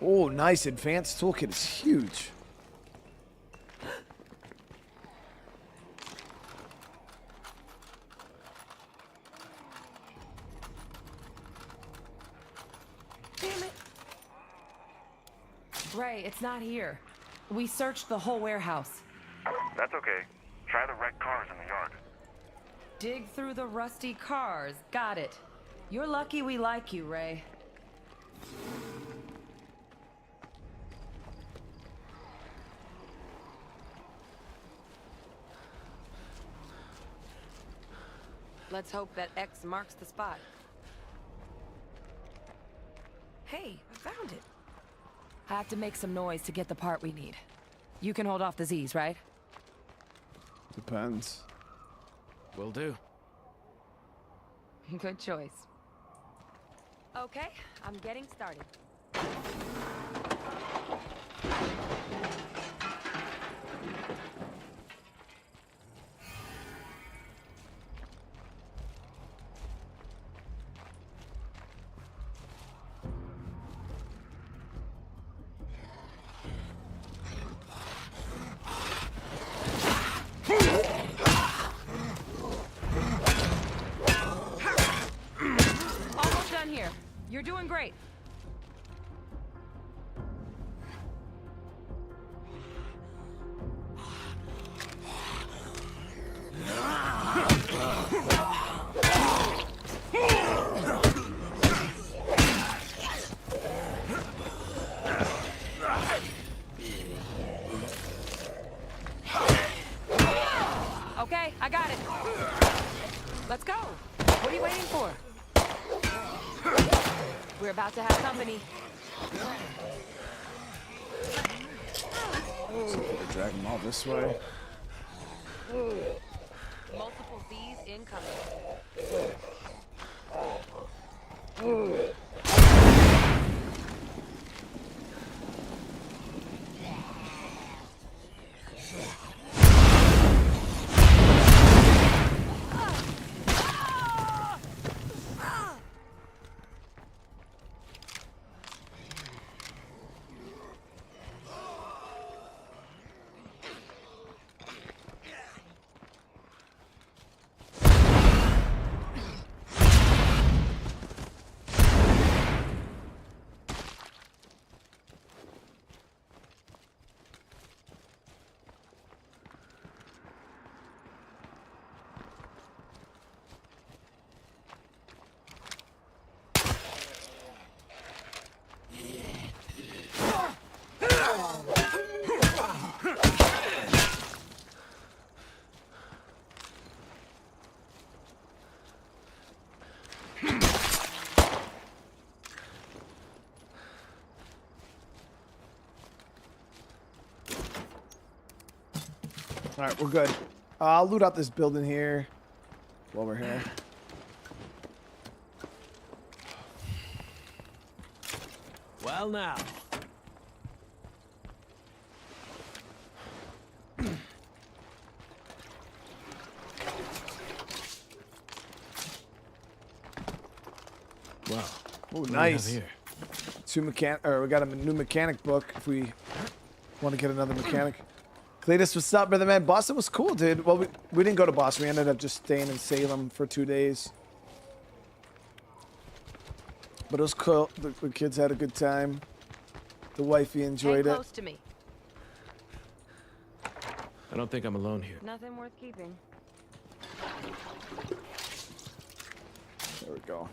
[SPEAKER 1] Oh, nice. Advanced toolkit is huge.
[SPEAKER 14] Damn it. Ray, it's not here. We searched the whole warehouse.
[SPEAKER 5] That's okay. Try the wrecked cars in the yard.
[SPEAKER 14] Dig through the rusty cars. Got it. You're lucky we like you, Ray. Let's hope that X marks the spot. Hey, I found it. I have to make some noise to get the part we need. You can hold off the Z's, right?
[SPEAKER 1] Depends.
[SPEAKER 13] Will do.
[SPEAKER 14] Good choice. Okay, I'm getting started. Almost done here. You're doing great. Okay, I got it. Let's go. What are you waiting for? We're about to have company.
[SPEAKER 1] So we're dragging them all this way.
[SPEAKER 14] Multiple Z's incoming.
[SPEAKER 1] All right, we're good. I'll loot out this building here while we're here.
[SPEAKER 13] Well, now. Wow.
[SPEAKER 1] Oh,
[SPEAKER 13] What do we have
[SPEAKER 1] nice.
[SPEAKER 13] here?
[SPEAKER 1] We got a new mechanic book if we want to get another mechanic. Cletus, what's up, brother man? Boston was cool, dude. Well, we didn't go to Boston. We ended up just staying in Salem for 2 days. But it was cool. The kids had a good time. The wifey enjoyed
[SPEAKER 14] Stay
[SPEAKER 1] it.
[SPEAKER 14] close to me.
[SPEAKER 13] I don't think I'm alone here.
[SPEAKER 14] Nothing worth keeping.
[SPEAKER 1] There we go.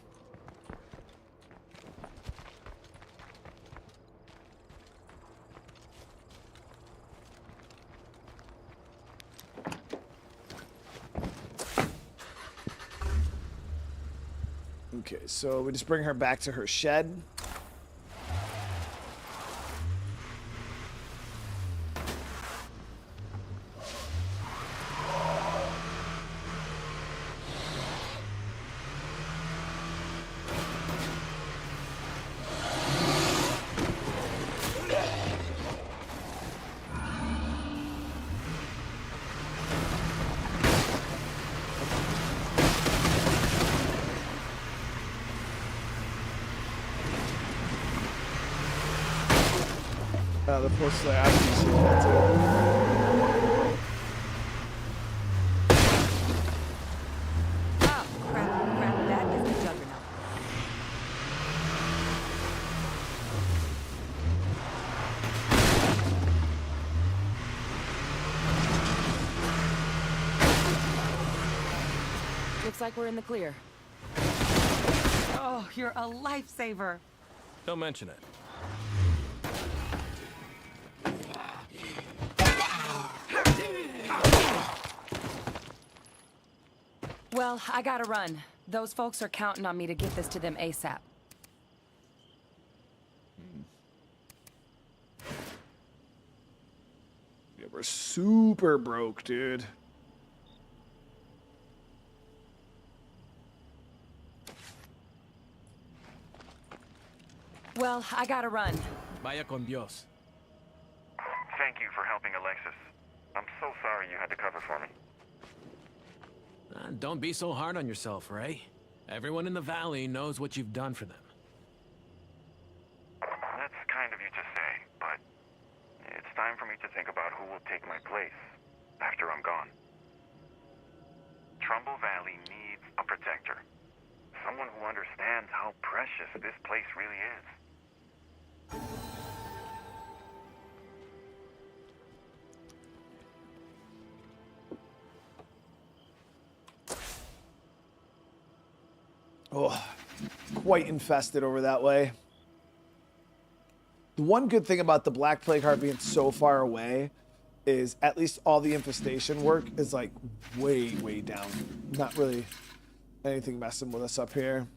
[SPEAKER 1] Okay, so we just bring her back to her shed. The post-apocalyptic, I've seen that too.
[SPEAKER 14] Oh, crap, that is the juggernaut. Looks like we're in the clear. Oh, you're a lifesaver.
[SPEAKER 13] Don't mention it.
[SPEAKER 14] Well, I gotta run. Those folks are counting on me to get this to them ASAP.
[SPEAKER 1] Yeah, we're super broke, dude.
[SPEAKER 14] Well, I gotta run.
[SPEAKER 13] Vaya con Dios.
[SPEAKER 5] Thank you for helping Alexis. I'm so sorry you had to cover for me.
[SPEAKER 13] Don't be so hard on yourself, Ray. Everyone in the valley knows what you've done for them.
[SPEAKER 5] That's kind of you to say, but it's time for me to think about who will take my place after I'm gone. Trumbull Valley needs a protector. Someone who understands how precious this place really is.
[SPEAKER 1] Oh, quite infested over that way. The one good thing about the Black Plague Heart being so far away is at least all the infestation work is like way, way down. Not really anything messing with us up here.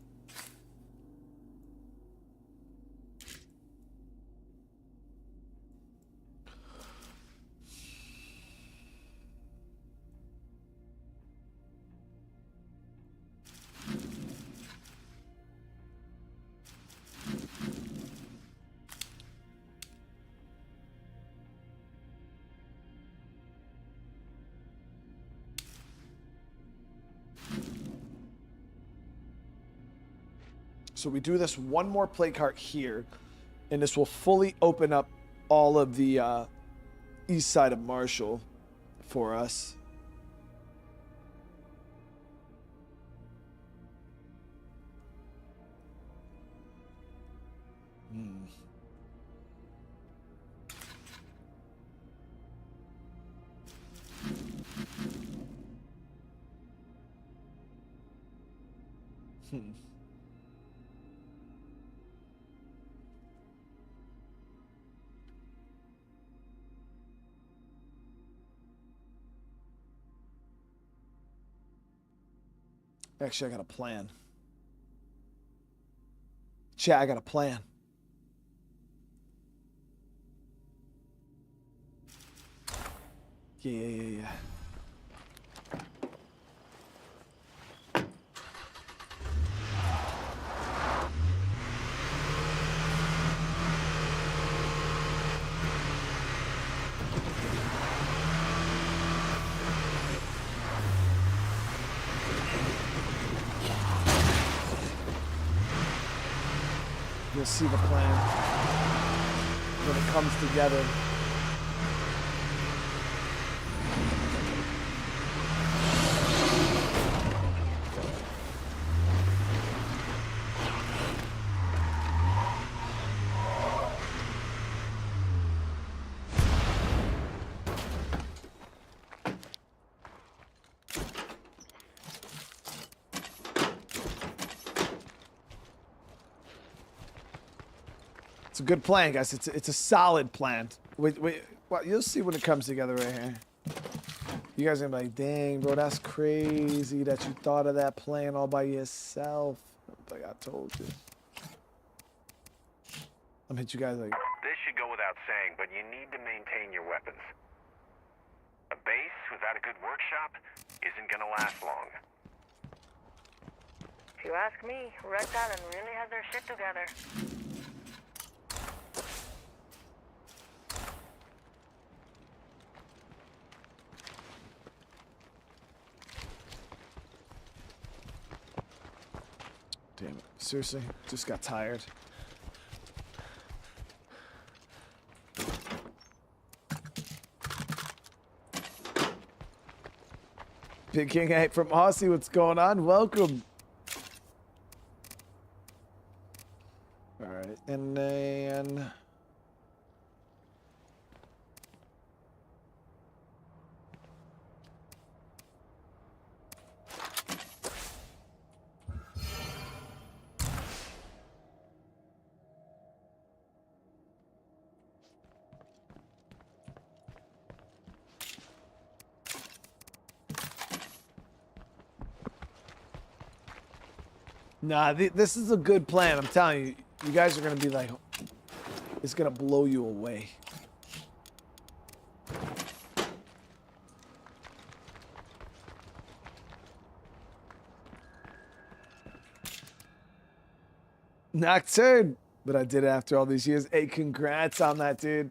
[SPEAKER 1] So we do this one more plague heart here, and this will fully open up all of the east side of Marshall for us. Actually, I got a plan. Chat, I got a plan. Yeah. You'll see the plan when it comes together. It's a good plan, guys. It's a solid plan. Wait, well, you'll see when it comes together right here. You guys are gonna be like, dang, bro, that's crazy that you thought of that plan all by yourself. Like I told you. I'm gonna hit you guys like.
[SPEAKER 10] This should go without saying, but you need to maintain your weapons. A base without a good workshop isn't gonna last long.
[SPEAKER 4] If you ask me, Red Island really has their shit together.
[SPEAKER 1] Damn it. Seriously? Just got tired. Big King 8 from Aussie, what's going on? Welcome. Alright, and then... Nah, this is a good plan. I'm telling you. You guys are going to be like, it's going to blow you away. Nocturne. But I did it after all these years. Hey, congrats on that, dude.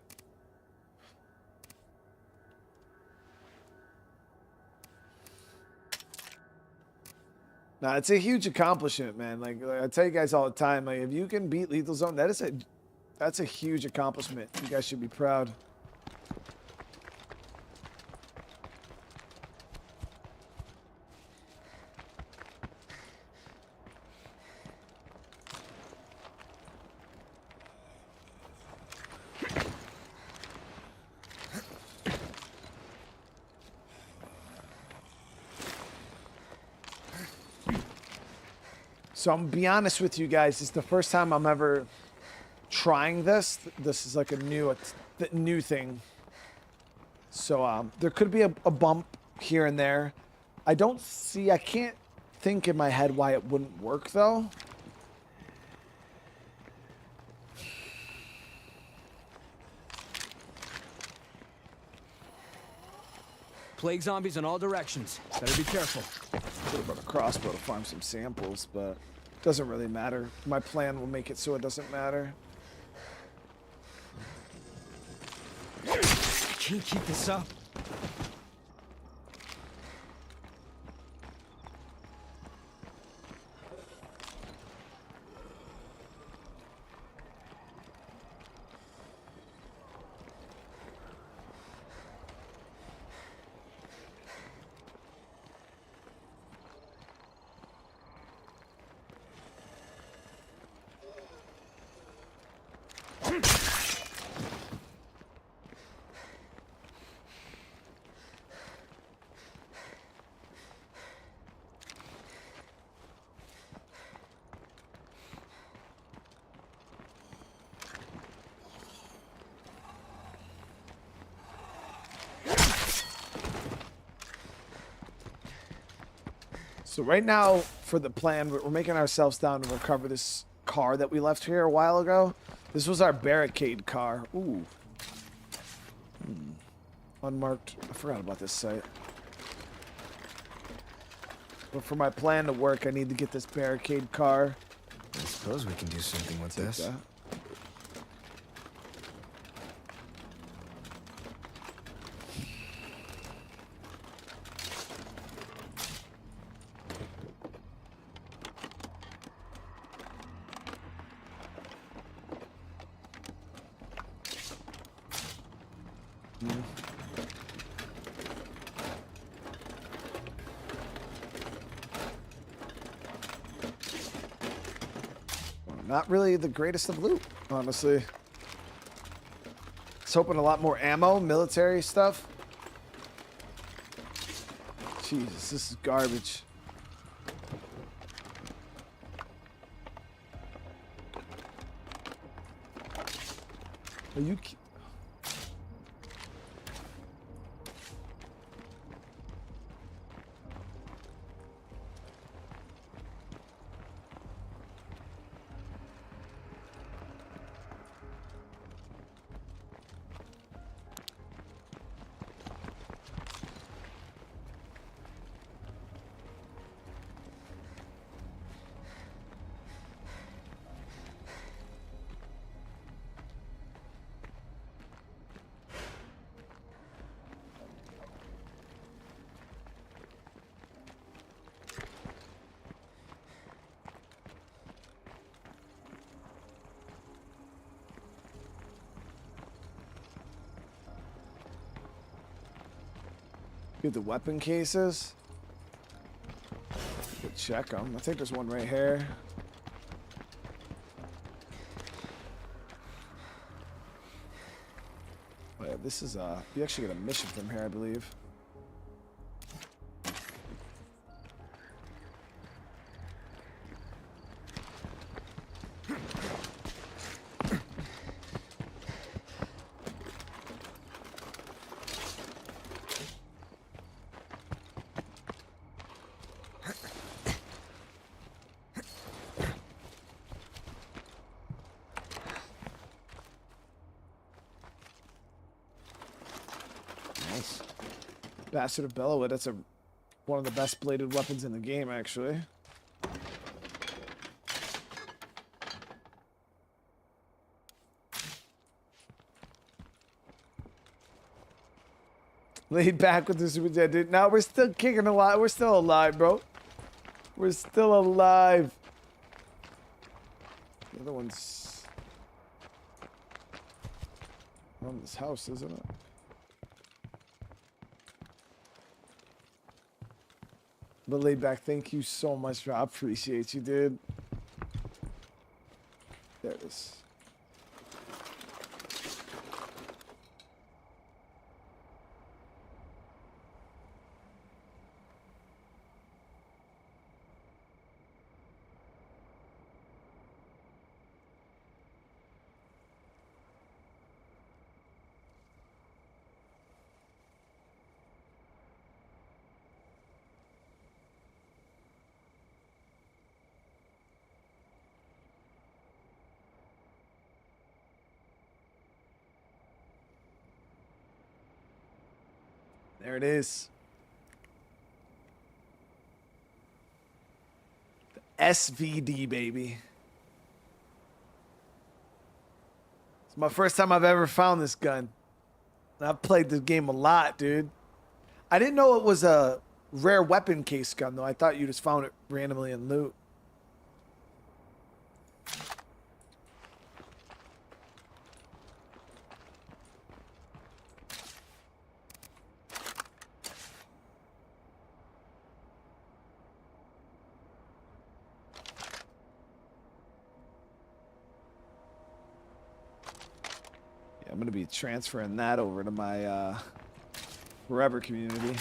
[SPEAKER 1] Nah, it's a huge accomplishment, man. Like I tell you guys all the time, like if you can beat Lethal Zone, that's a huge accomplishment. You guys should be proud. So I'm gonna be honest with you guys. It's the first time I'm ever trying this. This is like a new thing. So there could be a bump here and there. I can't think in my head why it wouldn't work though.
[SPEAKER 2] Plague zombies in all directions. Better be careful.
[SPEAKER 1] Could have brought a crossbow to farm some samples, but it doesn't really matter. My plan will make it so it doesn't matter.
[SPEAKER 2] I can't keep this up.
[SPEAKER 1] So right now, for the plan, we're making ourselves down to recover this car that we left here a while ago. This was our Barricade car. Ooh. Unmarked. I forgot about this site. But for my plan to work, I need to get this Barricade car.
[SPEAKER 2] I suppose we can do something with this.
[SPEAKER 1] That. Not really the greatest of loot, honestly. I was hoping a lot more ammo, military stuff. Jesus, this is garbage. Are you... Get the weapon cases. We'll check them. I think there's one right here. Oh yeah, this is you actually get a mission from here, I believe. Bastard of Bellowwood. That's one of the best bladed weapons in the game, actually. Laid back with the Super Jet, dude. No, we're still kicking alive. We're still alive, bro. We're still alive. The other one's around this house, isn't it? But laid back, thank you so much, bro. I appreciate you, dude. There it is. There it is. The SVD, baby. It's my first time I've ever found this gun. And I've played this game a lot, dude. I didn't know it was a rare weapon case gun, though. I thought you just found it randomly in loot. I'm going to be transferring that over to my forever community.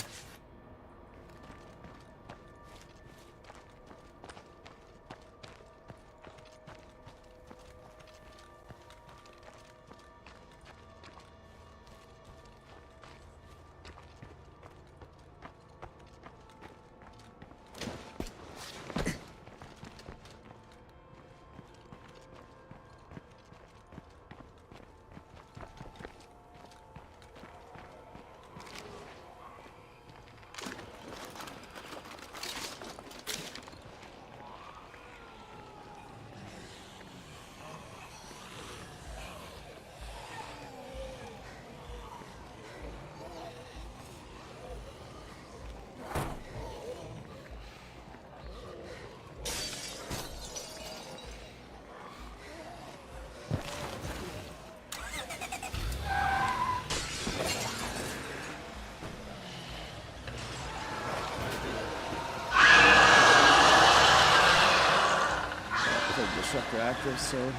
[SPEAKER 1] Active, so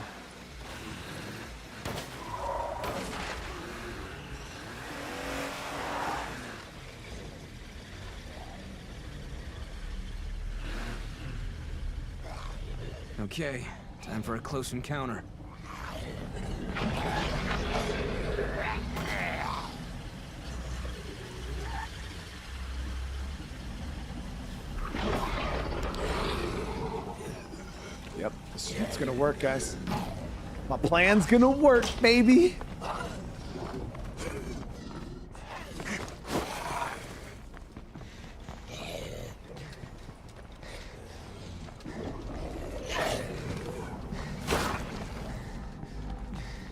[SPEAKER 2] Okay, time for a close encounter.
[SPEAKER 1] Yep, it's gonna work, guys. My plan's gonna work, baby.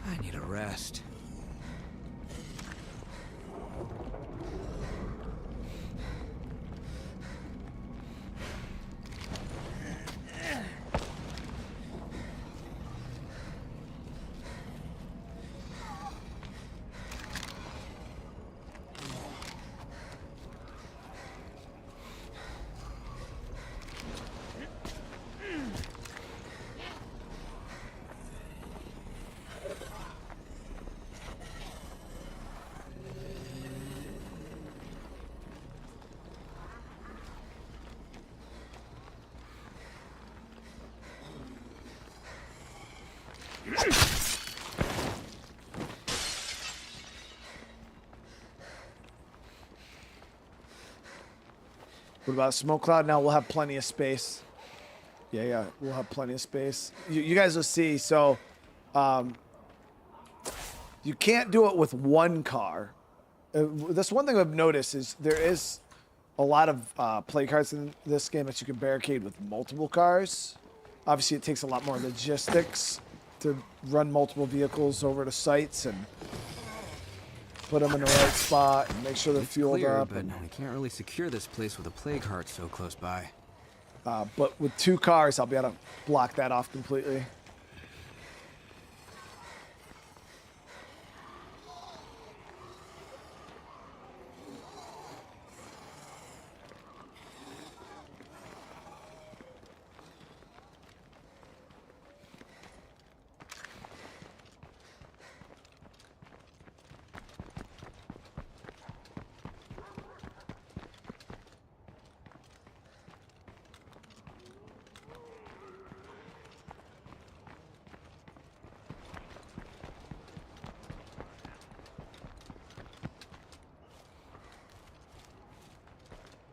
[SPEAKER 2] I need a rest.
[SPEAKER 1] What about smoke cloud? Now we'll have plenty of space. Yeah, we'll have plenty of space. You guys will see. So, you can't do it with one car. That's one thing I've noticed is there is a lot of play cards in this game that you can barricade with multiple cars. Obviously, it takes a lot more logistics to run multiple vehicles over to sites and put them in the right spot and make sure they're fueled
[SPEAKER 2] clear,
[SPEAKER 1] up.
[SPEAKER 2] But we can't really secure this place with a plague heart so close by.
[SPEAKER 1] But with 2 cars, I'll be able to block that off completely.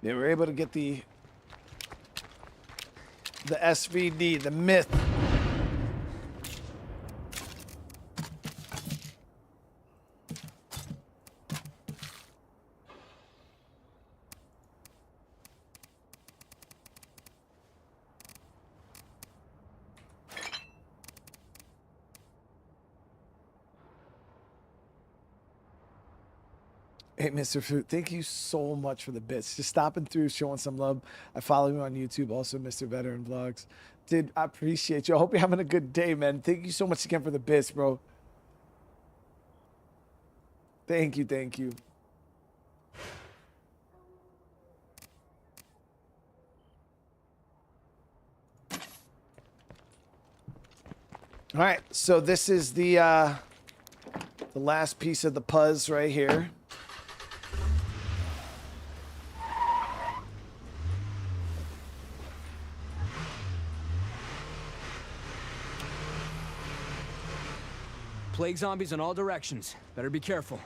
[SPEAKER 1] They were able to get the SVD, the myth. Hey, Mr. Fruit, thank you so much for the bits. Just stopping through, showing some love. I follow you on YouTube, also Mr. Veteran Vlogs. Dude, I appreciate you. I hope you're having a good day, man. Thank you so much again for the bits, bro. Thank you, thank you. All right, so this is the last piece of the puzzle right here.
[SPEAKER 2] Plague zombies in all directions. Better be careful.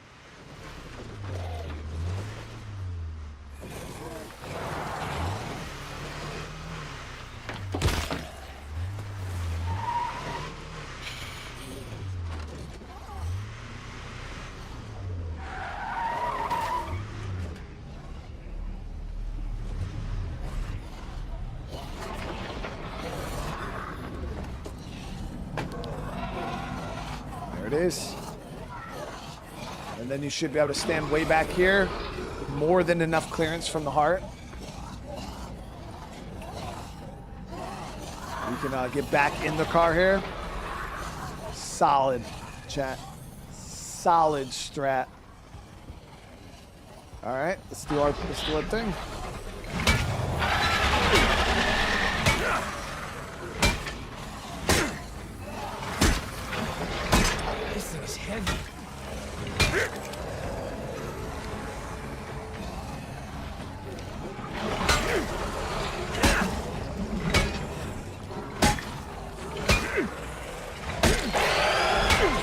[SPEAKER 1] There it is. And then you should be able to stand way back here. More than enough clearance from the heart. You can get back in the car here. Solid, chat. Solid strat. All right, let's do our thing.
[SPEAKER 2] This thing is heavy.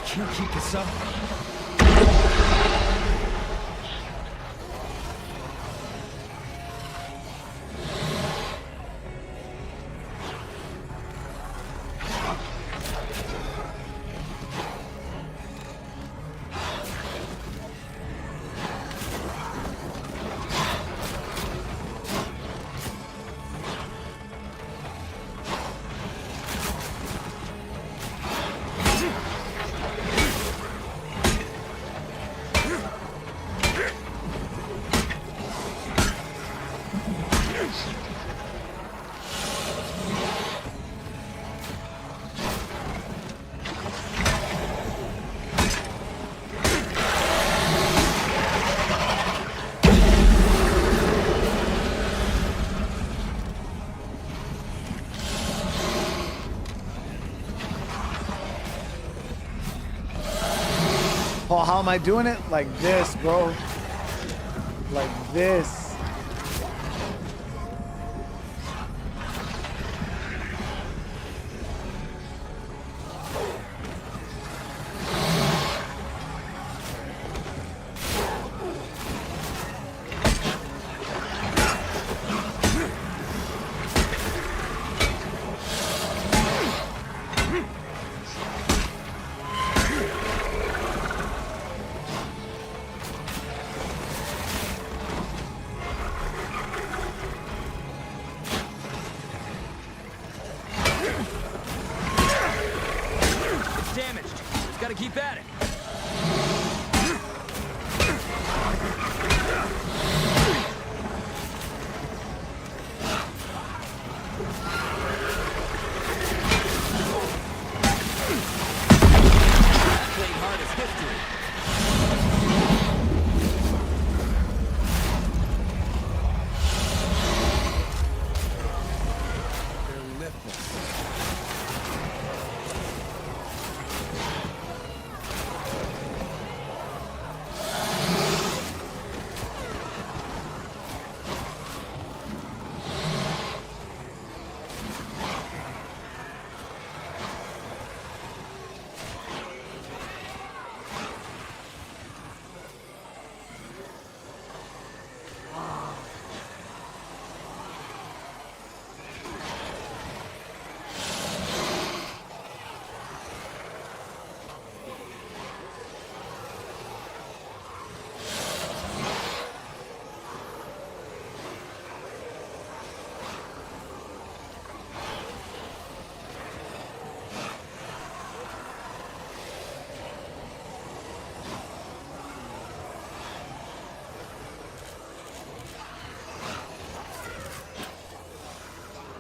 [SPEAKER 2] Can't keep this up.
[SPEAKER 1] Paul, how am I doing it? Like this, bro. Like this.
[SPEAKER 2] Gotta keep at it. Played hard as history. Barely lift this.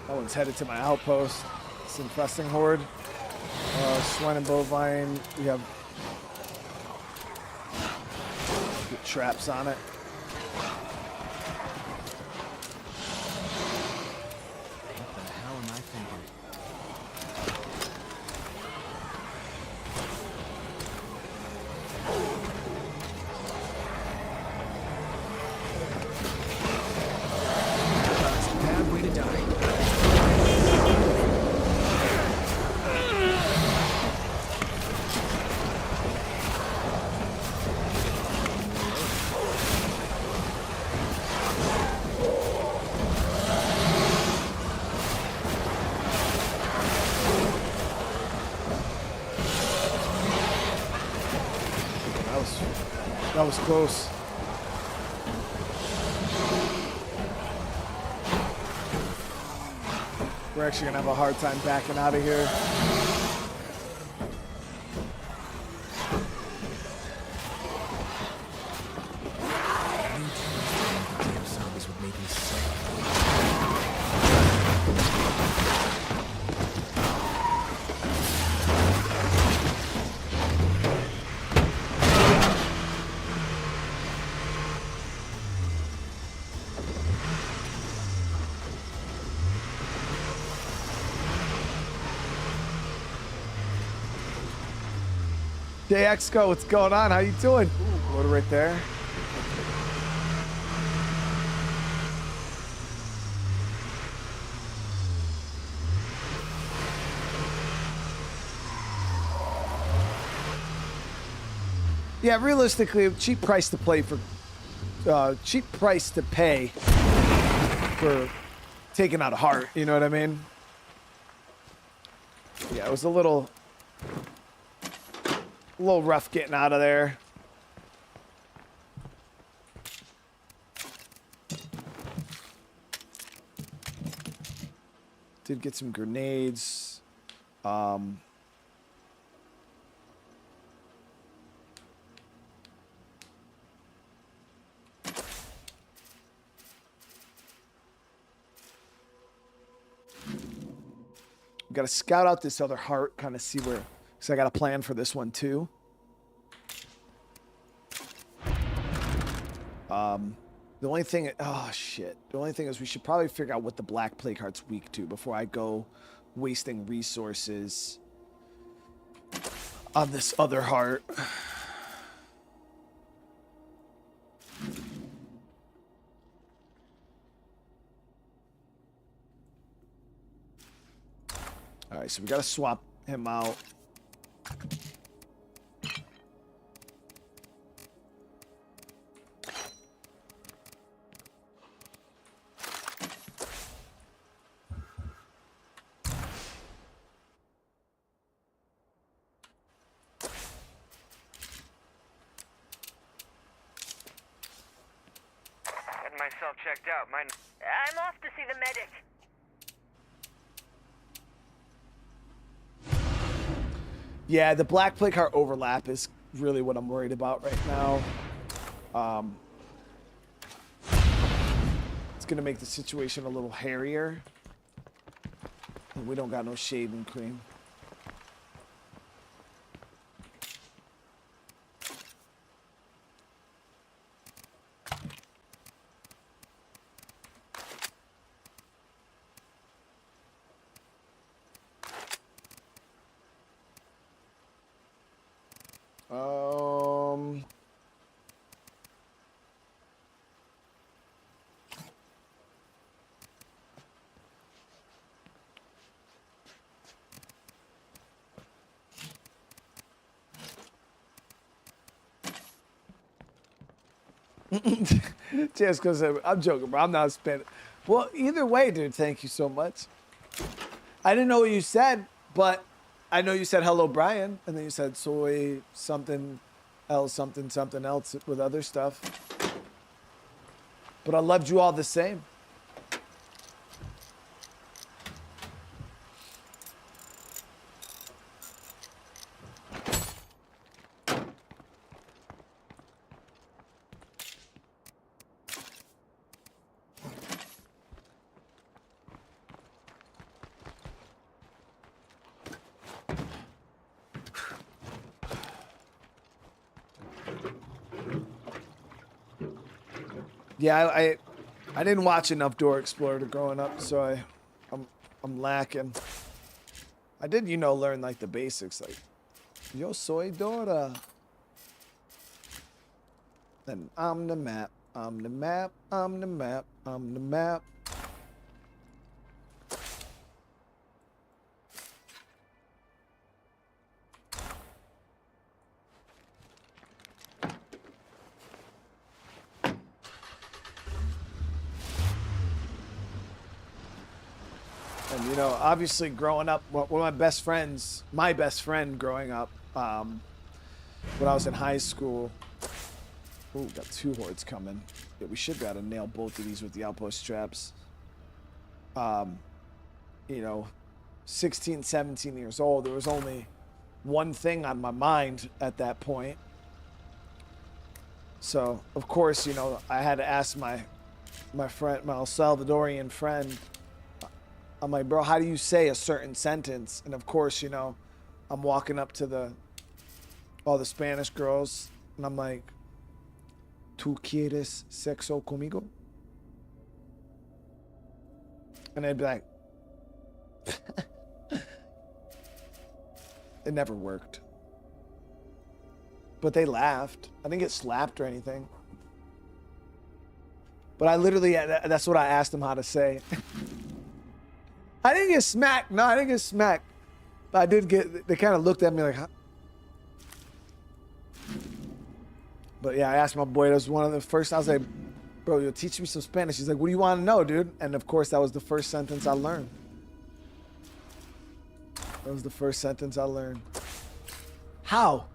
[SPEAKER 1] That one's headed to my outpost. It's infesting horde. Swine and bovine. We have good traps on it.
[SPEAKER 2] What the hell am I thinking? That's a bad way to die.
[SPEAKER 1] That was close. We're actually gonna have a hard time backing out of here.
[SPEAKER 2] Damn zombies would make me sick.
[SPEAKER 1] JXCO, what's going on? How you doing? Ooh, loader right there. Yeah, realistically, cheap price to play for, cheap price to pay for taking out a heart. You know what I mean? Yeah, it was a little rough getting out of there. Did get some grenades. Got to scout out this other heart, kind of see where, because I got a plan for this one too. The only thing, oh shit. The only thing is we should probably figure out what the black plague heart's weak to before I go wasting resources on this other heart. All right, so we got to swap him out.
[SPEAKER 7] Getting myself checked out. I'm off to see the medic.
[SPEAKER 1] Yeah, the black play card overlap is really what I'm worried about right now. It's gonna make the situation a little hairier. And we don't got no shaving cream. Just because I'm joking, bro. I'm not spending. Well, either way, dude, thank you so much. I didn't know what you said, but I know you said hello, Brian, and then you said soy something else, something else with other stuff. But I loved you all the same. Yeah, I didn't watch enough Dora Explorer growing up, so I'm lacking. I did, you know, learn like the basics, like yo soy Dora. Then I'm the map, I'm the map, I'm the map, I'm the map. And, you know, obviously growing up, one of my best friends, my best friend growing up, when I was in high school. Ooh, got two hordes coming. Yeah, we should be able to nail both of these with the outpost traps. You know, 16, 17 years old, there was only one thing on my mind at that point. So, of course, you know, I had to ask my friend, my El Salvadorian friend, I'm like, bro, how do you say a certain sentence? And of course, you know, I'm walking up to all the Spanish girls, and I'm like, ¿Tú quieres sexo conmigo? And they'd be like, it never worked. But they laughed. I didn't get slapped or anything. But I literally, that's what I asked them how to say. I didn't get smacked. No, I didn't get smacked. But I did get, they kind of looked at me like, huh? But yeah, I asked my boy, that was one of the first, I was like, bro, you'll teach me some Spanish. He's like, what do you want to know, dude? And of course, that was the first sentence I learned. That was the first sentence I learned. How?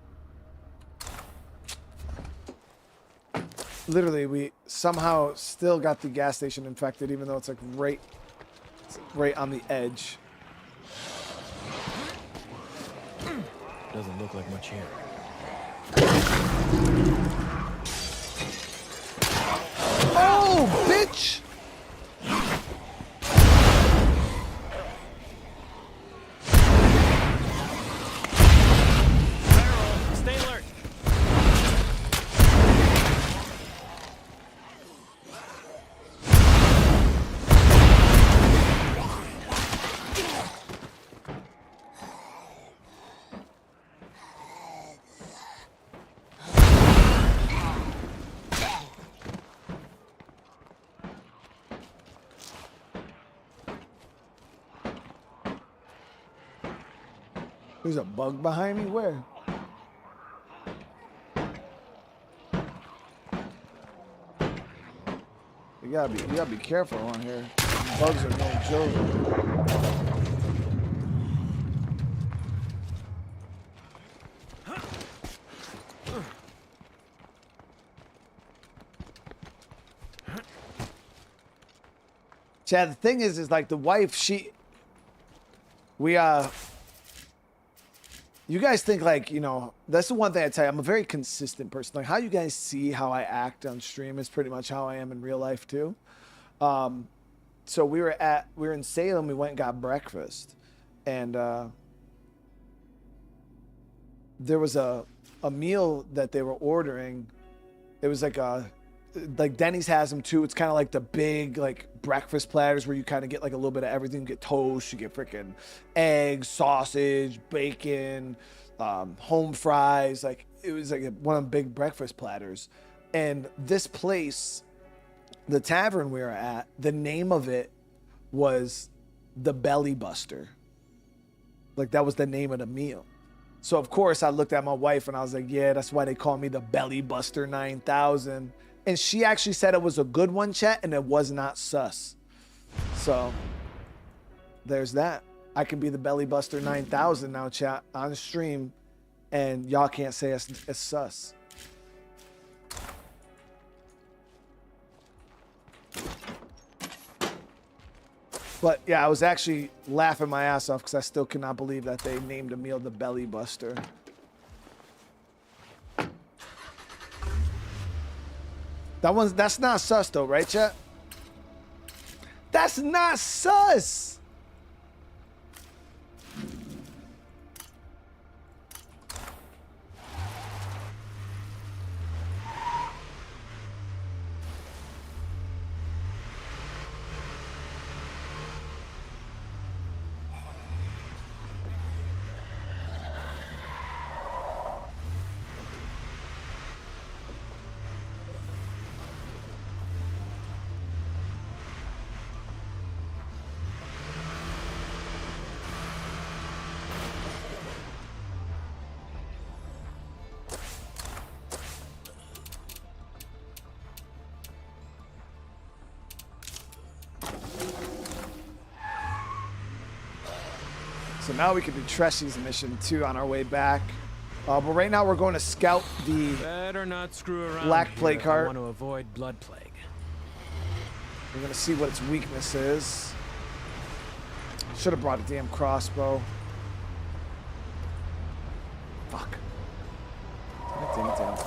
[SPEAKER 1] Literally, we somehow still got the gas station infected, even though it's like right on the edge.
[SPEAKER 13] Doesn't look like much here.
[SPEAKER 1] Oh, bitch!
[SPEAKER 13] Stay alert.
[SPEAKER 1] There's a bug behind me? Where? You gotta be careful on here. Bugs are no joke. Chad, the thing is like the wife, we You guys think like, you know, that's the one thing I tell you. I'm a very consistent person. Like how you guys see how I act on stream is pretty much how I am in real life too. So we were in Salem. We went and got breakfast, and there was a meal that they were ordering. It was like Denny's has them too. It's kind of like the big like breakfast platters where you kind of get like a little bit of everything. You get toast, you get freaking eggs, sausage, bacon, home fries. Like it was like one of the big breakfast platters. And this place, the tavern we were at, the name of it was the Belly Buster. Like that was the name of the meal. So of course I looked at my wife and I was like, yeah, that's why they call me the Belly Buster 9000. And she actually said it was a good one, chat, and it was not sus. So there's that. I can be the Belly Buster 9000 now, chat, on stream, and y'all can't say it's sus. But yeah, I was actually laughing my ass off because I still cannot believe that they named a meal the Belly Buster. That's not sus though, right, chat? That's not sus. So now we can do Tressy's mission too on our way back. But right now we're going to scout the
[SPEAKER 13] Better not screw around
[SPEAKER 1] Black Plague
[SPEAKER 13] here if I
[SPEAKER 1] cart.
[SPEAKER 13] want to avoid blood plague.
[SPEAKER 1] We're going to see what its weakness is. Should have brought a damn crossbow. Fuck. Damn it.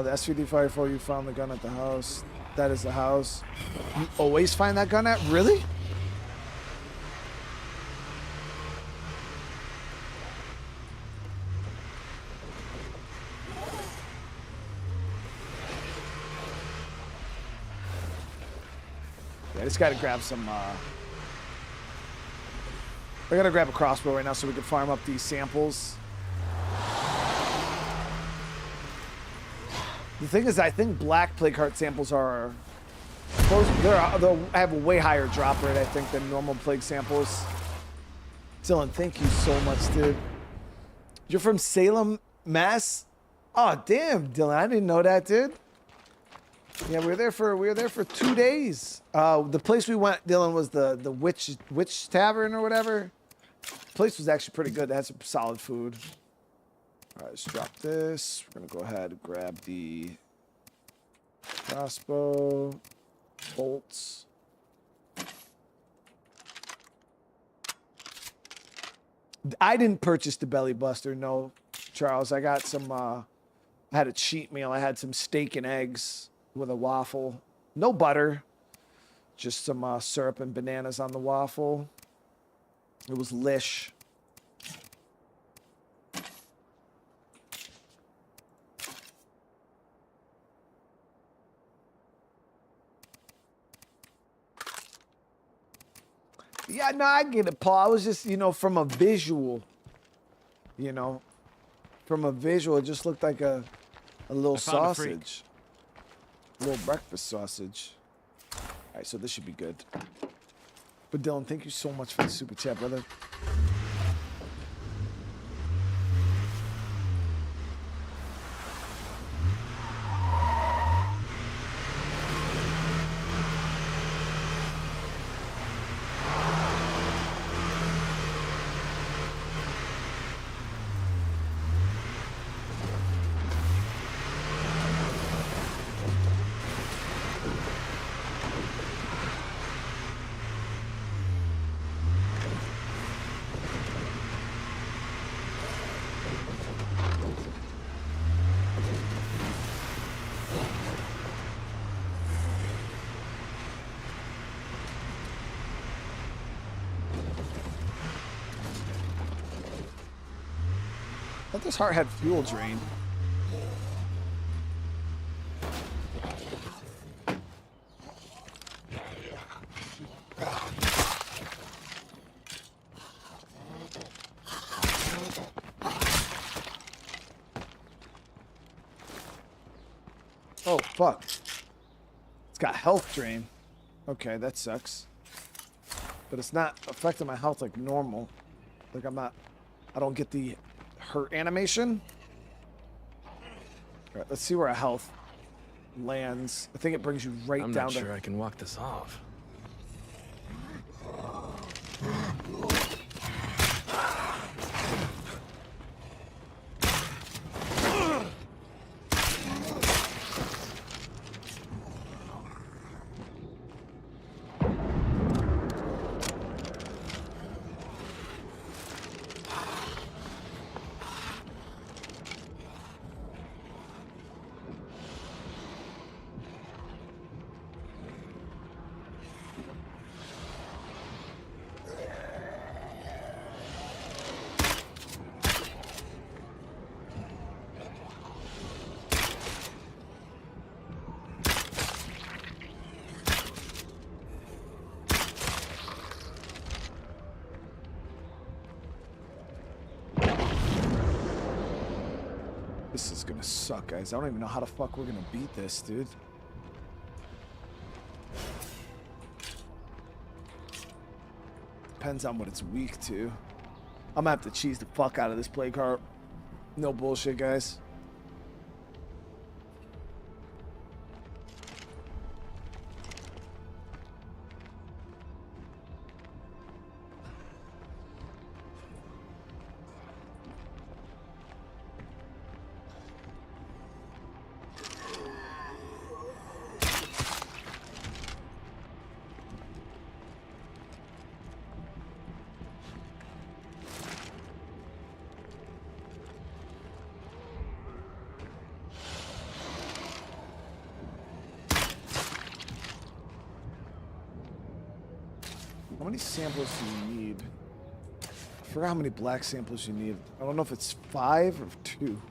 [SPEAKER 1] The SVD Firefall, you found the gun at the house. That is the house. You always find that gun at? Really? Yeah, I just gotta grab some, I gotta grab a crossbow right now so we can farm up these samples. The thing is, I think Black Plague Heart samples are, they'll have a way higher drop rate, I think, than normal Plague samples. Dylan, thank you so much, dude. You're from Salem, Mass? Oh, damn, Dylan, I didn't know that, dude. Yeah, we were there for 2 days. The place we went, Dylan, was the Witch Tavern or whatever. The place was actually pretty good. They had some solid food. All right, let's drop this. We're gonna go ahead and grab the crossbow, bolts. I didn't purchase the Belly Buster, no, Charles. I got some, I had a cheat meal. I had some steak and eggs with a waffle. No butter, just some syrup and bananas on the waffle. It was lish. Yeah, no, I get it, Paul. I was just, from a visual, from a visual, it just looked like a little sausage. A little breakfast sausage. All right, so this should be good. But Dylan, thank you so much for the super chat, brother. thought this heart had fuel drain. Oh, fuck. It's got health drain. Okay, that sucks. But it's not affecting my health like normal. Like I don't get the hurt animation. All right, let's see where our health lands. I think it brings you right
[SPEAKER 13] I'm
[SPEAKER 1] down
[SPEAKER 13] not
[SPEAKER 1] to...
[SPEAKER 13] sure I can walk this off.
[SPEAKER 1] This is gonna suck, guys. I don't even know how the fuck we're gonna beat this, dude. Depends on what it's weak to. I'm gonna have to cheese the fuck out of this play card. No bullshit, guys. How many samples do you need? I forgot how many black samples you need. I don't know if it's 5 or 2.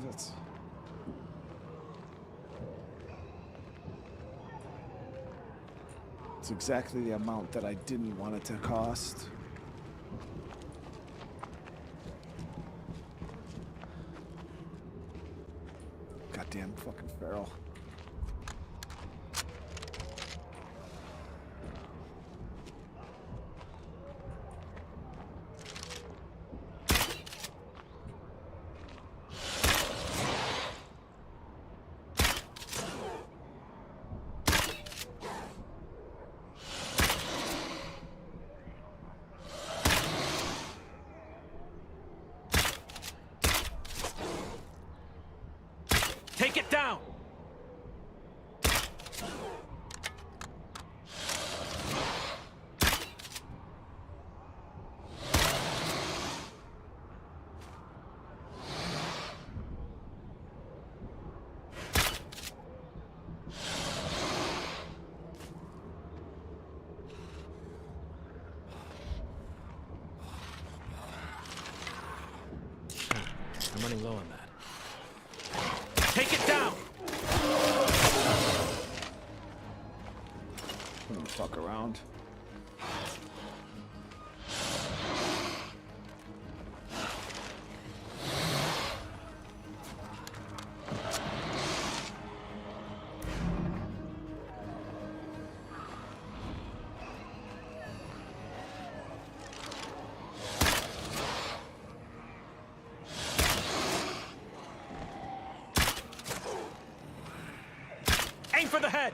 [SPEAKER 1] That's... It's exactly the amount that I didn't want it to cost. Goddamn fucking feral.
[SPEAKER 13] Take it down! I'm running low on that. Take it down!
[SPEAKER 1] Don't fuck around.
[SPEAKER 13] Aim for the head!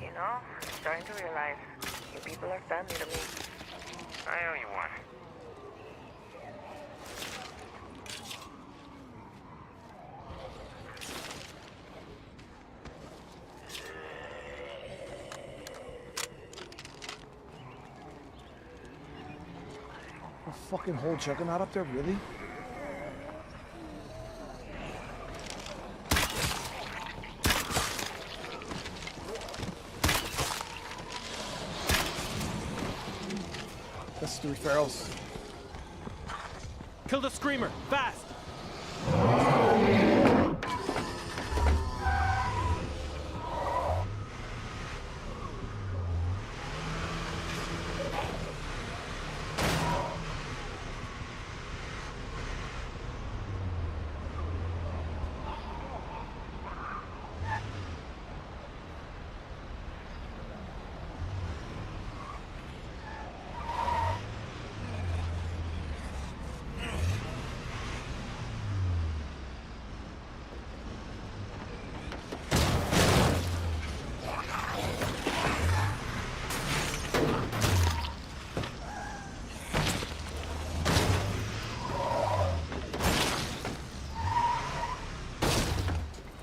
[SPEAKER 4] You know, I'm starting to realize you people are family to me.
[SPEAKER 5] I owe you one.
[SPEAKER 1] fucking whole juggernaut up there, really? That's 3 ferals.
[SPEAKER 13] Kill the screamer, fast!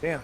[SPEAKER 1] Damn.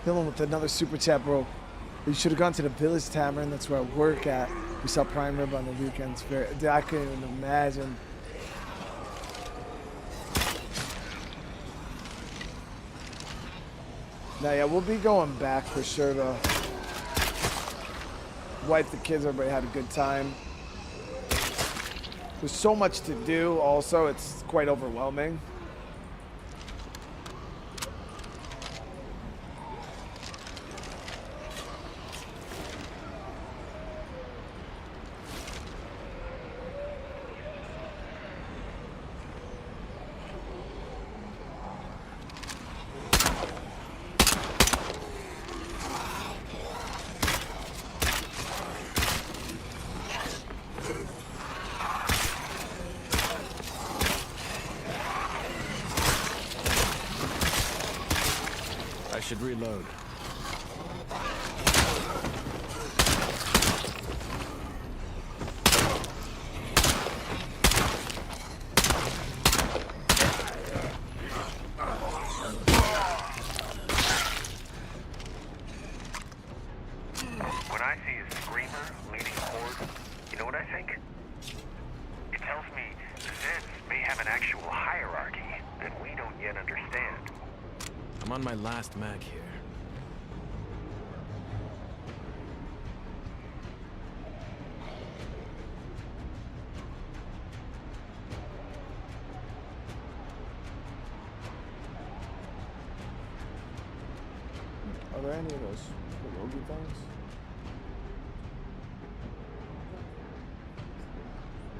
[SPEAKER 1] Dylan with another super chat, bro. You should have gone to the Village Tavern. That's where I work at. We sell prime rib on the weekends. Dude, I couldn't even imagine. Now, yeah, we'll be going back for sure to wipe the kids. Everybody had a good time. There's so much to do. Also, it's quite overwhelming.
[SPEAKER 13] Should reload.
[SPEAKER 10] When I see a screamer leading a horde, you know what I think? It tells me the Zeds may have an actual hierarchy that we don't yet understand.
[SPEAKER 13] I'm on my last mag here.
[SPEAKER 1] Are there any of those Rogi things?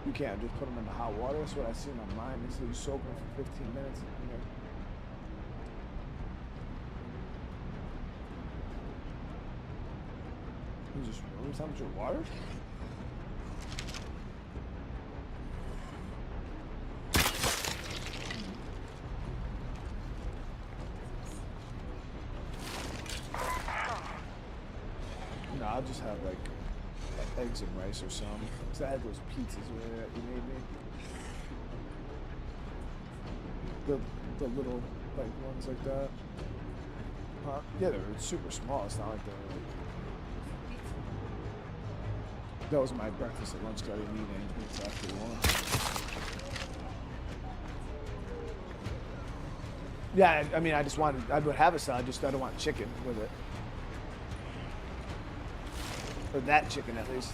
[SPEAKER 1] You can't just put them in the hot water. That's what I seen on mine. They say you soak them for 15 minutes. You just room temperature water? I'll just have like eggs and rice or something. Cause I had those pizzas that you made me. The little like ones like that. Huh? Yeah, they're super small. It's not like they're like... That was my breakfast at lunch because I didn't eat anything until after lunch. Yeah, I mean, I would have a salad, just I don't want chicken with it. Or that chicken, at least.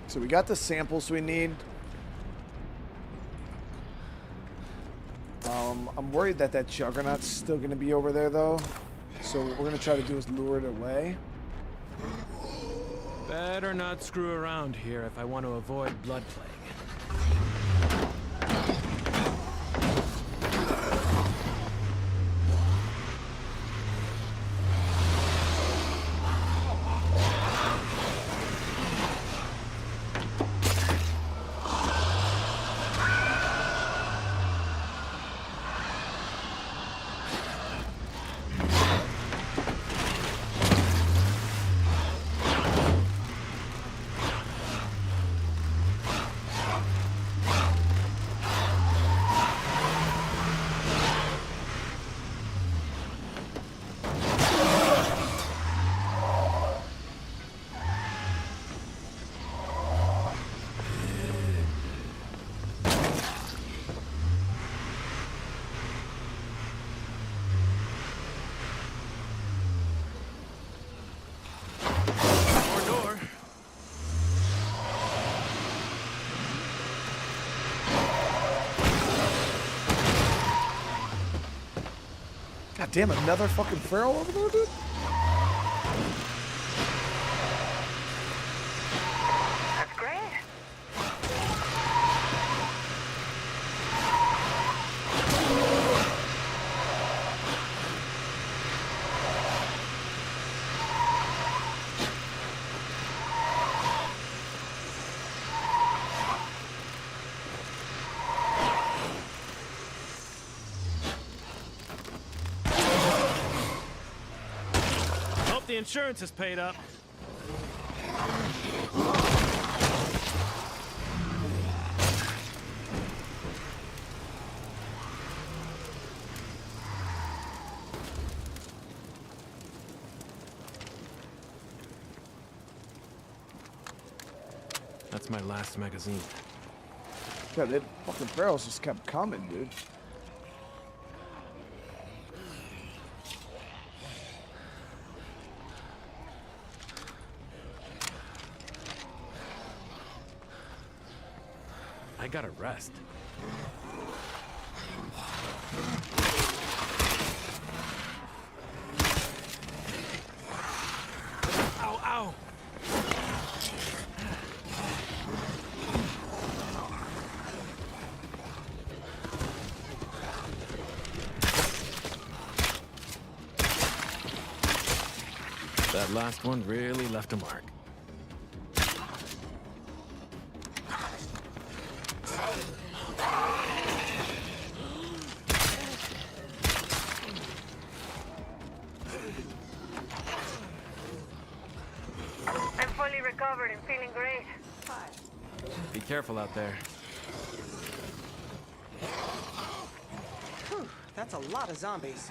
[SPEAKER 1] So we got the samples we need. I'm worried that Juggernaut's still going to be over there, though. So what we're going to try to do is lure it away.
[SPEAKER 13] Better not screw around here if I want to avoid blood plague.
[SPEAKER 1] God damn, another fucking feral over there, dude?
[SPEAKER 4] That's great.
[SPEAKER 13] The insurance is paid up. That's my last magazine.
[SPEAKER 1] God, that fucking ferals just kept coming, dude.
[SPEAKER 13] I gotta rest. Ow, ow! That last one really left a mark.
[SPEAKER 4] Recovered and feeling great.
[SPEAKER 13] Be careful out there.
[SPEAKER 15] Whew, that's a lot of zombies.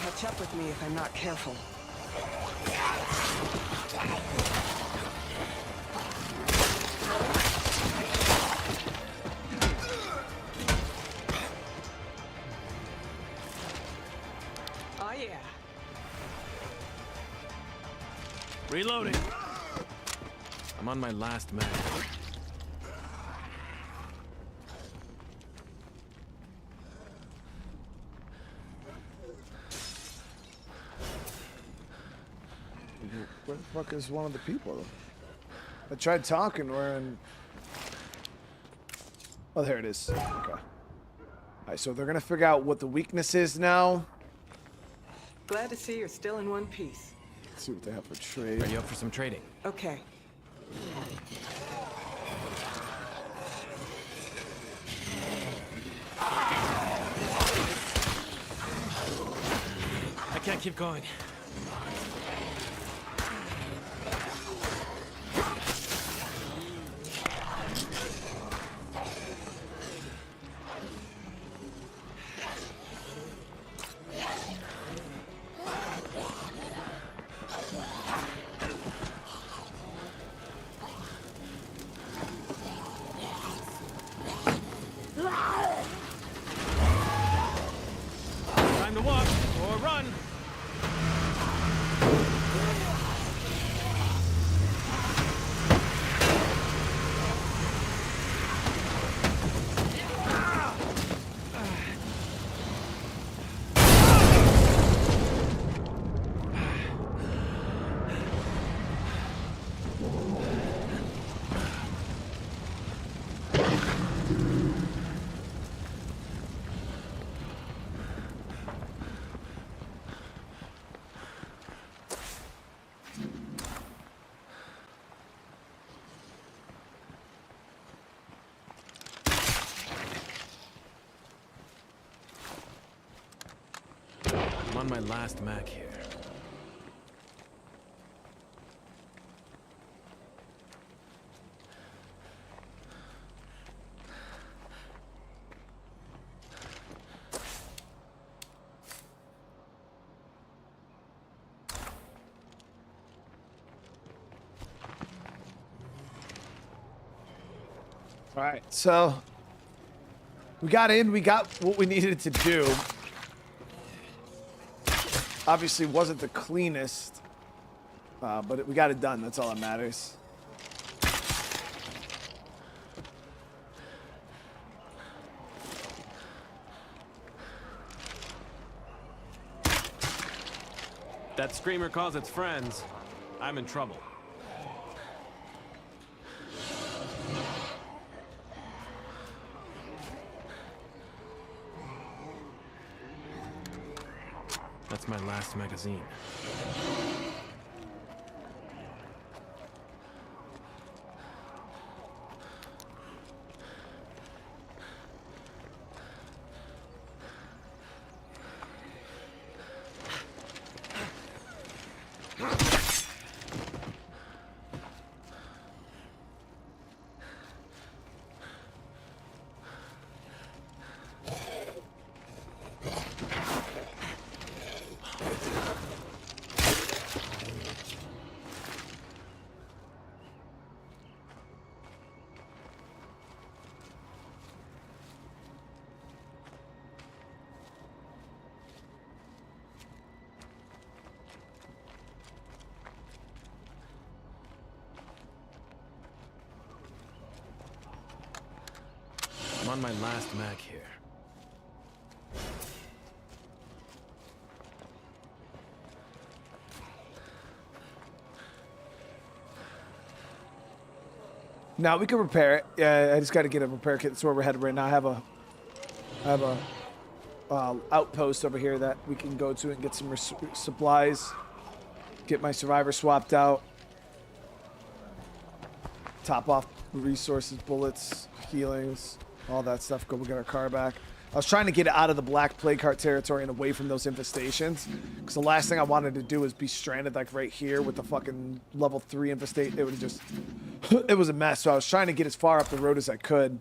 [SPEAKER 15] Catch up with me if I'm not careful. Oh yeah.
[SPEAKER 13] Reloading. I'm on my last mag.
[SPEAKER 1] Where the fuck is one of the people? I tried talking, we're in... Oh, there it is. Okay. Alright, so they're gonna figure out what the weakness is now.
[SPEAKER 15] Glad to see you're still in one piece.
[SPEAKER 1] Let's see what they have for trade.
[SPEAKER 2] Are you up for some trading?
[SPEAKER 15] Okay.
[SPEAKER 13] I can't keep going. Time to walk or run. I'm on my last Mac here.
[SPEAKER 1] All right, so we got in, we got what we needed to do. Obviously wasn't the cleanest, but we got it done. That's all that matters.
[SPEAKER 13] That screamer calls its friends. I'm in trouble. That's my last magazine. I'm on my last Mac here.
[SPEAKER 1] Now we can repair it. Yeah, I just got to get a repair kit. That's where we're headed right now. I have a outpost over here that we can go to and get some supplies. Get my survivor swapped out. Top off resources, bullets, healings, all that stuff. Go get our car back. I was trying to get out of the Black Plague Heart territory and away from those infestations, because the last thing I wanted to do was be stranded like right here with the fucking level 3 infestate. It would just, it was a mess. So I was trying to get as far up the road as I could.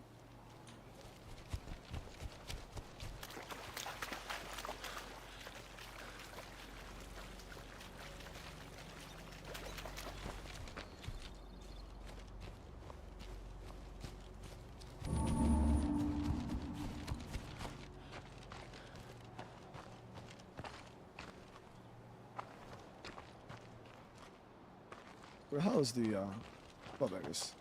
[SPEAKER 1] Where the hell is the, oh, there it is.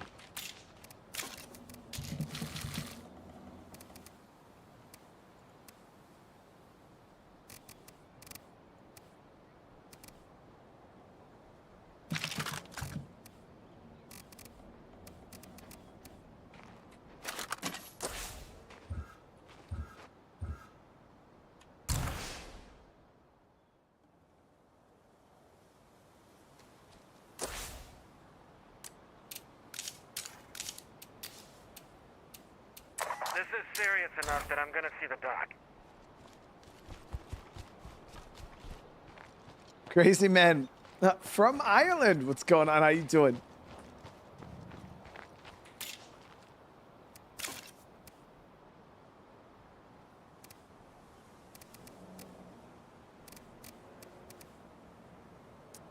[SPEAKER 10] This is serious enough that I'm gonna see the doc.
[SPEAKER 1] Crazy man from Ireland. What's going on? How you doing?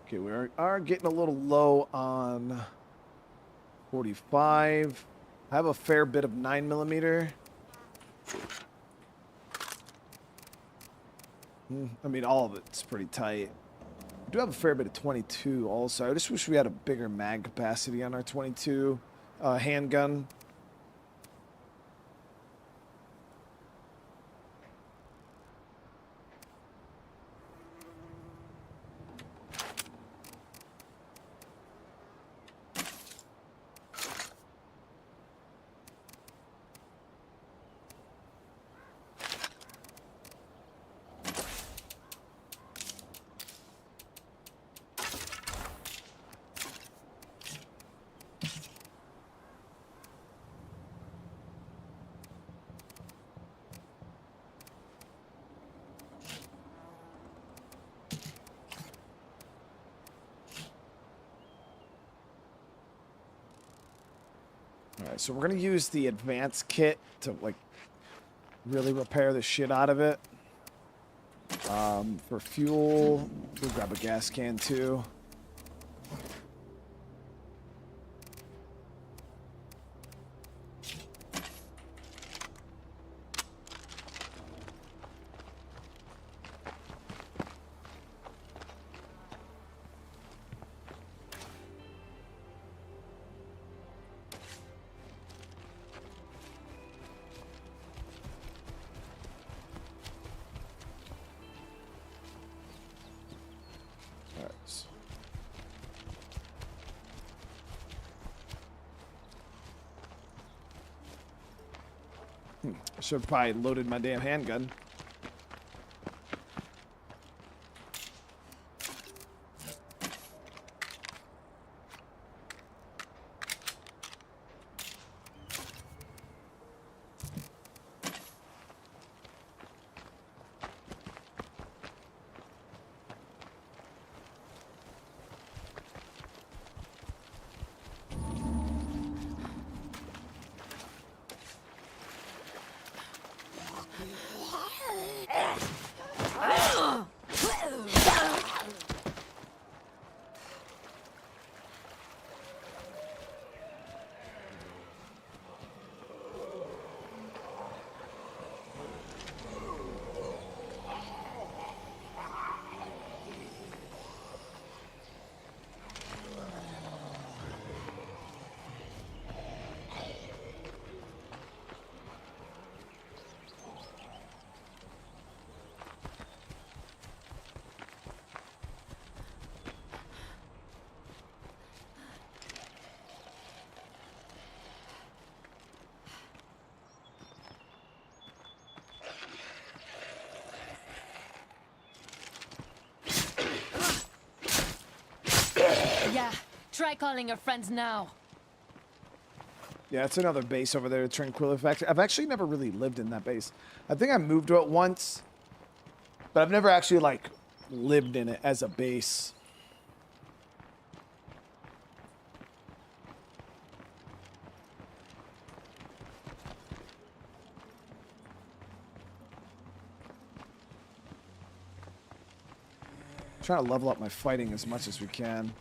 [SPEAKER 1] Okay, we are getting a little low on 45. I have a fair bit of 9mm. I mean, all of it's pretty tight. I do have a fair bit of 22 also. I just wish we had a bigger mag capacity on our 22 handgun. Alright, so we're going to use the advanced kit to, like, really repair the shit out of it. For fuel, we'll grab a gas can, too. I should have probably loaded my damn handgun.
[SPEAKER 11] Yeah, try calling your friends now.
[SPEAKER 1] Yeah, it's another base over there, Tranquility Factory. I've actually never really lived in that base. I think I moved to it once, but I've never actually, like, lived in it as a base. Trying to level up my fighting as much as we can.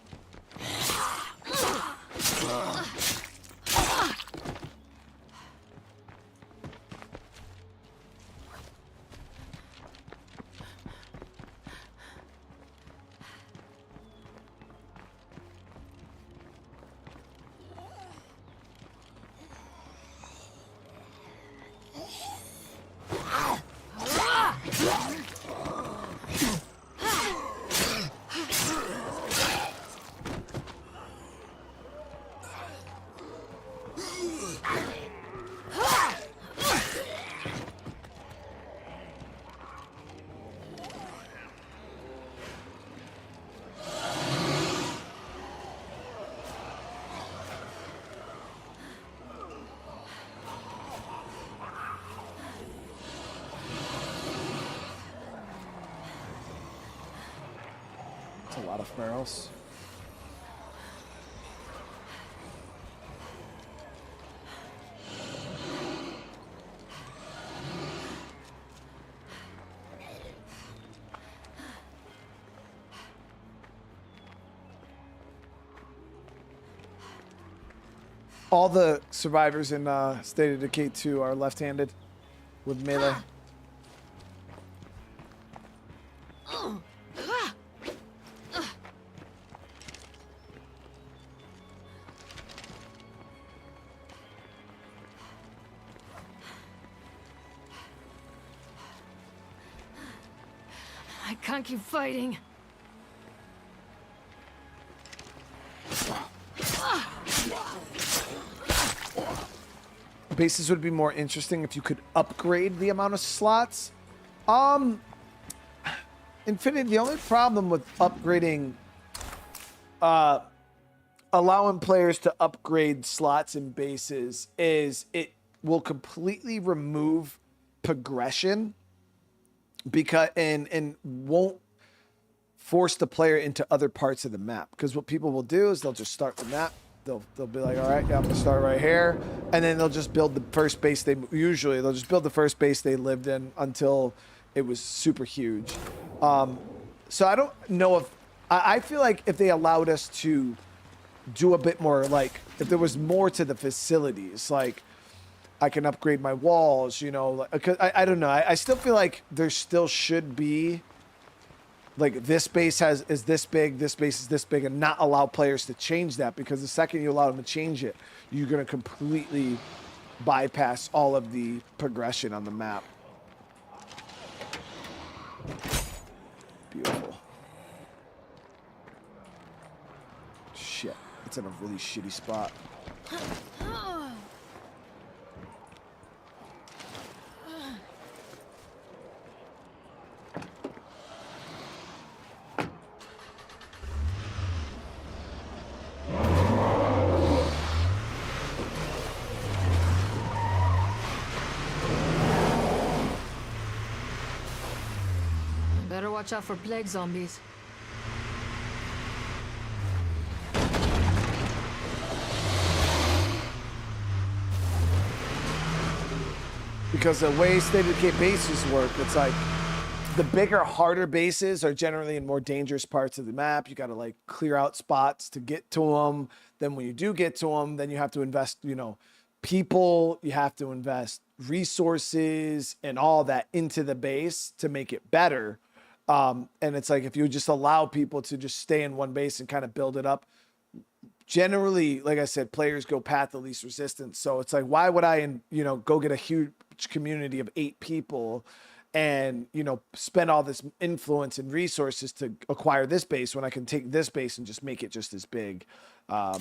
[SPEAKER 1] That's a lot of barrels. All the survivors in State of Decay 2 are left-handed with melee.
[SPEAKER 11] I can't keep fighting.
[SPEAKER 1] Bases would be more interesting if you could upgrade the amount of slots. Infinity, the only problem with upgrading, allowing players to upgrade slots in bases is it will completely remove progression because and won't force the player into other parts of the map. Because what people will do is they'll just start the map. They'll be like, all right, yeah, I'm gonna start right here, and then they'll just build the first base they'll just build the first base they lived in until it was super huge. So I don't know if I feel like if they allowed us to do a bit more, like if there was more to the facilities, like I can upgrade my walls, you know, because I don't know. I still feel like there still should be like this base is this big, this base is this big, and not allow players to change that, because the second you allow them to change it, you're going to completely bypass all of the progression on the map. Beautiful. Shit, it's in a really shitty spot.
[SPEAKER 11] Better watch out for plague zombies.
[SPEAKER 1] Because the way State of Decay bases work, it's like the bigger, harder bases are generally in more dangerous parts of the map. You got to like clear out spots to get to them. Then when you do get to them, then you have to invest, you know, people, you have to invest resources and all that into the base to make it better. And it's like, if you just allow people to just stay in one base and kind of build it up, generally, like I said, players go path of least resistance. So it's like, why would I, you know, go get a huge community of 8 people and, you know, spend all this influence and resources to acquire this base when I can take this base and just make it just as big. I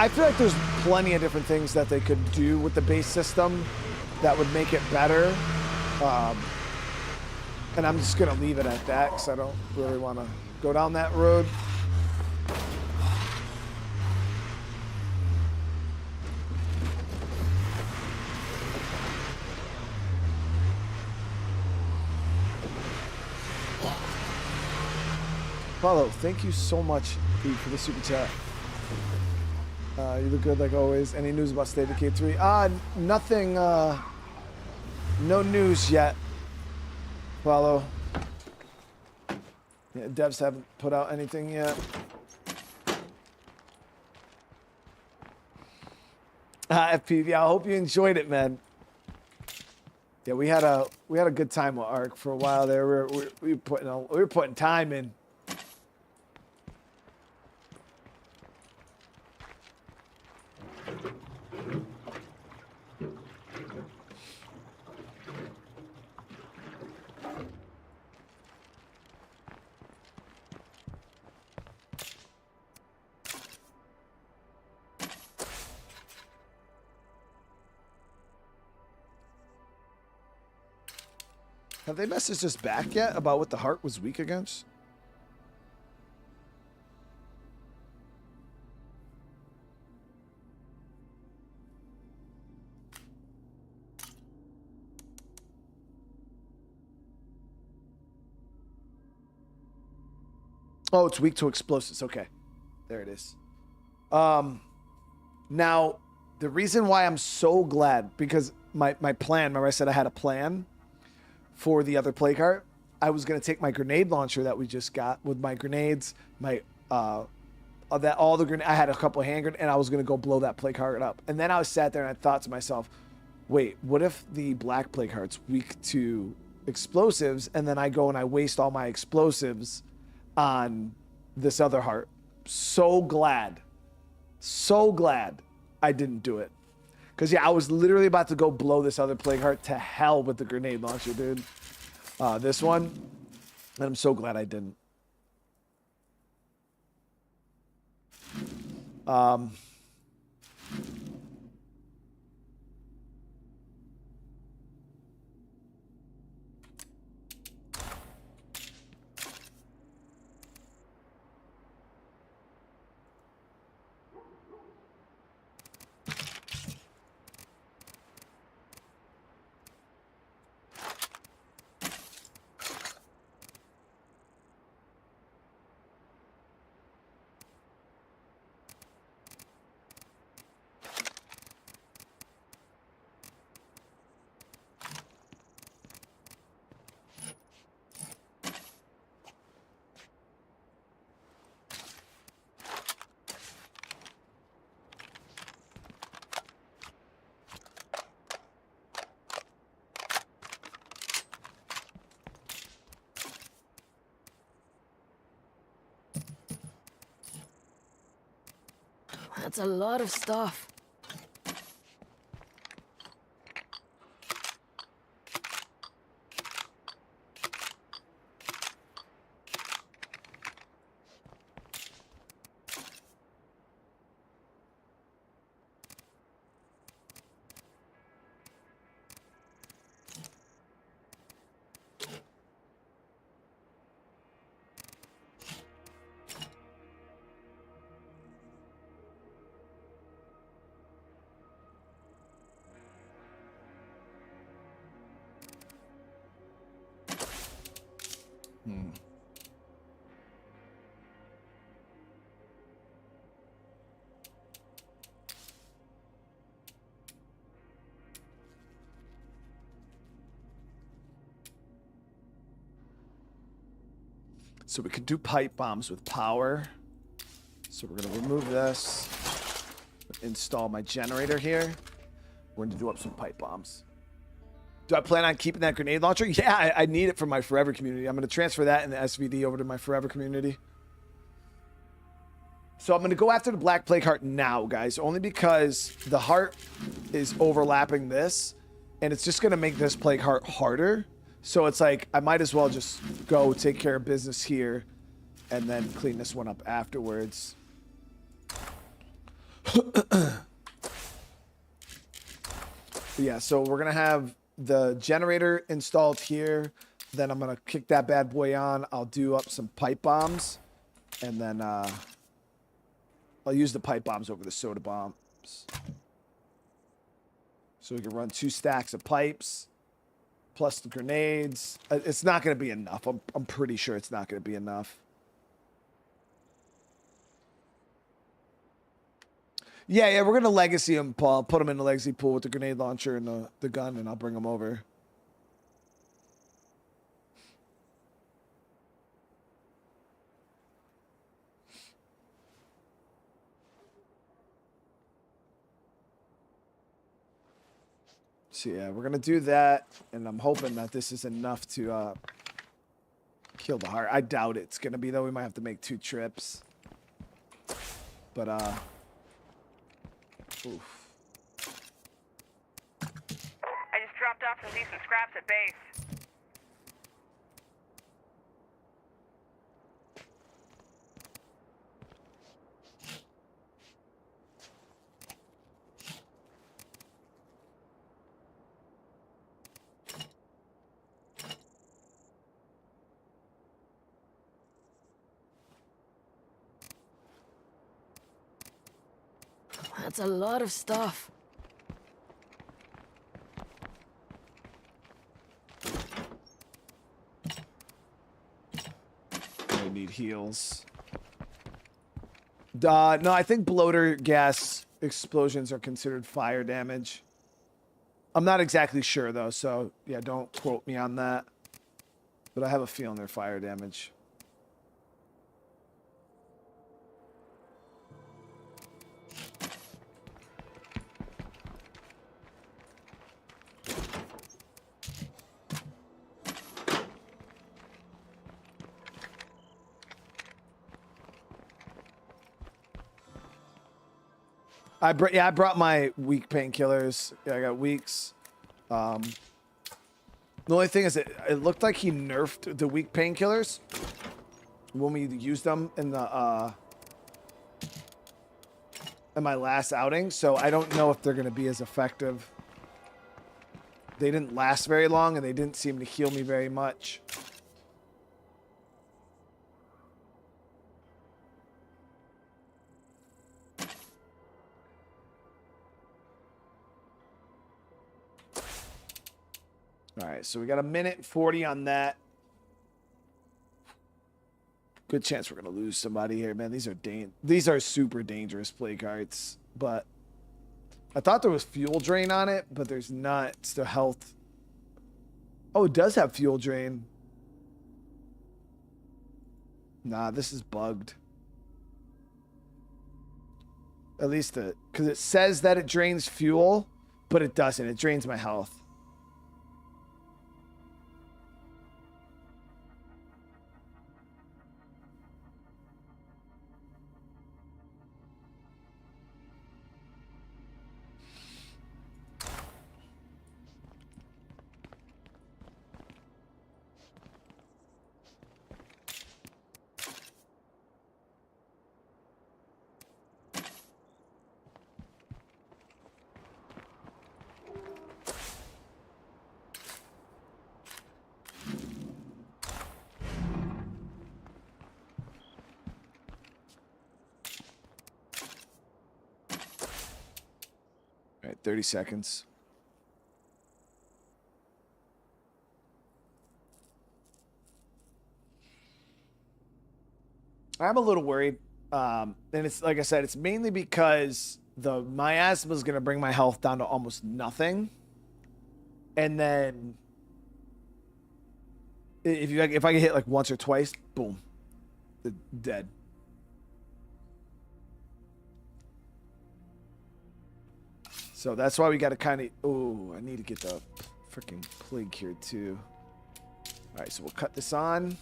[SPEAKER 1] feel like there's plenty of different things that they could do with the base system that would make it better. And I'm just going to leave it at that because I don't really want to go down that road. Paulo, thank you so much for the super chat. You look good like always. Any news about State of Decay 3? Nothing, no news yet. Paulo. Yeah, devs haven't put out anything yet. FP, yeah, I hope you enjoyed it, man. Yeah, we had a good time with ARC for a while there. We were putting time in. Have they messaged us back yet about what the heart was weak against? Oh, it's weak to explosives. Okay. There it is. Now, the reason why I'm so glad, because my plan, remember I said I had a plan for the other play cart? I was going to take my grenade launcher that we just got with my grenades, I had a couple of hand grenades, and I was going to go blow that play cart up. And then I sat there and I thought to myself, wait, what if the black play cart's weak to explosives, and then I go and I waste all my explosives on this other heart? So glad I didn't do it. Because, yeah, I was literally about to go blow this other plague heart to hell with the grenade launcher, dude. This one. And I'm so glad I didn't.
[SPEAKER 11] That's a lot of stuff. So we could do pipe bombs with power. So we're going to remove this. Install my generator here. We're going to do up some pipe bombs. Do I plan on keeping that grenade launcher? Yeah, I need it for my forever community. I'm going to transfer that in the SVD over to my forever community. So I'm going to go after the black plague heart now, guys. Only because the heart is overlapping this. And it's just going to make this plague heart harder. So it's like, I might as well just go take care of business here and then clean this one up afterwards. Yeah, so we're going to have the generator installed here. Then I'm going to kick that bad boy on. I'll do up some pipe bombs. And then I'll use the pipe bombs over the soda bombs. So we can run 2 stacks of pipes. Plus the grenades. It's not going to be enough. I'm pretty sure it's not going to be enough. Yeah, we're going to legacy them, Paul. Put them in the legacy pool with the grenade launcher and the gun, and I'll bring them over. So yeah, we're gonna do that, and I'm hoping that this is enough to kill the heart. I doubt it's gonna be though. We might have to make 2 trips. But oof.
[SPEAKER 4] I just dropped off some decent scraps at base.
[SPEAKER 11] That's a lot of stuff.
[SPEAKER 1] What do I need
[SPEAKER 11] heals. No, I think bloater gas explosions are considered fire damage. I'm not exactly sure though, so yeah, don't quote me on that. But I have a feeling they're fire damage. I brought my weak painkillers. Yeah, I got weeks. The only thing is it looked like he nerfed the weak painkillers when we used them in the in my last outing, so I don't know if they're gonna be as effective. They didn't last very long and they didn't seem to heal me very much. All right, so we got 1:40 on that. Good chance we're gonna lose somebody here, man. These are super dangerous play cards, but I thought there was fuel drain on it, but there's not. It's the health. Oh, it does have fuel drain. Nah, this is bugged. At least because it says that it drains fuel, but it doesn't. It drains my health. All right, 30 seconds. I'm a little worried. And it's like I said, it's mainly because the miasma is going to bring my health down to almost nothing. And then if I get hit like once or twice, boom, dead. So that's why we got to kind of... Oh, I need to get the freaking plague here too. All right, so we'll cut this on.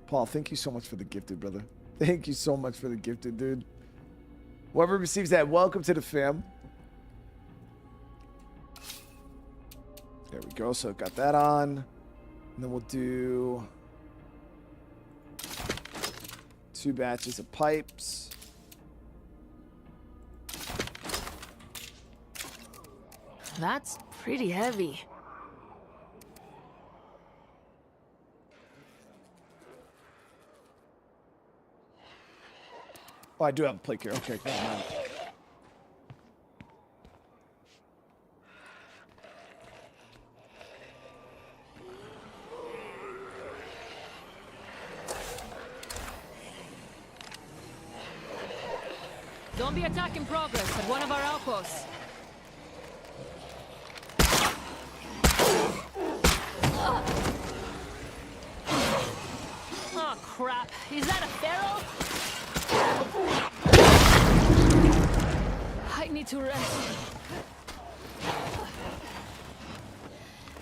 [SPEAKER 11] Paul, thank you so much for the gifted, brother. Thank you so much for the gifted, dude. Whoever receives that, welcome to the fam. There we go. So got that on. And then we'll do 2 batches of pipes.
[SPEAKER 16] That's pretty heavy.
[SPEAKER 11] Oh, I do have a plate here. Okay, never mind.
[SPEAKER 16] Zombie attack in progress at one of our outposts. Oh crap, is that a feral? I need to rest.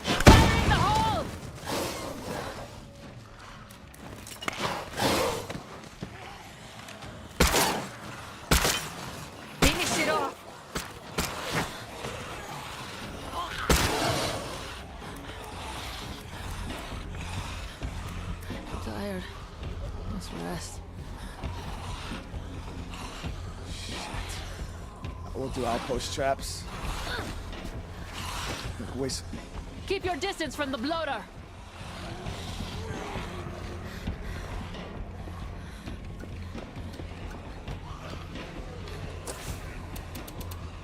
[SPEAKER 16] Fire in the hole! Finish it off. I'm tired. Let's rest.
[SPEAKER 11] We'll do outpost traps. Waste.
[SPEAKER 16] Keep your distance from the bloater.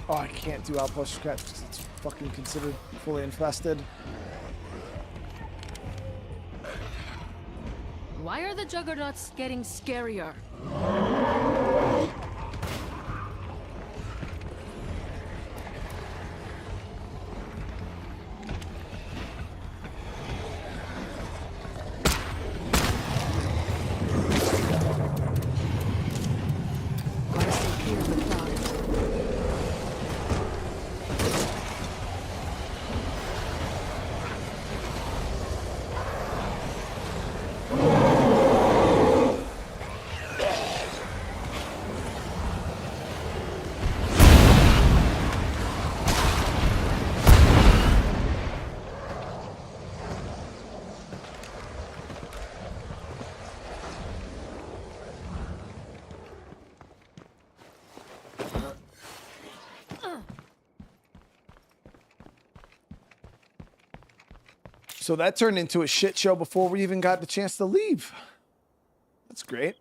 [SPEAKER 11] Oh, I can't do outpost traps because it's
[SPEAKER 1] fucking considered fully infested.
[SPEAKER 16] Why are the juggernauts getting scarier?
[SPEAKER 1] So that turned into a shit show before we even got the chance to leave. That's great.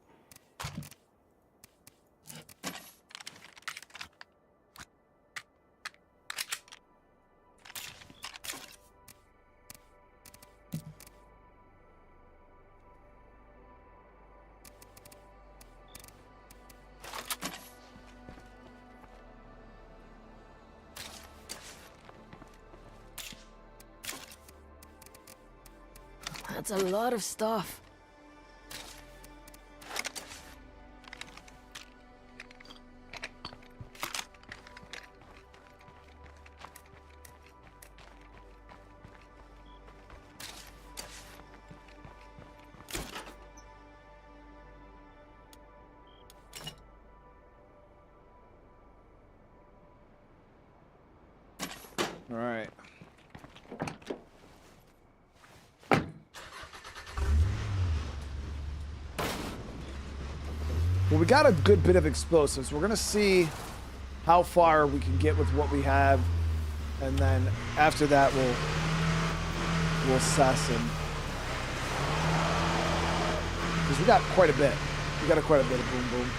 [SPEAKER 16] That's a lot of stuff.
[SPEAKER 1] All right. Well, we got a good bit of explosives. We're going to see how far we can get with what we have. And then after that, we'll assess him. Because we got quite a bit. We got quite a bit of boom boom.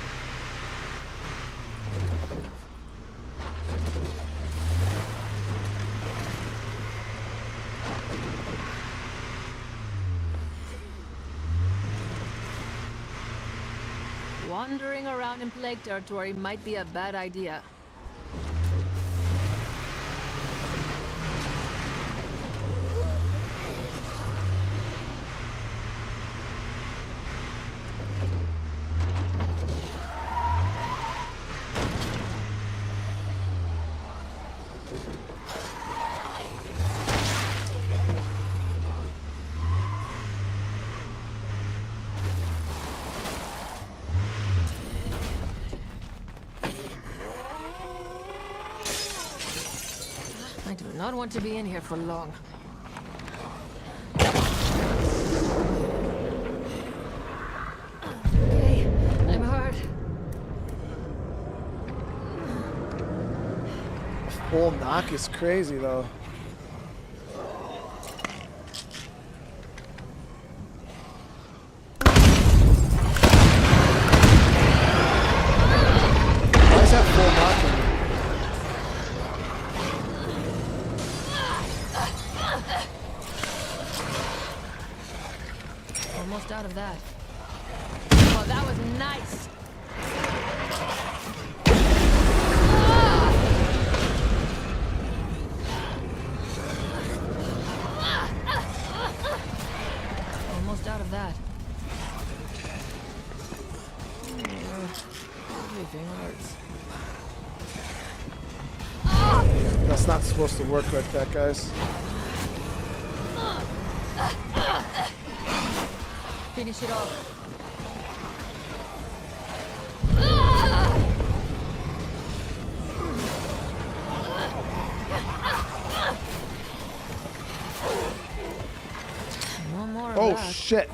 [SPEAKER 16] Wandering around in plague territory might be a bad idea. I do not want to be in here for long. Okay, I'm hurt.
[SPEAKER 1] Full knock is crazy, though. Why is that full knock?
[SPEAKER 16] Almost out of that. Oh, that was nice. Almost out of that. Everything hurts.
[SPEAKER 1] That's not supposed to work like that, guys.
[SPEAKER 16] Finish it off. One more of
[SPEAKER 1] Oh,
[SPEAKER 16] that.
[SPEAKER 1] shit.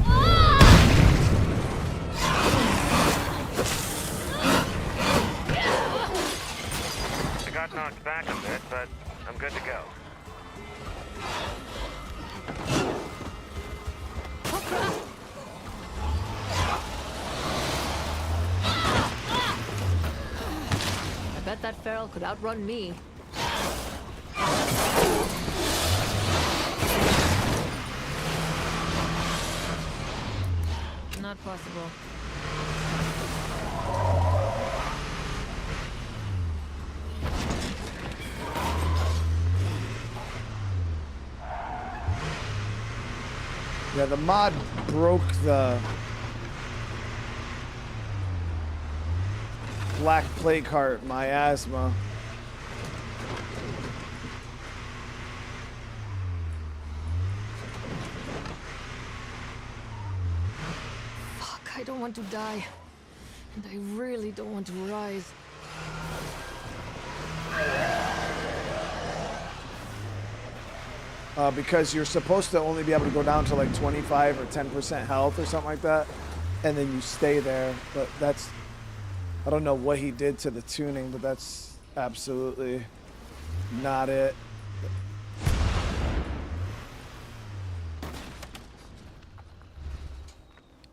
[SPEAKER 5] I got knocked back a bit, but I'm good to go.
[SPEAKER 16] I bet that feral could outrun me. possible.
[SPEAKER 1] Yeah, the mod broke the Black Plague Heart miasma.
[SPEAKER 16] Fuck, I don't want to die. And I really don't want to rise.
[SPEAKER 1] Because you're supposed to only be able to go down to like 25 or 10% health or something like that, and then you stay there. But that's, I don't know what he did to the tuning, but that's absolutely not it.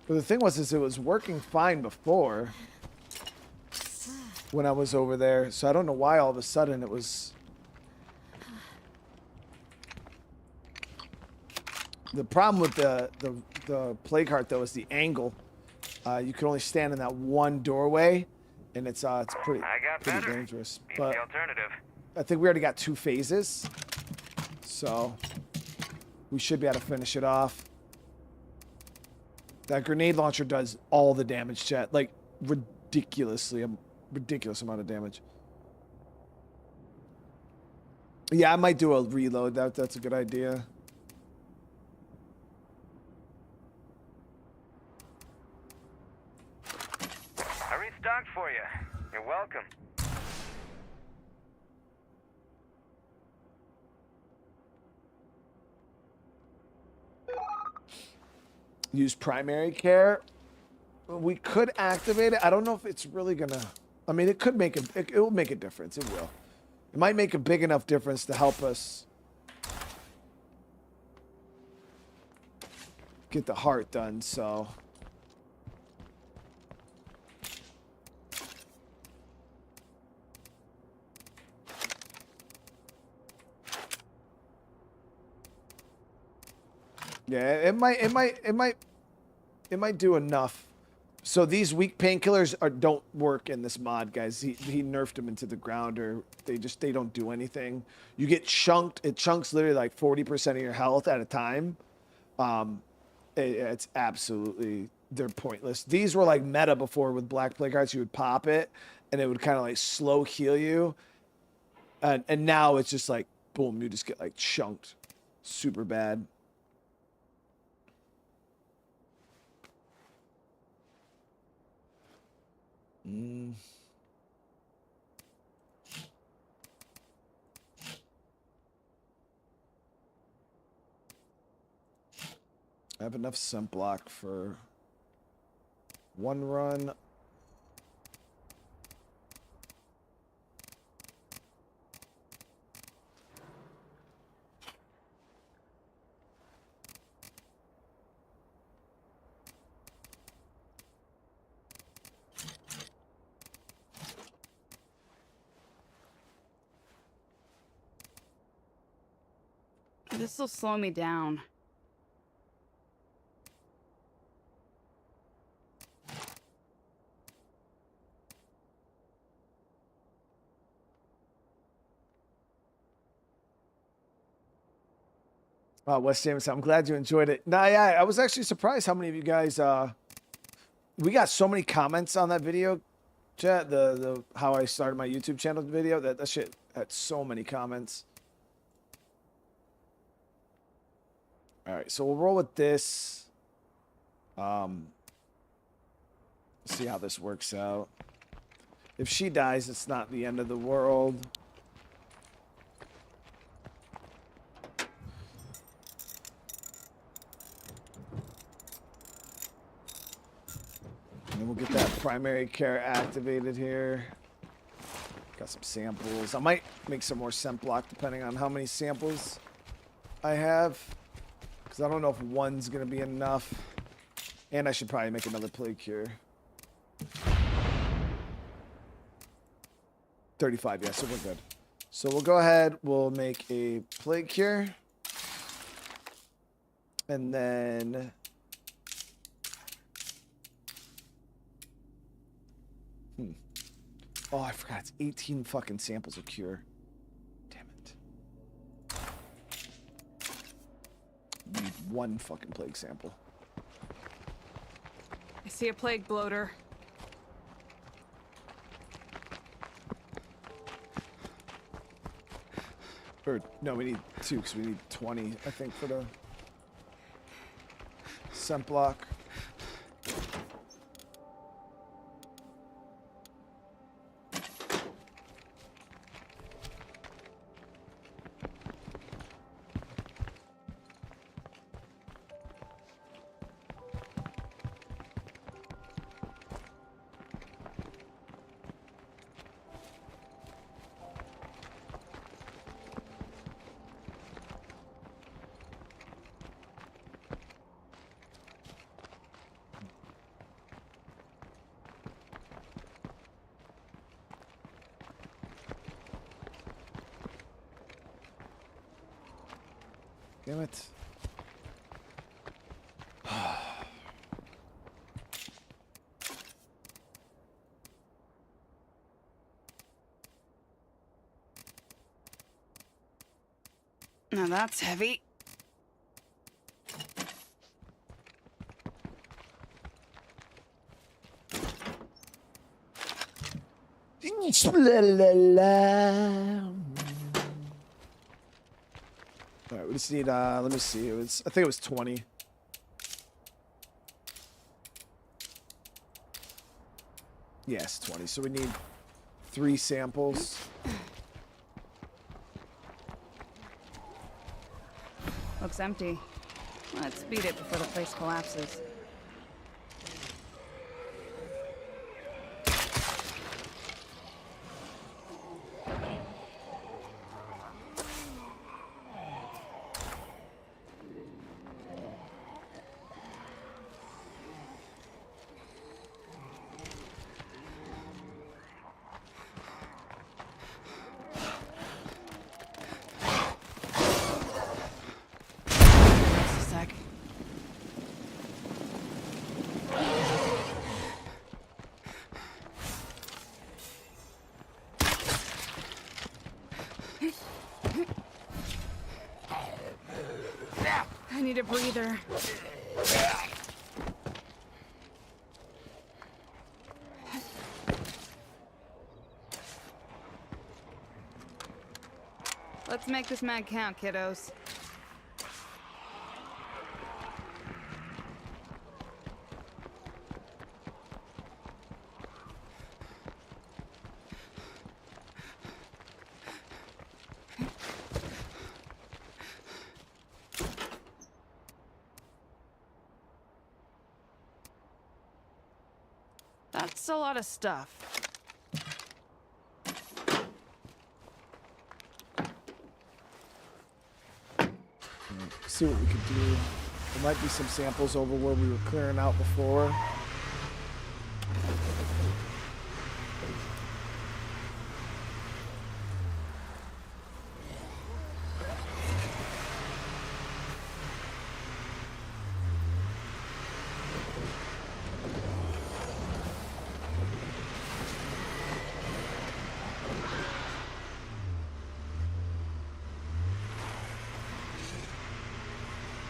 [SPEAKER 1] But the thing was, is it was working fine before when I was over there, so I don't know why all of a sudden it was. The problem with the plague heart though is the angle. You can only stand in that one doorway, and it's pretty dangerous. But
[SPEAKER 10] the alternative.
[SPEAKER 1] I think we already got 2 phases, so we should be able to finish it off. That grenade launcher does all the damage, chat, like ridiculous amount of damage. Yeah, I might do a reload. That's a good idea.
[SPEAKER 10] I restocked for you. You're welcome.
[SPEAKER 1] Use primary care. We could activate it. I don't know if it's really gonna. I mean, it could make it will make a difference. It will. It might make a big enough difference to help us get the heart done. So. Yeah, it might do enough. So these weak painkillers don't work in this mod, guys. He nerfed them into the ground, or they don't do anything. You get chunked. It chunks literally like 40% of your health at a time. It's absolutely, they're pointless. These were like meta before with Black Plague Hearts. You would pop it, and it would kind of like slow heal you. And now it's just like boom, you just get like chunked, super bad. I have enough scent block for one run.
[SPEAKER 6] This will slow me down.
[SPEAKER 1] West James, I'm glad you enjoyed it. Nah, yeah, I was actually surprised how many of you guys. We got so many comments on that video, chat. The how I started my YouTube channel video. That shit had so many comments. All right, so we'll roll with this. See how this works out. If she dies, it's not the end of the world. And then we'll get that primary care activated here. Got some samples. I might make some more scent block depending on how many samples I have. Because I don't know if one's going to be enough. And I should probably make another plague cure. 35, yeah, so we're good. So we'll go ahead, we'll make a plague cure. And then
[SPEAKER 11] Oh, I forgot. It's 18 fucking samples of cure. Damn it. Need one fucking plague sample.
[SPEAKER 6] I see a plague bloater.
[SPEAKER 11] Or, no, we need 2, because we need 20, I think, for the scent block. Damn it.
[SPEAKER 6] Now that's heavy.
[SPEAKER 11] Alright, we just need, let me see, I think it was 20. Yes, 20. So we need 3 samples.
[SPEAKER 6] Looks empty. Let's beat it before the place collapses. I need a breather. Let's make this mag count, kiddos. That's a lot of stuff.
[SPEAKER 11] See what we could do. There might be some samples over where we were clearing out before.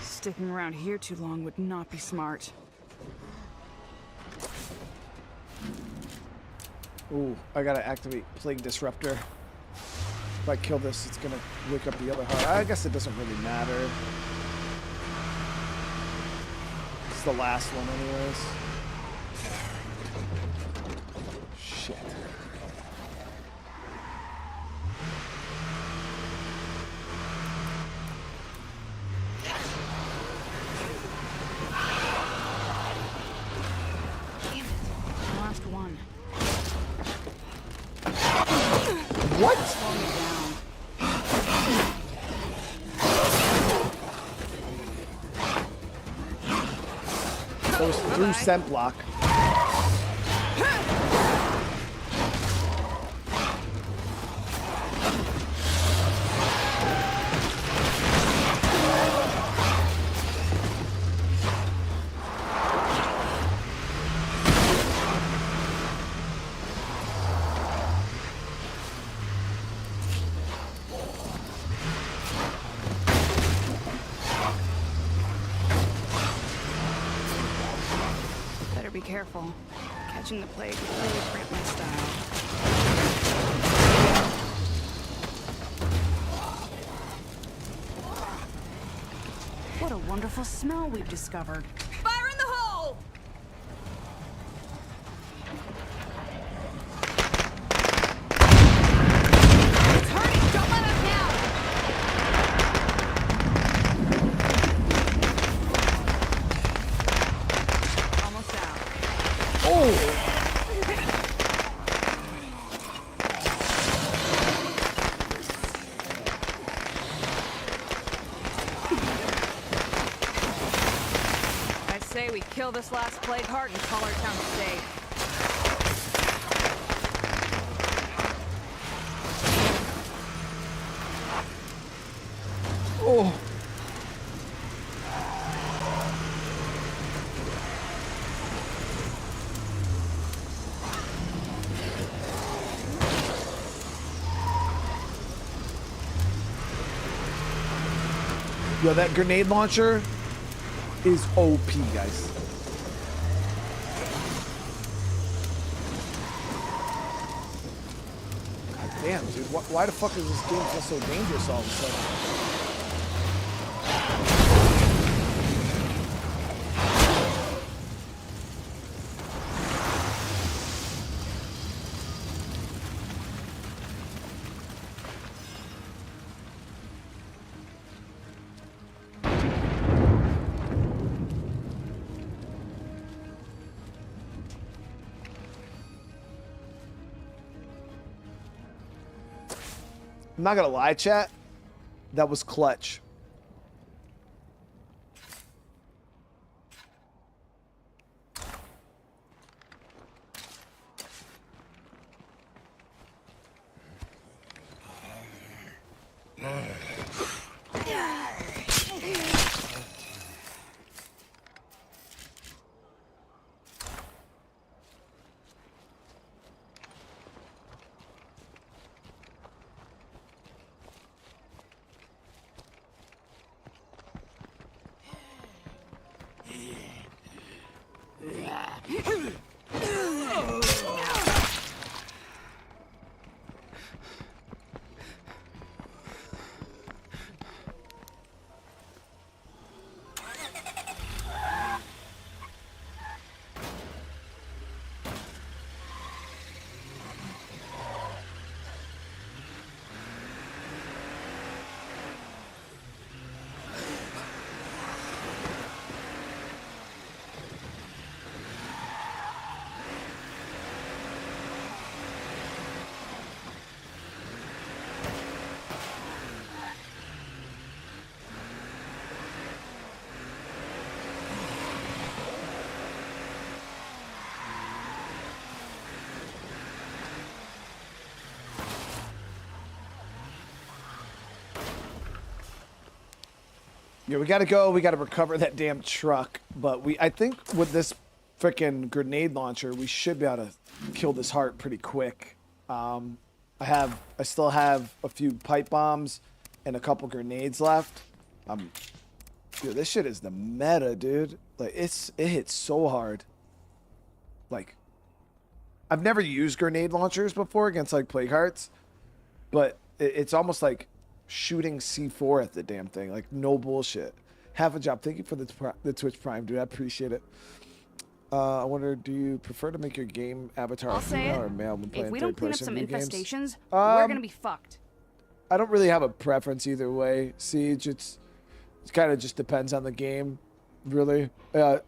[SPEAKER 6] Sticking around here too long would not be smart.
[SPEAKER 11] Ooh, I gotta activate Plague Disruptor. If I kill this, it's gonna wake up the other heart. I guess it doesn't really matter. It's the last one anyways. Shit. What? Goes through scent block.
[SPEAKER 6] careful. Catching the plague would really cramp my style. What a wonderful smell we've discovered. Fire in the hole! It's hurting! Don't let us down! Almost out.
[SPEAKER 11] Oh!
[SPEAKER 6] I say we kill this last plague heart and call our town safe.
[SPEAKER 11] Oh! Yo, that grenade launcher is OP, guys. God damn, dude. Why the fuck is this game feel so dangerous all of a sudden? I'm not gonna lie, chat. That was clutch. Yeah, we gotta go. We gotta recover that damn truck. But I think with this freaking grenade launcher, we should be able to kill this heart pretty quick. I still have a few pipe bombs and a couple grenades left. Dude, this shit is the meta, dude. Like it hits so hard. Like, I've never used grenade launchers before against like plague hearts, but it's almost like shooting C4 at the damn thing. Like, no bullshit. Half a job. Thank you for the Twitch Prime, dude. I appreciate it. I wonder, do you prefer to make your game avatar female or male when playing
[SPEAKER 6] if we don't clean up some
[SPEAKER 11] games?
[SPEAKER 6] infestations, we're gonna be fucked.
[SPEAKER 11] I don't really have a preference either way, Siege. It kind of just depends on the game, really.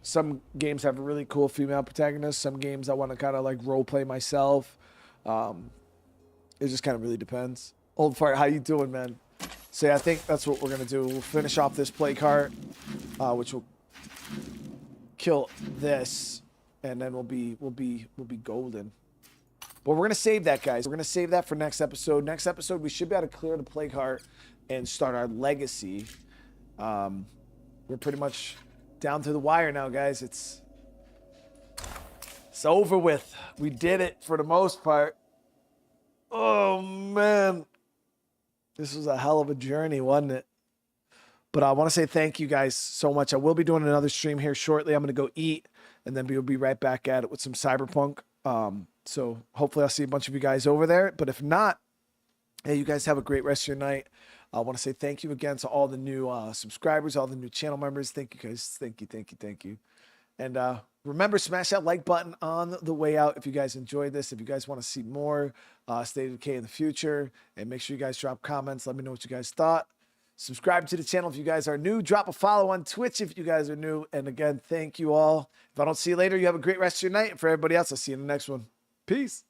[SPEAKER 11] Some games have a really cool female protagonist. Some games I want to kind of like role play myself. It just kind of really depends. Old Fart, how you doing, man? So yeah, I think that's what we're gonna do. We'll finish off this plague heart, which will kill this, and then we'll be golden. But we're gonna save that, guys. We're gonna save that for next episode. Next episode, we should be able to clear the plague heart and start our legacy. We're pretty much down to the wire now, guys. It's over with. We did it for the most part. Oh man, this was a hell of a journey, wasn't it? But I want to say thank you guys so much. I will be doing another stream here shortly. I'm gonna go eat,
[SPEAKER 1] and then we'll be right back at it with some Cyberpunk. So hopefully I'll see a bunch of you guys over there. But if not, hey, you guys have a great rest of your night. I want to say thank you again to all the new subscribers, all the new channel members. Thank you guys. Thank you. And remember, smash that like button on the way out if you guys enjoyed this. If you guys want to see more State of Decay in the future, and make sure you guys drop comments. Let me know what you guys thought. Subscribe to the channel if you guys are new. Drop a follow on Twitch if you guys are new. And again, thank you all. If I don't see you later, you have a great rest of your night. And for everybody else, I'll see you in the next one. Peace.